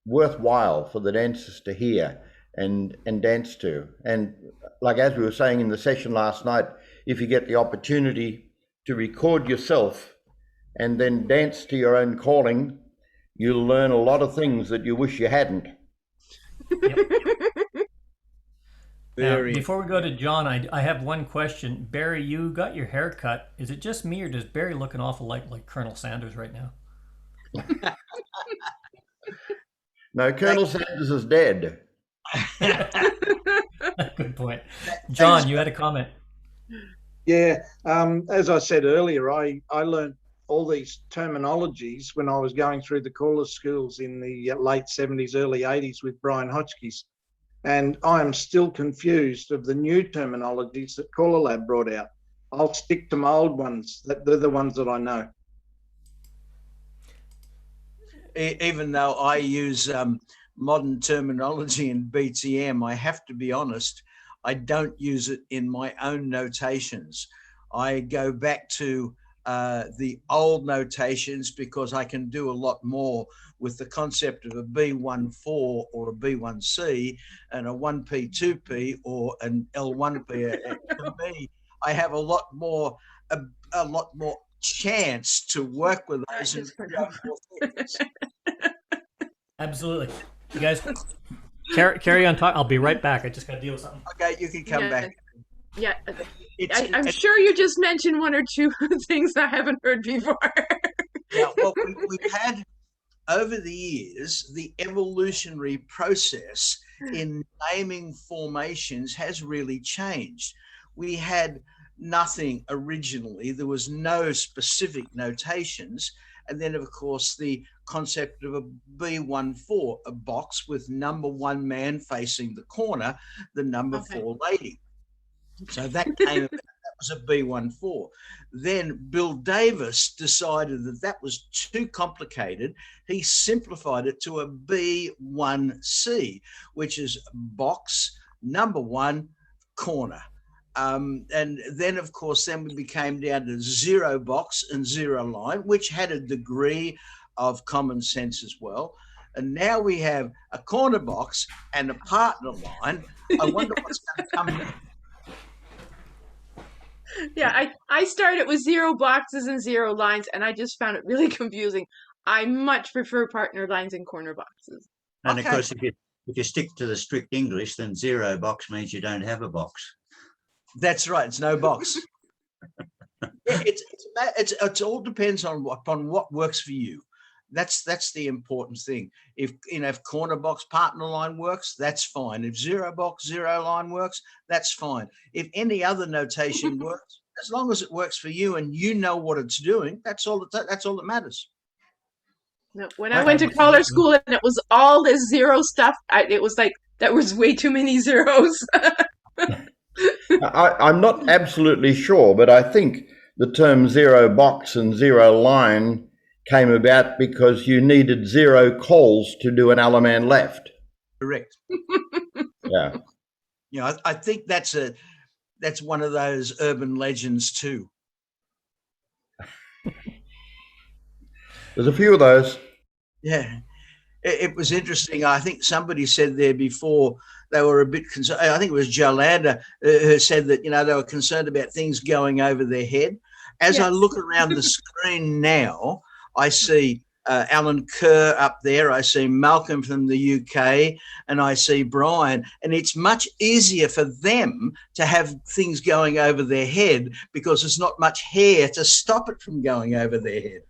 worthwhile for the dancers to hear and dance to. And like as we were saying in the session last night, if you get the opportunity to record yourself and then dance to your own calling, you'll learn a lot of things that you wish you hadn't. Now, before we go to John, I have one question. Barry, you got your hair cut. Is it just me, or does Barry look an awful lot like Colonel Sanders right now? No, Colonel Sanders is dead. Good point. John, you had a comment. Yeah, as I said earlier, I learned all these terminologies when I was going through the caller schools in the late 70s, early 80s with Brian Hotchkiss. And I am still confused of the new terminologies that Caller Lab brought out. I'll stick to my old ones. They're the ones that I know. Even though I use modern terminology in BTM, I have to be honest, I don't use it in my own notations. I go back to the old notations because I can do a lot more with the concept of a B14 or a B1C and a 1P, 2P or an L1P. To me, I have a lot more chance to work with those. Absolutely. You guys carry on talking. I'll be right back. I just got to deal with something. Okay, you can come back. Yeah, I'm sure you just mentioned one or two things I haven't heard before. Yeah, well, we've had over the years, the evolutionary process in naming formations has really changed. We had nothing originally. There was no specific notations. And then, of course, the concept of a B14, a box with number 1 man facing the corner, the number 4 lady. So that came, that was a B14. Then Bill Davis decided that that was too complicated. He simplified it to a B1C, which is box, number 1, corner. And then, of course, then we became down to Xero box and Xero line, which had a degree of common sense as well. And now we have a corner box and a partner line. I wonder what's going to come next. Yeah, I started with Xero boxes and Xero lines, and I just found it really confusing. I much prefer partner lines and corner boxes. And of course, if you stick to the strict English, then Xero box means you don't have a box. That's right. It's no box. It all depends upon what works for you. That's the important thing. If corner box partner line works, that's fine. If zero box zero line works, that's fine. If any other notation works, as long as it works for you and you know what it's doing, that's all that matters. When I went to color school and it was all this zero stuff, it was like that was way too many zeros. I'm not absolutely sure, but I think the term zero box and zero line came about because you needed zero calls to do an Alaman left. Correct. Yeah. I think that's one of those urban legends too. There's a few of those. Yeah. It was interesting. I think somebody said there before they were a bit concerned. I think it was Jolanda who said that, they were concerned about things going over their head. As I look around the screen now, I see Alan Kerr up there. I see Malcolm from the UK, and I see Brian. And it's much easier for them to have things going over their head because there's not much hair to stop it from going over their head.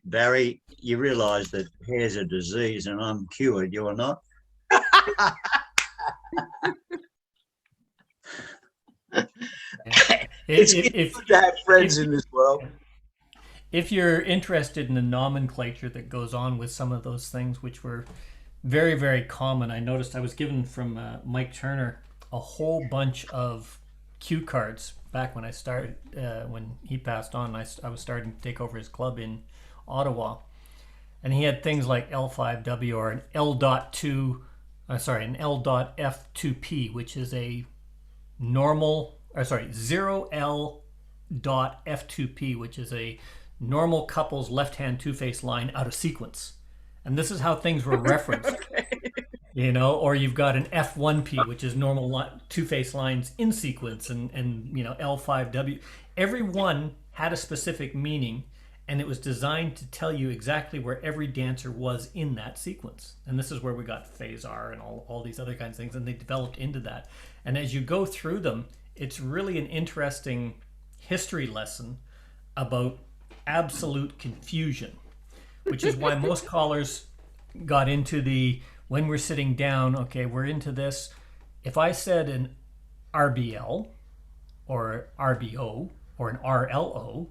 Barry, you realise that hair's a disease and I'm cured, you're not? It's good to have friends in this world. If you're interested in the nomenclature that goes on with some of those things, which were very, very common, I noticed I was given from Mike Turner a whole bunch of cue cards back when I started, when he passed on. I was starting to take over his club in Ottawa. And he had things like L5W or an L.2, an L.F2P, which is a normal, 0L.F2P, which is a normal couples left-hand two-face line out of sequence. And this is how things were referenced. Or you've got an F1P, which is normal two-face lines in sequence, and L5W. Every one had a specific meaning, and it was designed to tell you exactly where every dancer was in that sequence. And this is where we got phase R and all these other kinds of things, and they developed into that. And as you go through them, it's really an interesting history lesson about absolute confusion, which is why most callers got into when we're sitting down, okay, we're into this. If I said an RBL or RBO or an RLO,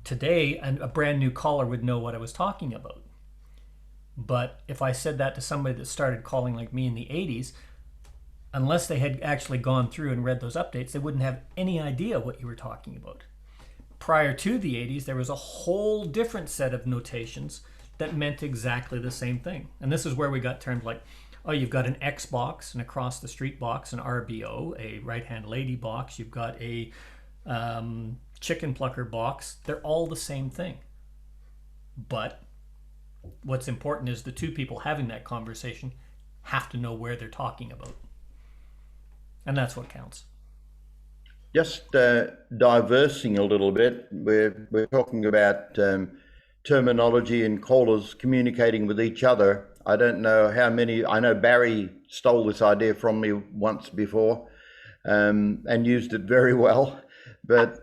today a brand new caller would know what I was talking about. But if I said that to somebody that started calling like me in the 80s, unless they had actually gone through and read those updates, they wouldn't have any idea what you were talking about. Prior to the 80s, there was a whole different set of notations that meant exactly the same thing. And this is where we got terms like, you've got an X box, an across the street box, an RBO, a right-hand lady box, you've got a chicken plucker box. They're all the same thing. But what's important is the two people having that conversation have to know where they're talking about. And that's what counts. Just diversing a little bit, we're talking about terminology and callers communicating with each other. I don't know how many, I know Barry stole this idea from me once before and used it very well, but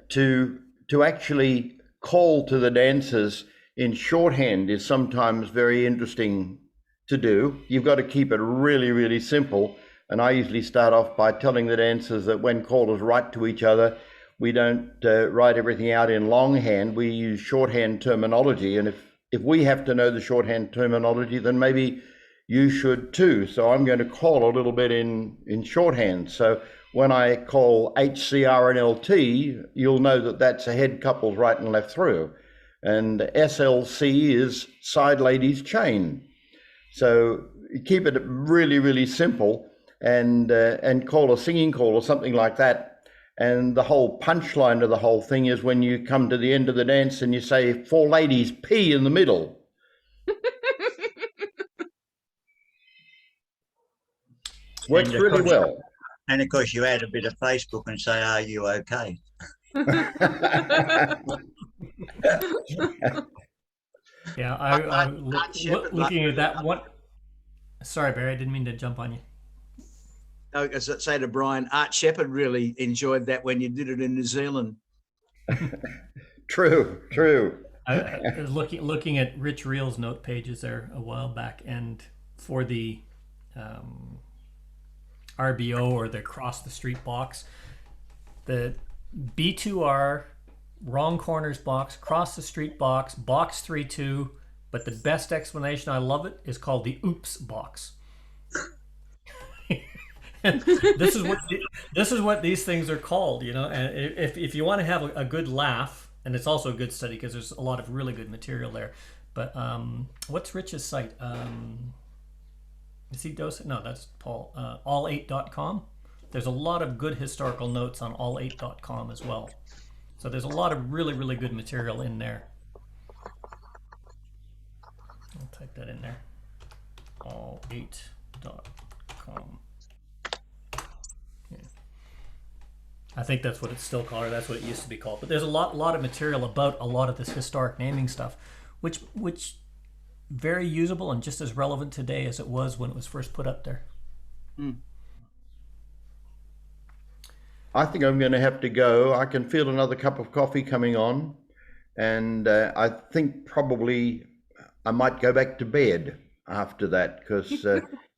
to actually call to the dancers in shorthand is sometimes very interesting to do. You've got to keep it really, really simple. And I usually start off by telling the dancers that when callers write to each other, we don't write everything out in longhand. We use shorthand terminology. And if we have to know the shorthand terminology, then maybe you should too. So I'm going to call a little bit in shorthand. So when I call HCR and LT, you'll know that that's a head couples right and left through. And SLC is side ladies chain. So keep it really, really simple. And call a singing call or something like that. And the whole punchline of the whole thing is when you come to the end of the dance and you say, 4 ladies, P in the middle. Works really well. And of course you add a bit of Facebook and say, are you okay? Yeah, I'm looking at that one. Sorry, Barry, I didn't mean to jump on you. as I say to Brian, Art Shepherd really enjoyed that when you did it in New Zealand. True. I was looking at Rich Reel's note pages there a while back, and for the RBO, or the cross the street box, the B2R, wrong corners box, cross the street box, box 3-2, but the best explanation, I love it, is called the oops box. This is what these things are called, you know. And if you want to have a good laugh, and it's also a good study because there's a lot of really good material there. But what's Rich's site? Is he dosing? No, that's Paul. All8.com. There's a lot of good historical notes on all8.com as well. So there's a lot of really, really good material in there. I'll type that in there. All8.com. I think that's what it's still called, or that's what it used to be called. But there's a lot of material about a lot of this historic naming stuff, which very usable and just as relevant today as it was when it was first put up there. I think I'm going to have to go. I can feel another cup of coffee coming on, and I think probably I might go back to bed after that, because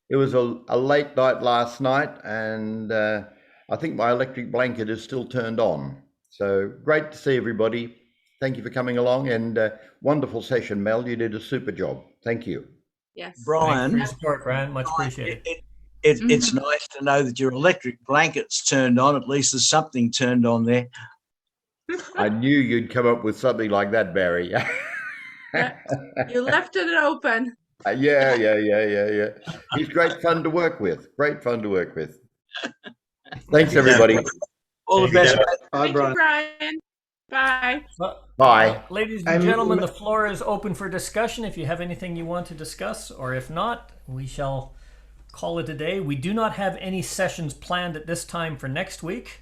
it was a late night last night, and I think my electric blanket is still turned on. So great to see everybody. Thank you for coming along, and wonderful session, Mel. You did a super job. Thank you. Yes. Brian. Thanks for your support, Brian. Much appreciated. It's nice to know that your electric blanket's turned on. At least there's something turned on there. I knew you'd come up with something like that, Barry. You left it open. Yeah. He's great fun to work with. Thanks, everybody. All the best. Bye, Thank you, Brian. Brian. Bye. Bye. Ladies and gentlemen, the floor is open for discussion. If you have anything you want to discuss, or if not, we shall call it a day. We do not have any sessions planned at this time for next week.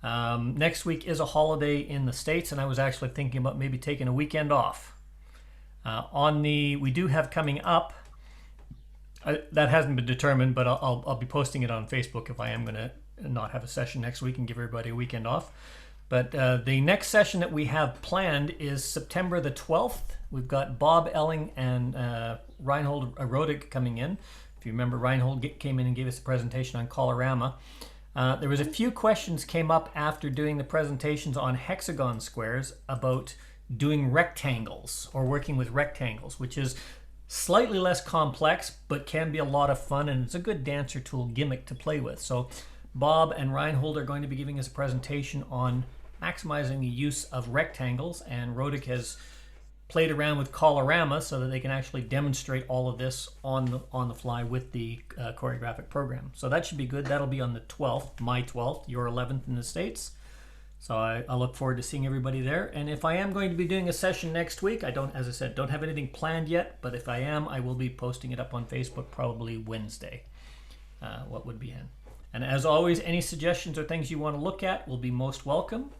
Next week is a holiday in the States, and I was actually thinking about maybe taking a weekend off. We do have coming up, that hasn't been determined, but I'll be posting it on Facebook if I am going to not have a session next week and give everybody a weekend off. But the next session that we have planned is September the 12th. We've got Bob Elling and Reinhold Rodig coming in. If you remember, Reinhold came in and gave us a presentation on Colorama. There was a few questions came up after doing the presentations on hexagon squares about doing rectangles or working with rectangles, which is slightly less complex but can be a lot of fun, and it's a good dancer tool gimmick to play with. So Bob and Reinhold are going to be giving us a presentation on maximizing the use of rectangles, and Rodig has played around with Colorama so that they can actually demonstrate all of this on the fly with the choreographic program. So that should be good. That'll be on the 12th, my 12th, your 11th in the States. So I look forward to seeing everybody there. And if I am going to be doing a session next week, I don't, as I said, don't have anything planned yet, but if I am, I will be posting it up on Facebook probably Wednesday, what would be in. And as always, any suggestions or things you want to look at will be most welcome.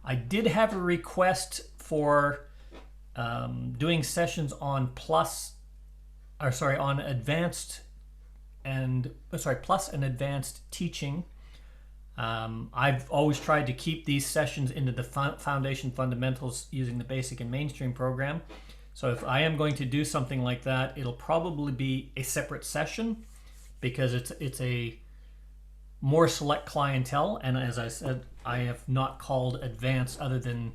I did have a request for doing sessions on plus and advanced teaching. I've always tried to keep these sessions into the foundation fundamentals using the basic and mainstream program. So if I am going to do something like that, it'll probably be a separate session because it's a more select clientele. And as I said, I have not called advanced other than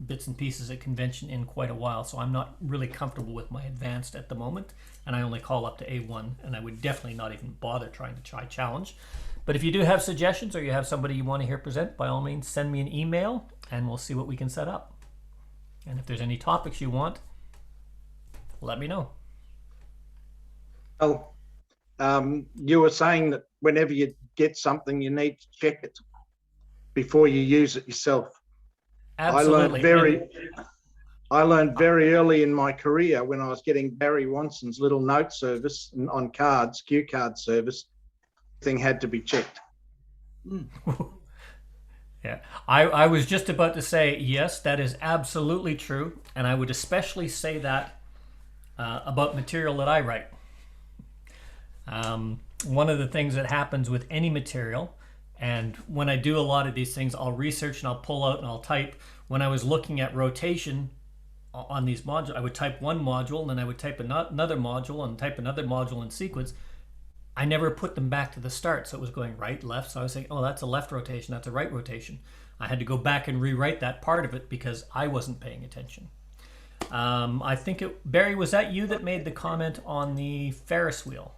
bits and pieces at convention in quite a while, so I'm not really comfortable with my advanced at the moment, and I only call up to A1, and I would definitely not even bother trying to try challenge. But if you do have suggestions or you have somebody you want to hear present, by all means send me an email and we'll see what we can set up. And if there's any topics you want, let me know. Well, you were saying that whenever you get something, you need to check it before you use it yourself. Absolutely. I learned very early in my career when I was getting Barry Wanson's little note service on cards, cue card service, everything had to be checked. Yeah, I was just about to say, yes, that is absolutely true. And I would especially say that about material that I write. one of the things that happens with any material, and when I do a lot of these things, I'll research and I'll pull out and I'll type. When I was looking at rotation on these modules, I would type one module and then I would type another module and type another module in sequence. I never put them back to the start, so it was going right, left. So I was saying, oh, that's a left rotation, that's a right rotation. I had to go back and rewrite that part of it because I wasn't paying attention. I think Barry, was that you that made the comment on the Ferris wheel?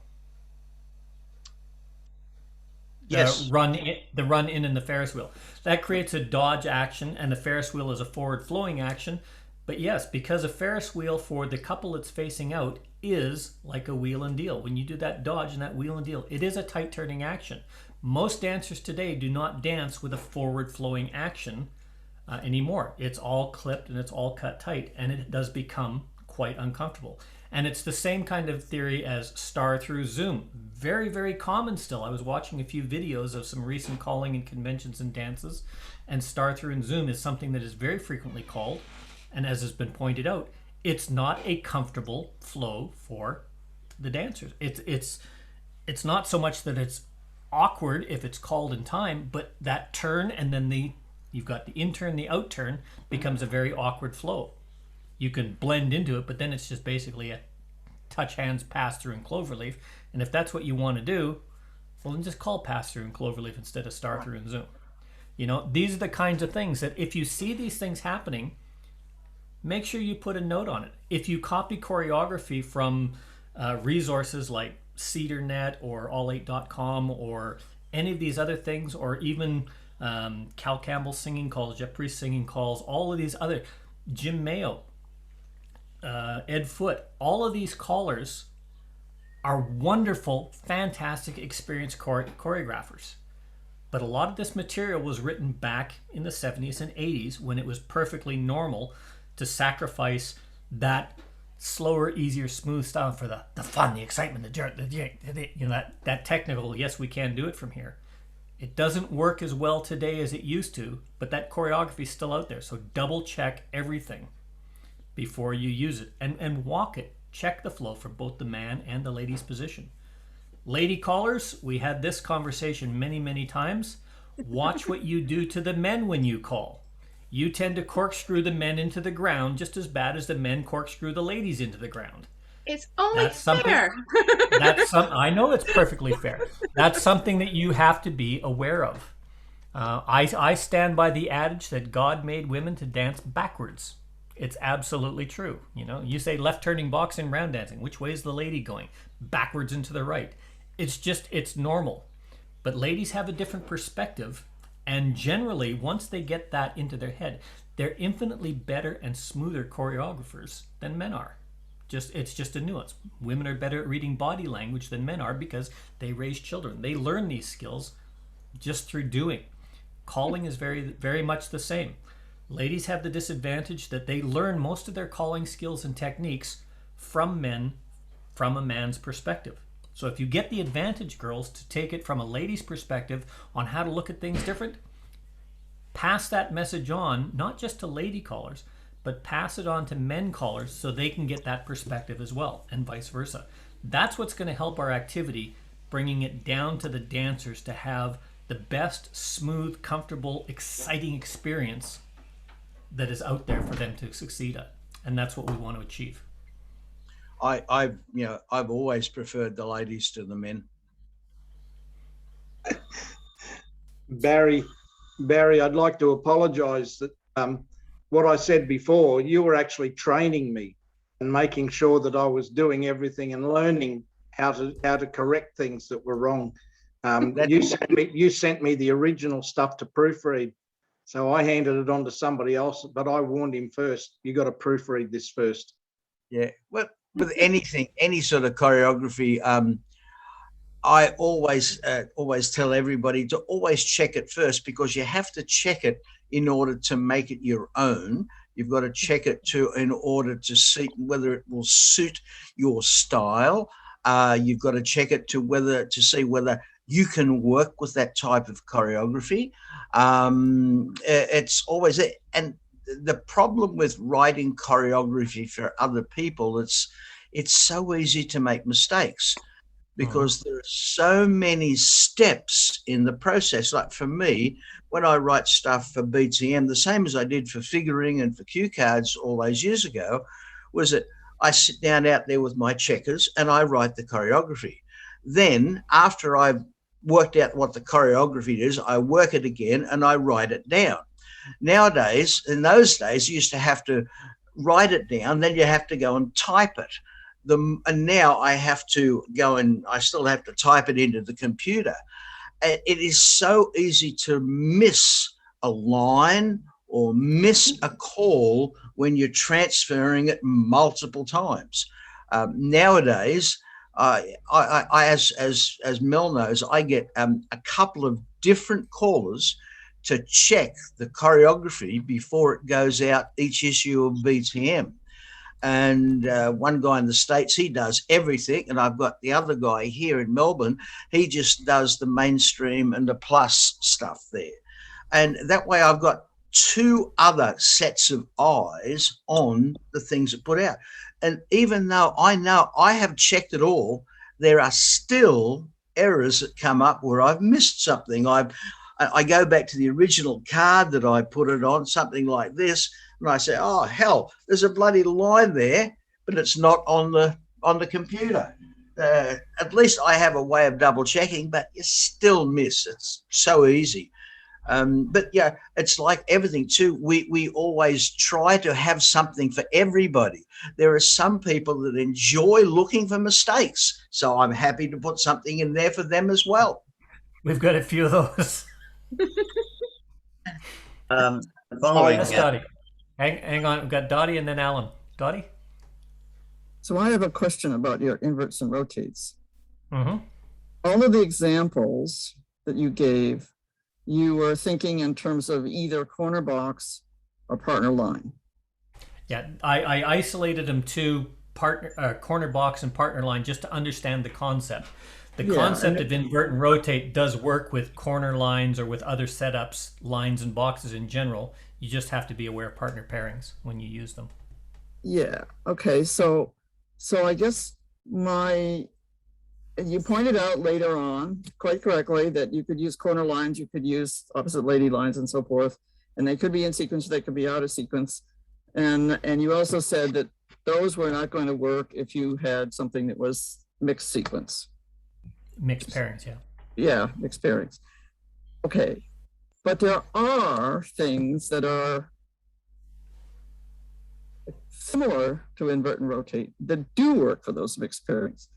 Yes. The run in and the Ferris wheel. That creates a dodge action, and the Ferris wheel is a forward flowing action. But yes, because a Ferris wheel for the couple it's facing out is like a wheel and deal. When you do that dodge and that wheel and deal, it is a tight turning action. Most dancers today do not dance with a forward flowing action anymore. It's all clipped and it's all cut tight, and it does become quite uncomfortable. And it's the same kind of theory as star through zoom. Very, very common still. I was watching a few videos of some recent calling in conventions and dances, and star through and zoom is something that is very frequently called. And as has been pointed out, it's not a comfortable flow for the dancers. It's not so much that it's awkward if it's called in time, but that turn and then you've got the in turn, the out turn becomes a very awkward flow. You can blend into it, but then it's just basically a touch hands pass through and cloverleaf. And if that's what you want to do, well, then just call pass through and cloverleaf instead of star through and zoom. You know, these are the kinds of things that if you see these things happening, make sure you put a note on it. If you copy choreography from resources like CedarNet or all8.com or any of these other things, or even Cal Campbell singing calls, Jeff Priest singing calls, all of these other, Jim Mayo, Ed Foote, all of these callers are wonderful, fantastic, experienced choreographers. But a lot of this material was written back in the 70s and 80s when it was perfectly normal to sacrifice that slower, easier, smooth style for the fun, the excitement, the jerk, you know, that technical, yes, we can do it from here. It doesn't work as well today as it used to, but that choreography is still out there. So double check everything before you use it, and walk it. Check the flow for both the man and the lady's position. Lady callers, we had this conversation many, many times. Watch what you do to the men when you call. You tend to corkscrew the men into the ground just as bad as the men corkscrew the ladies into the ground. It's only fair. I know it's perfectly fair. That's something that you have to be aware of. I stand by the adage that God made women to dance backwards. It's absolutely true. You know, you say left turning boxing, round dancing. Which way is the lady going? Backwards and to the right. It's normal. But ladies have a different perspective. And generally, once they get that into their head, they're infinitely better and smoother choreographers than men are. It's just a nuance. Women are better at reading body language than men are because they raise children. They learn these skills just through doing. Calling is very, very much the same. Ladies have the disadvantage that they learn most of their calling skills and techniques from men, from a man's perspective. So if you get the advantage, girls, to take it from a lady's perspective on how to look at things different, pass that message on, not just to lady callers, but pass it on to men callers so they can get that perspective as well, and vice versa. That's what's going to help our activity, bringing it down to the dancers to have the best, smooth, comfortable, exciting experience that is out there for them to succeed at. And that's what we want to achieve. I've always preferred the ladies to the men. Barry, I'd like to apologize that what I said before, you were actually training me and making sure that I was doing everything and learning how to correct things that were wrong. You sent me the original stuff to proofread. So I handed it on to somebody else, but I warned him first, you got to proofread this first. Yeah, well, with anything, any sort of choreography, I always tell everybody to always check it first, because you have to check it in order to make it your own. You've got to check it in order to see whether it will suit your style. You've got to check it to see whether you can work with that type of choreography. It's always it. And the problem with writing choreography for other people, it's so easy to make mistakes, because there are so many steps in the process. Like for me, when I write stuff for BTM, the same as I did for figuring and for cue cards all those years ago, was that I sit down out there with my checkers and I write the choreography. Then after I've worked out what the choreography is, I work it again and I write it down. Nowadays, in those days, you used to have to write it down, then you have to go and type it. And now I have to go and I still have to type it into the computer. It is so easy to miss a line or miss a call when you're transferring it multiple times. Nowadays, as Mel knows, I get a couple of different callers to check the choreography before it goes out each issue of BTM. And one guy in the States, he does everything. And I've got the other guy here in Melbourne, he just does the mainstream and the plus stuff there. And that way I've got two other sets of eyes on the things that put out. And even though I know I have checked it all, there are still errors that come up where I've missed something. I go back to the original card that I put it on, something like this, and I say, oh, hell, there's a bloody line there, but it's not on the computer. At least I have a way of double checking, but you still miss. It's so easy. But yeah, it's like everything too. We always try to have something for everybody. There are some people that enjoy looking for mistakes, so I'm happy to put something in there for them as well. We've got a few of those. Following Dottie. Hang on, we've got Dottie and then Alan. Dottie? So I have a question about your inverts and rotates. Mm-hmm. All of the examples that you gave, you were thinking in terms of either corner box or partner line. Yeah, I isolated them to corner box and partner line just to understand the concept. The concept of invert and rotate does work with corner lines or with other setups, lines and boxes in general. You just have to be aware of partner pairings when you use them. Yeah. Okay. So I guess you pointed out later on quite correctly that you could use corner lines, you could use opposite lady lines and so forth, and they could be in sequence, they could be out of sequence. And you also said that those were not going to work if you had something that was mixed sequence. Mixed pairings, yeah. Yeah, mixed pairings. Okay. But there are things that are similar to invert and rotate that do work for those mixed pairings.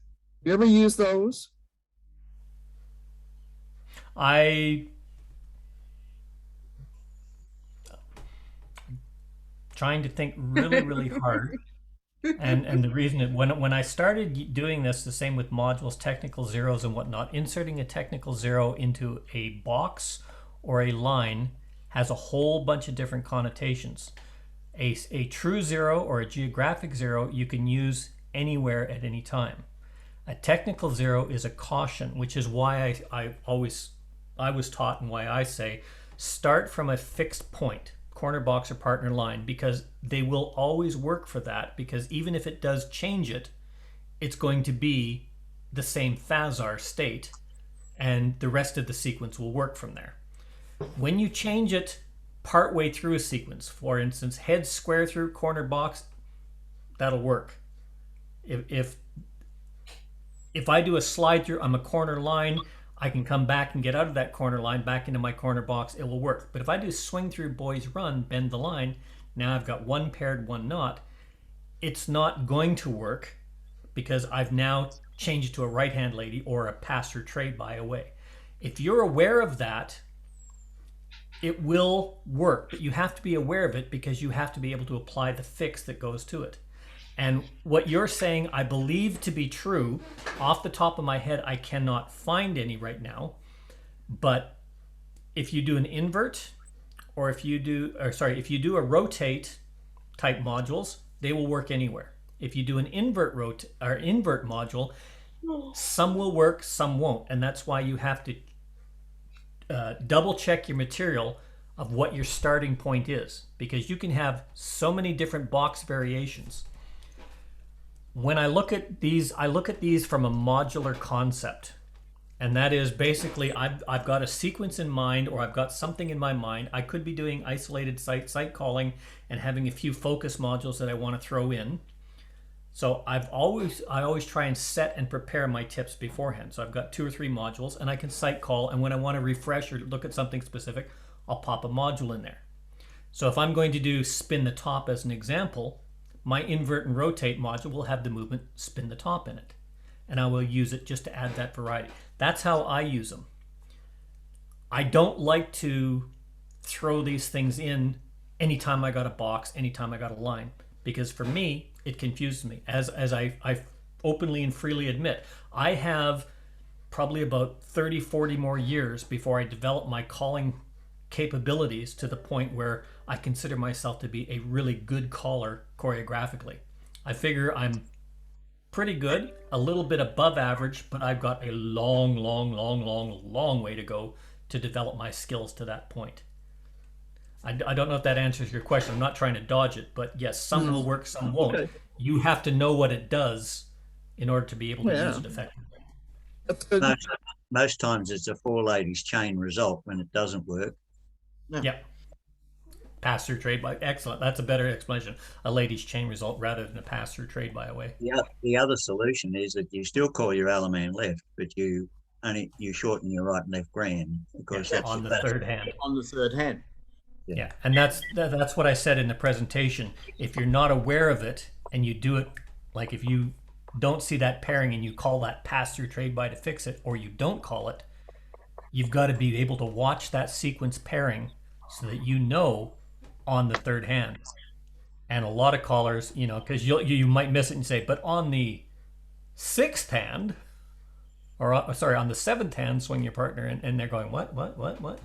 You ever use those? Trying to think really hard. And the reason that when I started doing this, the same with modules, technical zeros and whatnot, inserting a technical zero into a box or a line has a whole bunch of different connotations. A true zero or a geographic zero you can use anywhere at any time. A technical zero is a caution, which is why I was taught and why I say start from a fixed point, corner box or partner line, because they will always work for that, because even if it does change it, it's going to be the same phasor state and the rest of the sequence will work from there. When you change it partway through a sequence, for instance, head square through corner box, that'll work. If I do a slide through, I'm a corner line, I can come back and get out of that corner line back into my corner box, it will work. But if I do swing through boys run, bend the line, now I've got one paired, one not, it's not going to work because I've now changed it to a right-hand lady or a pass-through trade by away. If you're aware of that, it will work, but you have to be aware of it because you have to be able to apply the fix that goes to it. And what you're saying, I believe to be true. Off the top of my head, I cannot find any right now. But if you do an invert, or if you do a rotate type modules, they will work anywhere. If you do an invert module, some will work, some won't, and that's why you have to double check your material of what your starting point is, because you can have so many different box variations. when I look at these from a modular concept. And that is basically, I've got a sequence in mind, or I've got something in my mind. I could be doing isolated site calling and having a few focus modules that I want to throw in. So I always try and set and prepare my tips beforehand. So I've got 2 or 3 modules, and I can site call. And when I want to refresh or look at something specific, I'll pop a module in there. So if I'm going to do spin the top as an example, my invert and rotate module will have the movement spin the top in it. And I will use it just to add that variety. That's how I use them. I don't like to throw these things in anytime I got a box, anytime I got a line, because for me, it confuses me. As I openly and freely admit, I have probably about 30, 40 more years before I develop my calling capabilities to the point where I consider myself to be a really good caller choreographically. I figure I'm pretty good, a little bit above average, but I've got a long way to go to develop my skills to that point. I don't know if that answers your question. I'm not trying to dodge it, but yes, some will work, some won't. Okay. You have to know what it does in order to be able to use it effectively. Most times it's a 4 ladies chain result when it doesn't work. Yep. Pass-through trade by, excellent. That's a better explanation. A ladies chain result rather than a pass-through trade by away. Yeah. The other solution is that you still call your Alaman left, but you shorten your right and left grand, because that's on the third hand. On the third hand. Yeah, and that's what I said in the presentation. If you're not aware of it and you do it, like if you don't see that pairing and you call that pass-through trade by to fix it, or you don't call it, you've got to be able to watch that sequence pairing so that you know on the third hand. And a lot of callers, you know, because you might miss it and say, but on the 6th hand, or sorry, on the 7th hand, swing your partner, and they're going, what,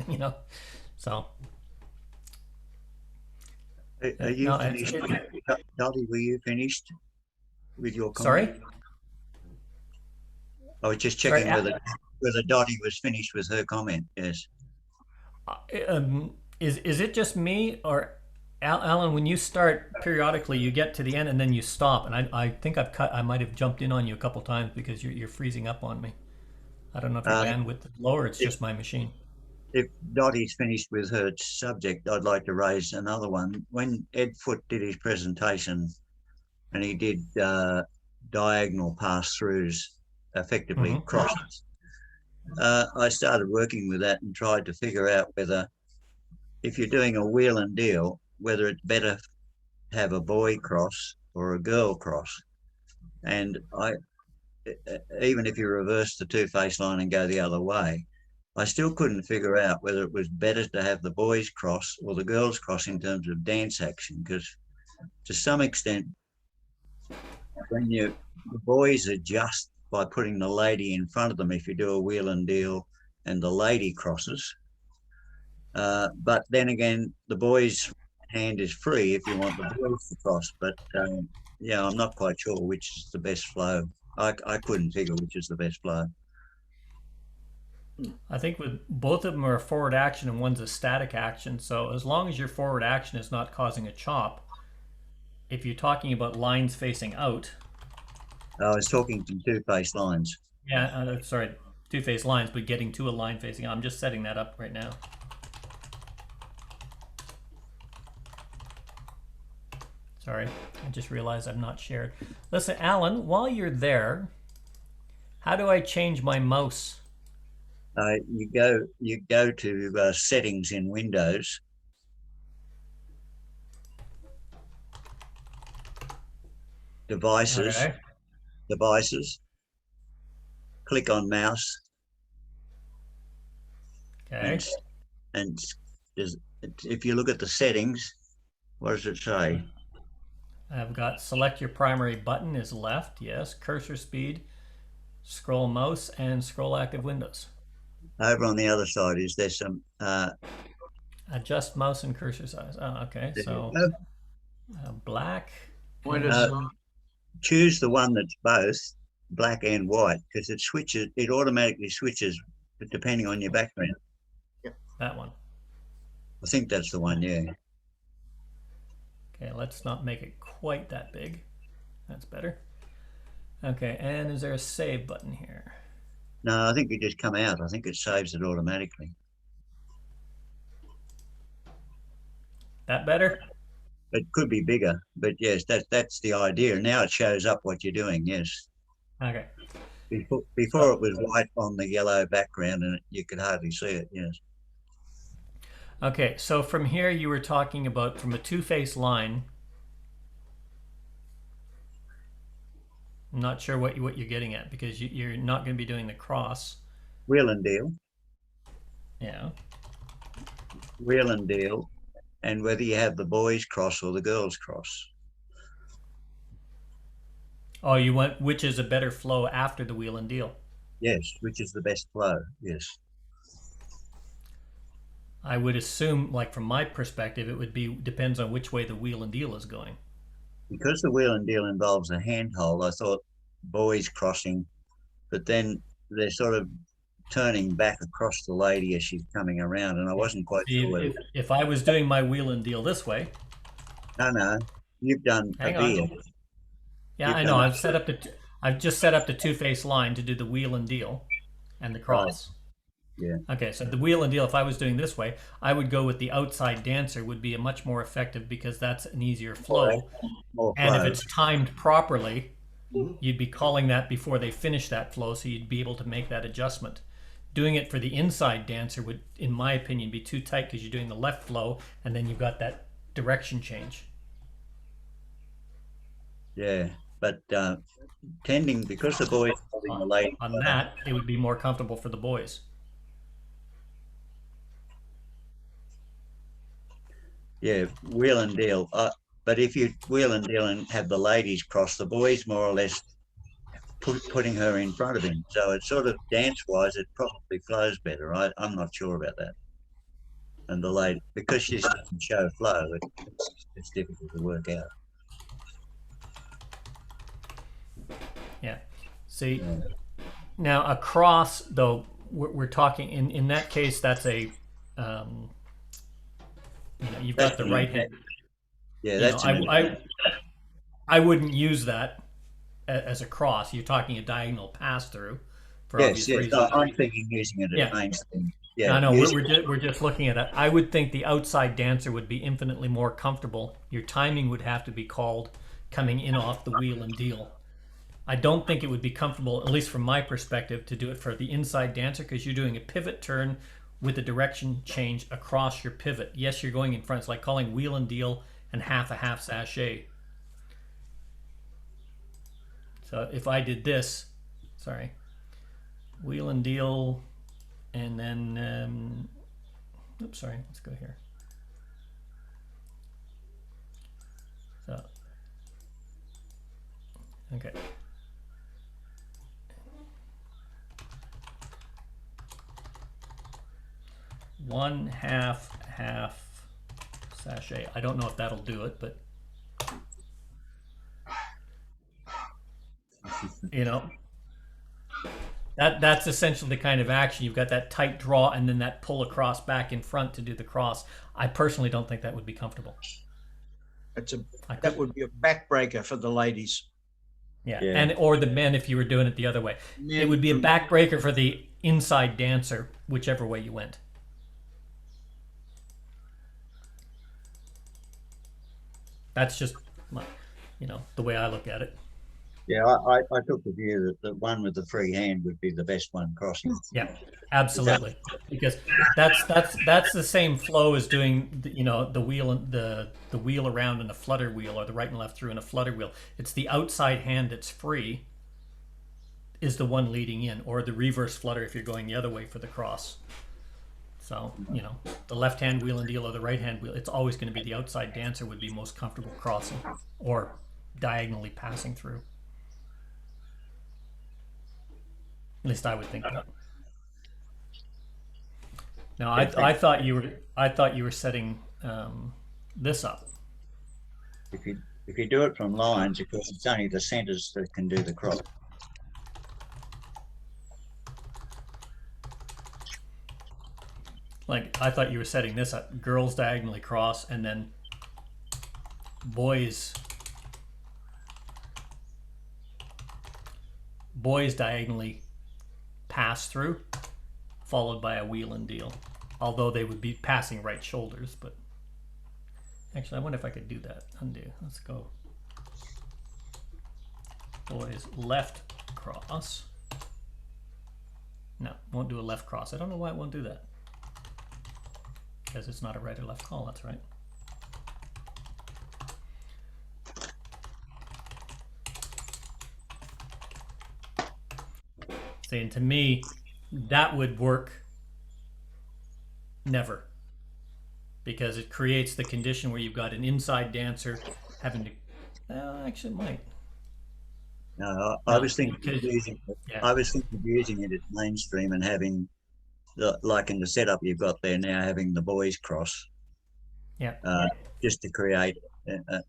you know, so. Are you finished? Dottie, were you finished with your comment? Sorry? I was just checking whether Dottie was finished with her comment. Yes. Is it just me, or Alan? When you start periodically, you get to the end and then you stop, and I think I might have jumped in on you a couple times because you're freezing up on me. I don't know if your bandwidth is low or it's just my machine. If Dottie's finished with her subject, I'd like to raise another one. When Ed Foote did his presentation and he did diagonal pass-throughs, effectively crosses, I started working with that and tried to figure out whether, if you're doing a wheel and deal, whether it's better to have a boy cross or a girl cross. And even if you reverse the 2-face line and go the other way, I still couldn't figure out whether it was better to have the boys cross or the girls cross in terms of dance action, because to some extent, when the boys adjust by putting the lady in front of them if you do a wheel and deal and the lady crosses. But then again, the boys' hand is free if you want the boys to cross. But yeah, I'm not quite sure which is the best flow. I couldn't figure which is the best flow. I think with both of them are a forward action and one's a static action. So as long as your forward action is not causing a chop, if you're talking about lines facing out. I was talking from 2-face lines. Yeah, sorry, 2-face lines, but getting to a line facing out. I'm just setting that up right now. Sorry, I just realized I've not shared. Listen, Alan, while you're there, how do I change my mouse? You go to settings in Windows. Devices. Okay. Devices. Click on mouse. Okay. And if you look at the settings, what does it say? I've got select your primary button is left, yes. Cursor speed, scroll mouse, and scroll active windows. Over on the other side, is there some adjust mouse and cursor size? Oh, okay. So black. Choose the one that's both black and white, because it switches. It automatically switches depending on your background. Yeah, that one. I think that's the one. Yeah. Okay, let's not make it quite that big. That's better. Okay, and is there a save button here? No, I think you just come out. I think it saves it automatically. That better? It could be bigger, but yes, that's the idea. Now it shows up what you're doing. Yes. Okay. Before it was white on the yellow background, and you could hardly see it. Yes. Okay, so from here you were talking about from a two-face line. I'm not sure what you're getting at because you're not going to be doing the cross. Wheel and deal. Yeah. Wheel and deal, and whether you have the boys cross or the girls cross. Oh, you want which is a better flow after the wheel and deal? Yes, which is the best flow? Yes. I would assume, like from my perspective, it would be depends on which way the wheel and deal is going. Because the wheel and deal involves a handhold, I thought boys crossing, but then they're sort of turning back across the lady as she's coming around, and I wasn't quite sure. If I was doing my wheel and deal this way. No, you've done Hang a veer. on. Yeah, I know. I've just set up the two-face line to do the wheel and deal and the cross. Right. Yeah. Okay, so the wheel and deal, if I was doing this way, I would go with the outside dancer would be a much more effective because that's an easier flow. More and flow. if it's timed properly, you'd be calling that before they finish that flow, so you'd be able to make that adjustment. Doing it for the inside dancer would, in my opinion, be too tight because you're doing the left flow and then you've got that direction change. Yeah, but tending, because the boys holding the lady on that, it would be more comfortable for the boys. Yeah, wheel and deal. But if you wheel and deal and have the ladies cross, the boys more or less putting her in front of him. So it's sort of dance-wise, it probably flows better. I'm not sure about that. And the lady, because she doesn't show flow, it's difficult to work out. Yeah. See, now a cross, though, we're talking in that case, that's a, you've got the right hand. Yeah, that's. I wouldn't use that as a cross. You're talking a diagonal pass through. For obvious reasons. I'm thinking using it as mainstream. Yeah, no, we're just looking at it. I would think the outside dancer would be infinitely more comfortable. Your timing would have to be called coming in off the wheel and deal. I don't think it would be comfortable, at least from my perspective, to do it for the inside dancer because you're doing a pivot turn with a direction change across your pivot. Yes, you're going in front. It's like calling wheel and deal and half a half sachet. So if I did this, sorry, wheel and deal, and then, oops, sorry, let's go here. So, okay. One half sachet. I don't know if that'll do it, but that's essentially the kind of action. You've got that tight draw and then that pull across back in front to do the cross. I personally don't think that would be comfortable. That would be a backbreaker for the ladies. Yeah, and or the men if you were doing it the other way. It would be a backbreaker for the inside dancer, whichever way you went. That's just, the way I look at it. Yeah, I took the view that the one with the free hand would be the best one crossing. Yeah, absolutely, because that's the same flow as doing the wheel and the wheel around in a flutter wheel or the right and left through in a flutter wheel. It's the outside hand that's free is the one leading in, or the reverse flutter if you're going the other way for the cross. So, the left hand wheel and deal or the right hand wheel, it's always going to be the outside dancer would be most comfortable crossing or diagonally passing through. At least I would think that. Now, I thought you were setting this up. If you do it from lines, of course, it's only the centers that can do the cross. Like, I thought you were setting this up, girls diagonally cross, and then boys boys diagonally pass through, followed by a wheel and deal. Although they would be passing right shoulders, but actually I wonder if I could do that. Undo. Let's go. Boys left cross. No, won't do a left cross. I don't know why it won't do that. Because it's not a right or left call, that's right. Saying to me, that would work never. Because it creates the condition where you've got an inside dancer having to, actually it might. No, I was thinking of using it as mainstream and having, like in the setup you've got there now, having the boys cross. Yeah. Just to create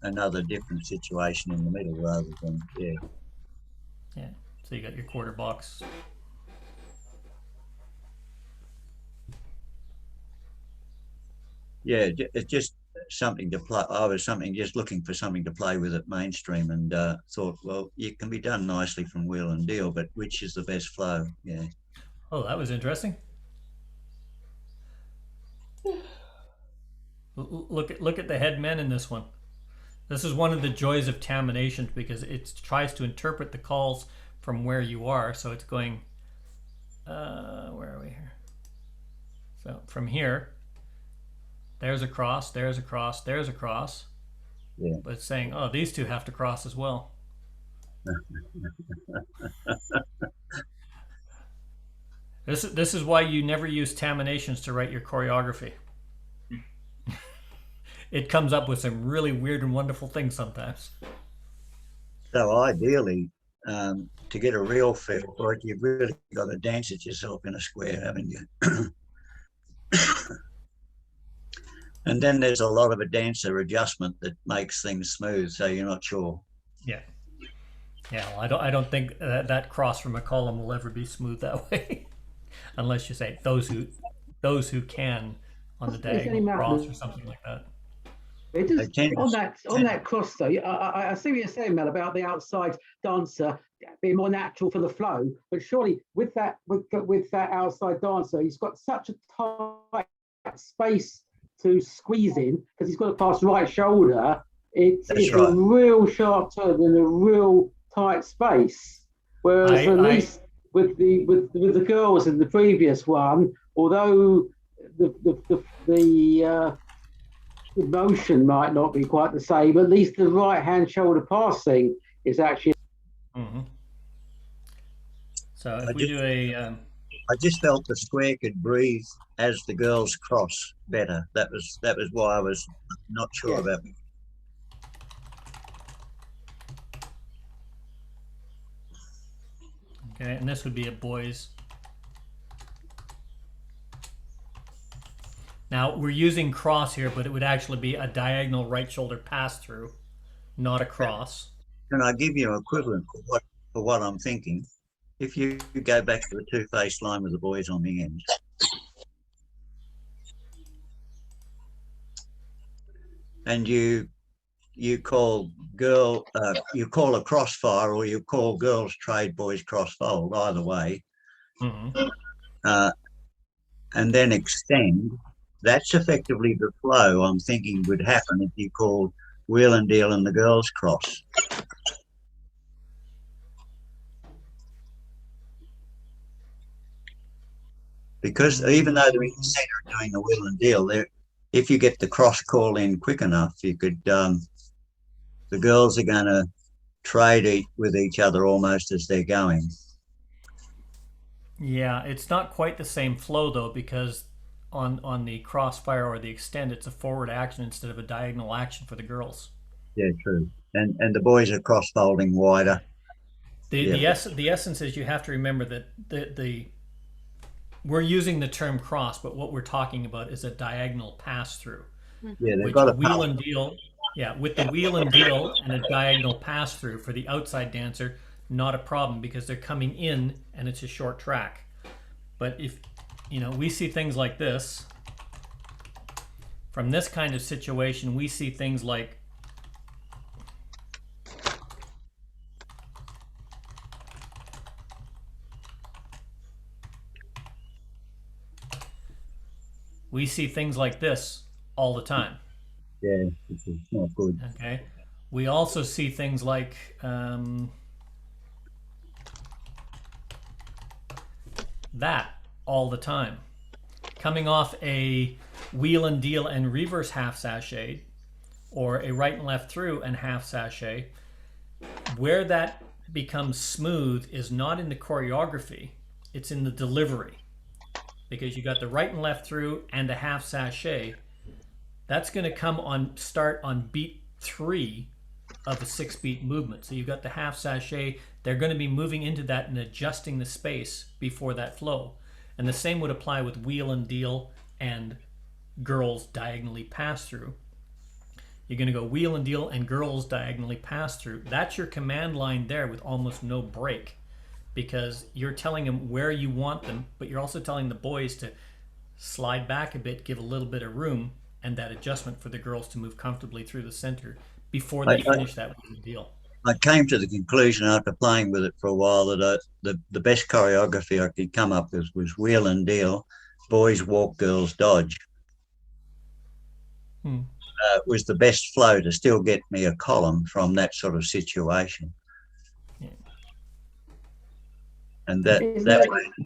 another different situation in the middle rather than, yeah. Yeah. So you got your quarter box. Yeah, it's just something to play. I was just looking for something to play with at mainstream, and thought, well, it can be done nicely from wheel and deal, but which is the best flow? Yeah. Oh, that was interesting. Look at the head men in this one. This is one of the joys of terminations because it tries to interpret the calls from where you are. So it's going, where are we here? So from here, there's a cross, there's a cross, there's a cross. Yeah. But it's saying, oh, these two have to cross as well. This is why you never use terminations to write your choreography. It comes up with some really weird and wonderful things sometimes. So ideally, to get a real feel for it, you've really got to dance it yourself in a square, haven't you? And then there's a lot of a dancer adjustment that makes things smooth, so you're not sure. Yeah. Yeah, well, I don't think that cross from a column will ever be smooth that way, unless you say those who can on the diagonal cross or something like that. It just, on that cross though, I see what you're saying, Mel, about the outside dancer being more natural for the flow. But surely with that outside dancer, he's got such a tight space to squeeze in because he's got to pass right shoulder. It's right. A real sharp turn in a real tight space. Whereas at least with the girls in the previous one, although the motion might not be quite the same, at least the right hand shoulder passing is actually. Mm-hmm. So if we do a I just felt the square could breathe as the girls cross better. That was why I was not sure about it. Okay, and this would be a boys. Now we're using cross here, but it would actually be a diagonal right shoulder pass through, not a cross. Can I give you an equivalent for what I'm thinking? If you go back to the two-faced line with the boys on the end. And you call a crossfire, or you call girls trade, boys crossfold, either way. Mm-hmm. And then extend. That's effectively the flow I'm thinking would happen if you called wheel and deal and the girls cross. Because even though they're in the center doing the wheel and deal, if you get the cross call in quick enough, you could. The girls are going to trade with each other almost as they're going. Yeah, it's not quite the same flow though, because on the crossfire or the extend, it's a forward action instead of a diagonal action for the girls. Yeah, true. And the boys are cross folding wider. The essence is you have to remember that we're using the term cross, but what we're talking about is a diagonal pass through. Yeah, they've got a wheel and deal. Yeah, with the wheel and deal and a diagonal pass through for the outside dancer, not a problem because they're coming in and it's a short track. But if we see things like this, from this kind of situation, we see things like We see things like this all the time. Yeah, it's not good. Okay. We also see things like that all the time. Coming off a wheel and deal and reverse half sachet, or a right and left through and half sachet, where that becomes smooth is not in the choreography, it's in the delivery. Because you got the right and left through and a half sachet, that's going to start on beat 3 of a 6-beat movement. So you've got the half sachet, they're going to be moving into that and adjusting the space before that flow. And the same would apply with wheel and deal and girls diagonally pass through. You're going to go wheel and deal and girls diagonally pass through. That's your command line there with almost no break, because you're telling them where you want them, but you're also telling the boys to slide back a bit, give a little bit of room, and that adjustment for the girls to move comfortably through the center before they finish that wheel and deal. I came to the conclusion after playing with it for a while that the best choreography I could come up with was wheel and deal, boys walk, girls dodge. Was the best flow to still get me a column from that sort of situation. Yeah. And that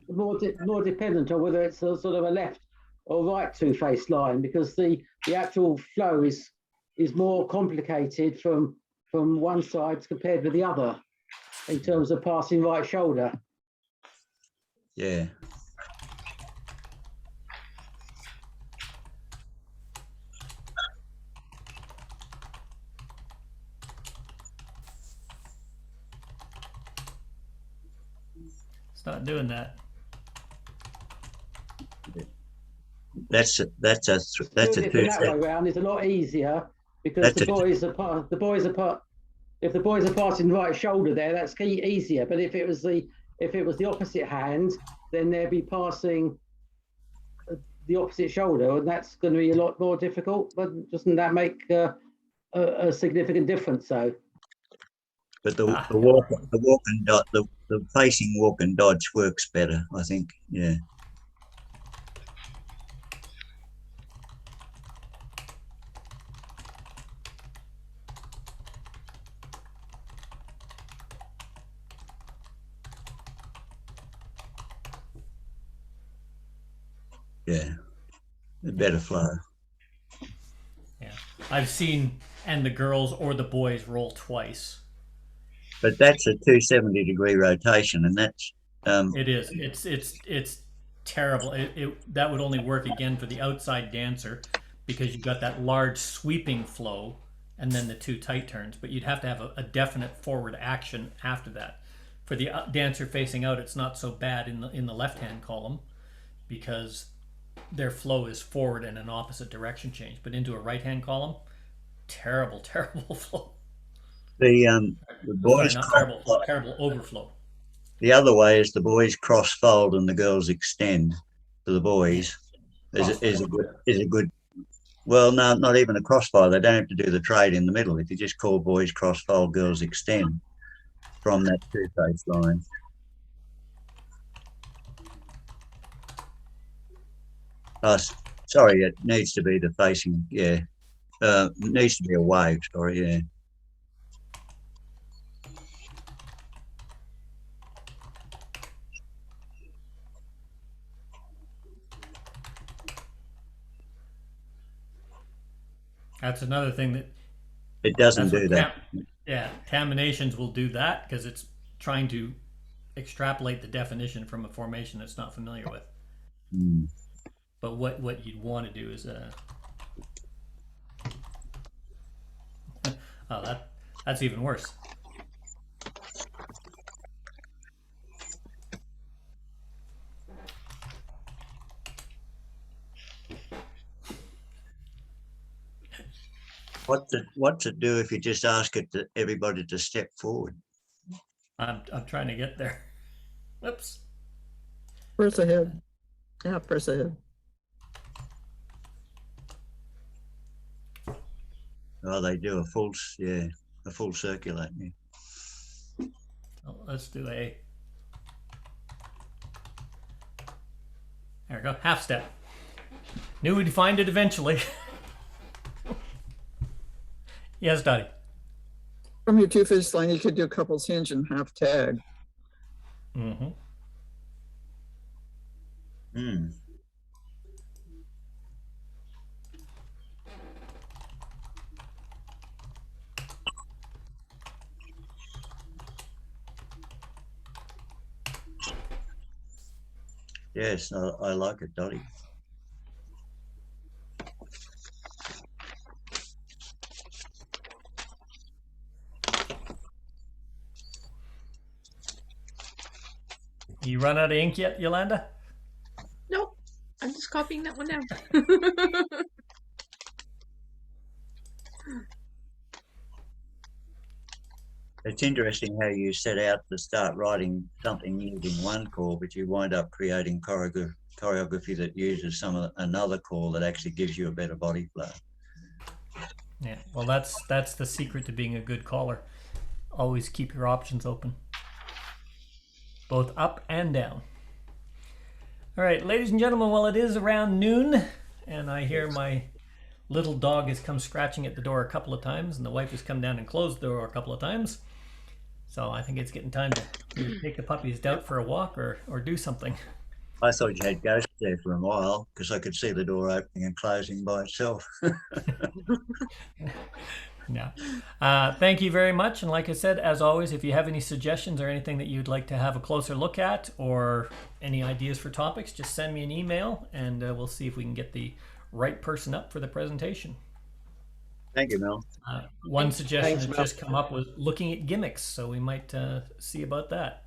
more dependent on whether it's a sort of a left or right two-face line, because the actual flow is more complicated from one side compared with the other in terms of passing right shoulder. Yeah. It's not doing that. That's a that way around is a lot easier, because the boys are if the boys are passing right shoulder there, that's easier. But if it was the opposite hand, then they'd be passing the opposite shoulder, and that's going to be a lot more difficult. But doesn't that make a significant difference? So. But the walk and dodge, the facing walk and dodge works better, I think. Yeah. Yeah, a better flow. Yeah, I've seen and the girls or the boys roll twice. But that's a 270-degree rotation, and that's it is. It's terrible. That would only work again for the outside dancer, because you've got that large sweeping flow and then the 2 tight turns. But you'd have to have a definite forward action after that. For the dancer facing out, it's not so bad in the left-hand column, because their flow is forward and an opposite direction change. But into a right-hand column, terrible flow. The boys terrible overflow. The other way is the boys cross fold and the girls extend. For the boys is a good. Well, no, not even a crossfire. They don't have to do the trade in the middle. If you just call boys cross fold, girls extend from that 2-face line. Sorry, it needs to be the facing. Yeah, it needs to be a wave. Sorry, yeah. That's another thing that it doesn't do that. Taminations will do that, because it's trying to extrapolate the definition from a formation that's not familiar with. But what you'd want to do is that's even worse. What's it do if you just ask everybody to step forward? I'm trying to get there. Whoops. Press ahead. Yeah, press ahead. Oh, they do a full circulate. Yeah. Oh, let's do a. There we go. Half step. Knew we'd find it eventually. Yes, Dottie. From your two-face line, you could do couples hinge and half tag. Mm-hmm. Hmm. Yes, I like it, Dottie. You run out of ink yet, Yolanda? Nope. I'm just copying that one down. It's interesting how you set out to start writing something using one core, but you wind up creating choreography that uses another core that actually gives you a better body flow. Yeah, well, that's the secret to being a good caller. Always keep your options open, both up and down. All right, ladies and gentlemen, well, it is around noon, and I hear my little dog has come scratching at the door a couple of times, and the wife has come down and closed the door a couple of times. So I think it's getting time to take the puppies out for a walk or do something. I thought you had ghosts there for a while because I could see the door opening and closing by itself. No. Thank you very much. And like I said, as always, if you have any suggestions or anything that you'd like to have a closer look at or any ideas for topics, just send me an email and we'll see if we can get the right person up for the presentation. Thank you, Mel. One suggestion Thanks, that's Mel. just come up was looking at gimmicks, so we might see about that.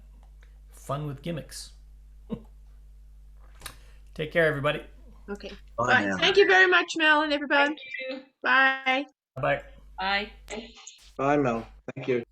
Fun with gimmicks. Take care, everybody. Okay. Bye Bye. now. Thank you very much, Mel and everybody. Bye. Bye. Bye. Bye, Mel. Thank you.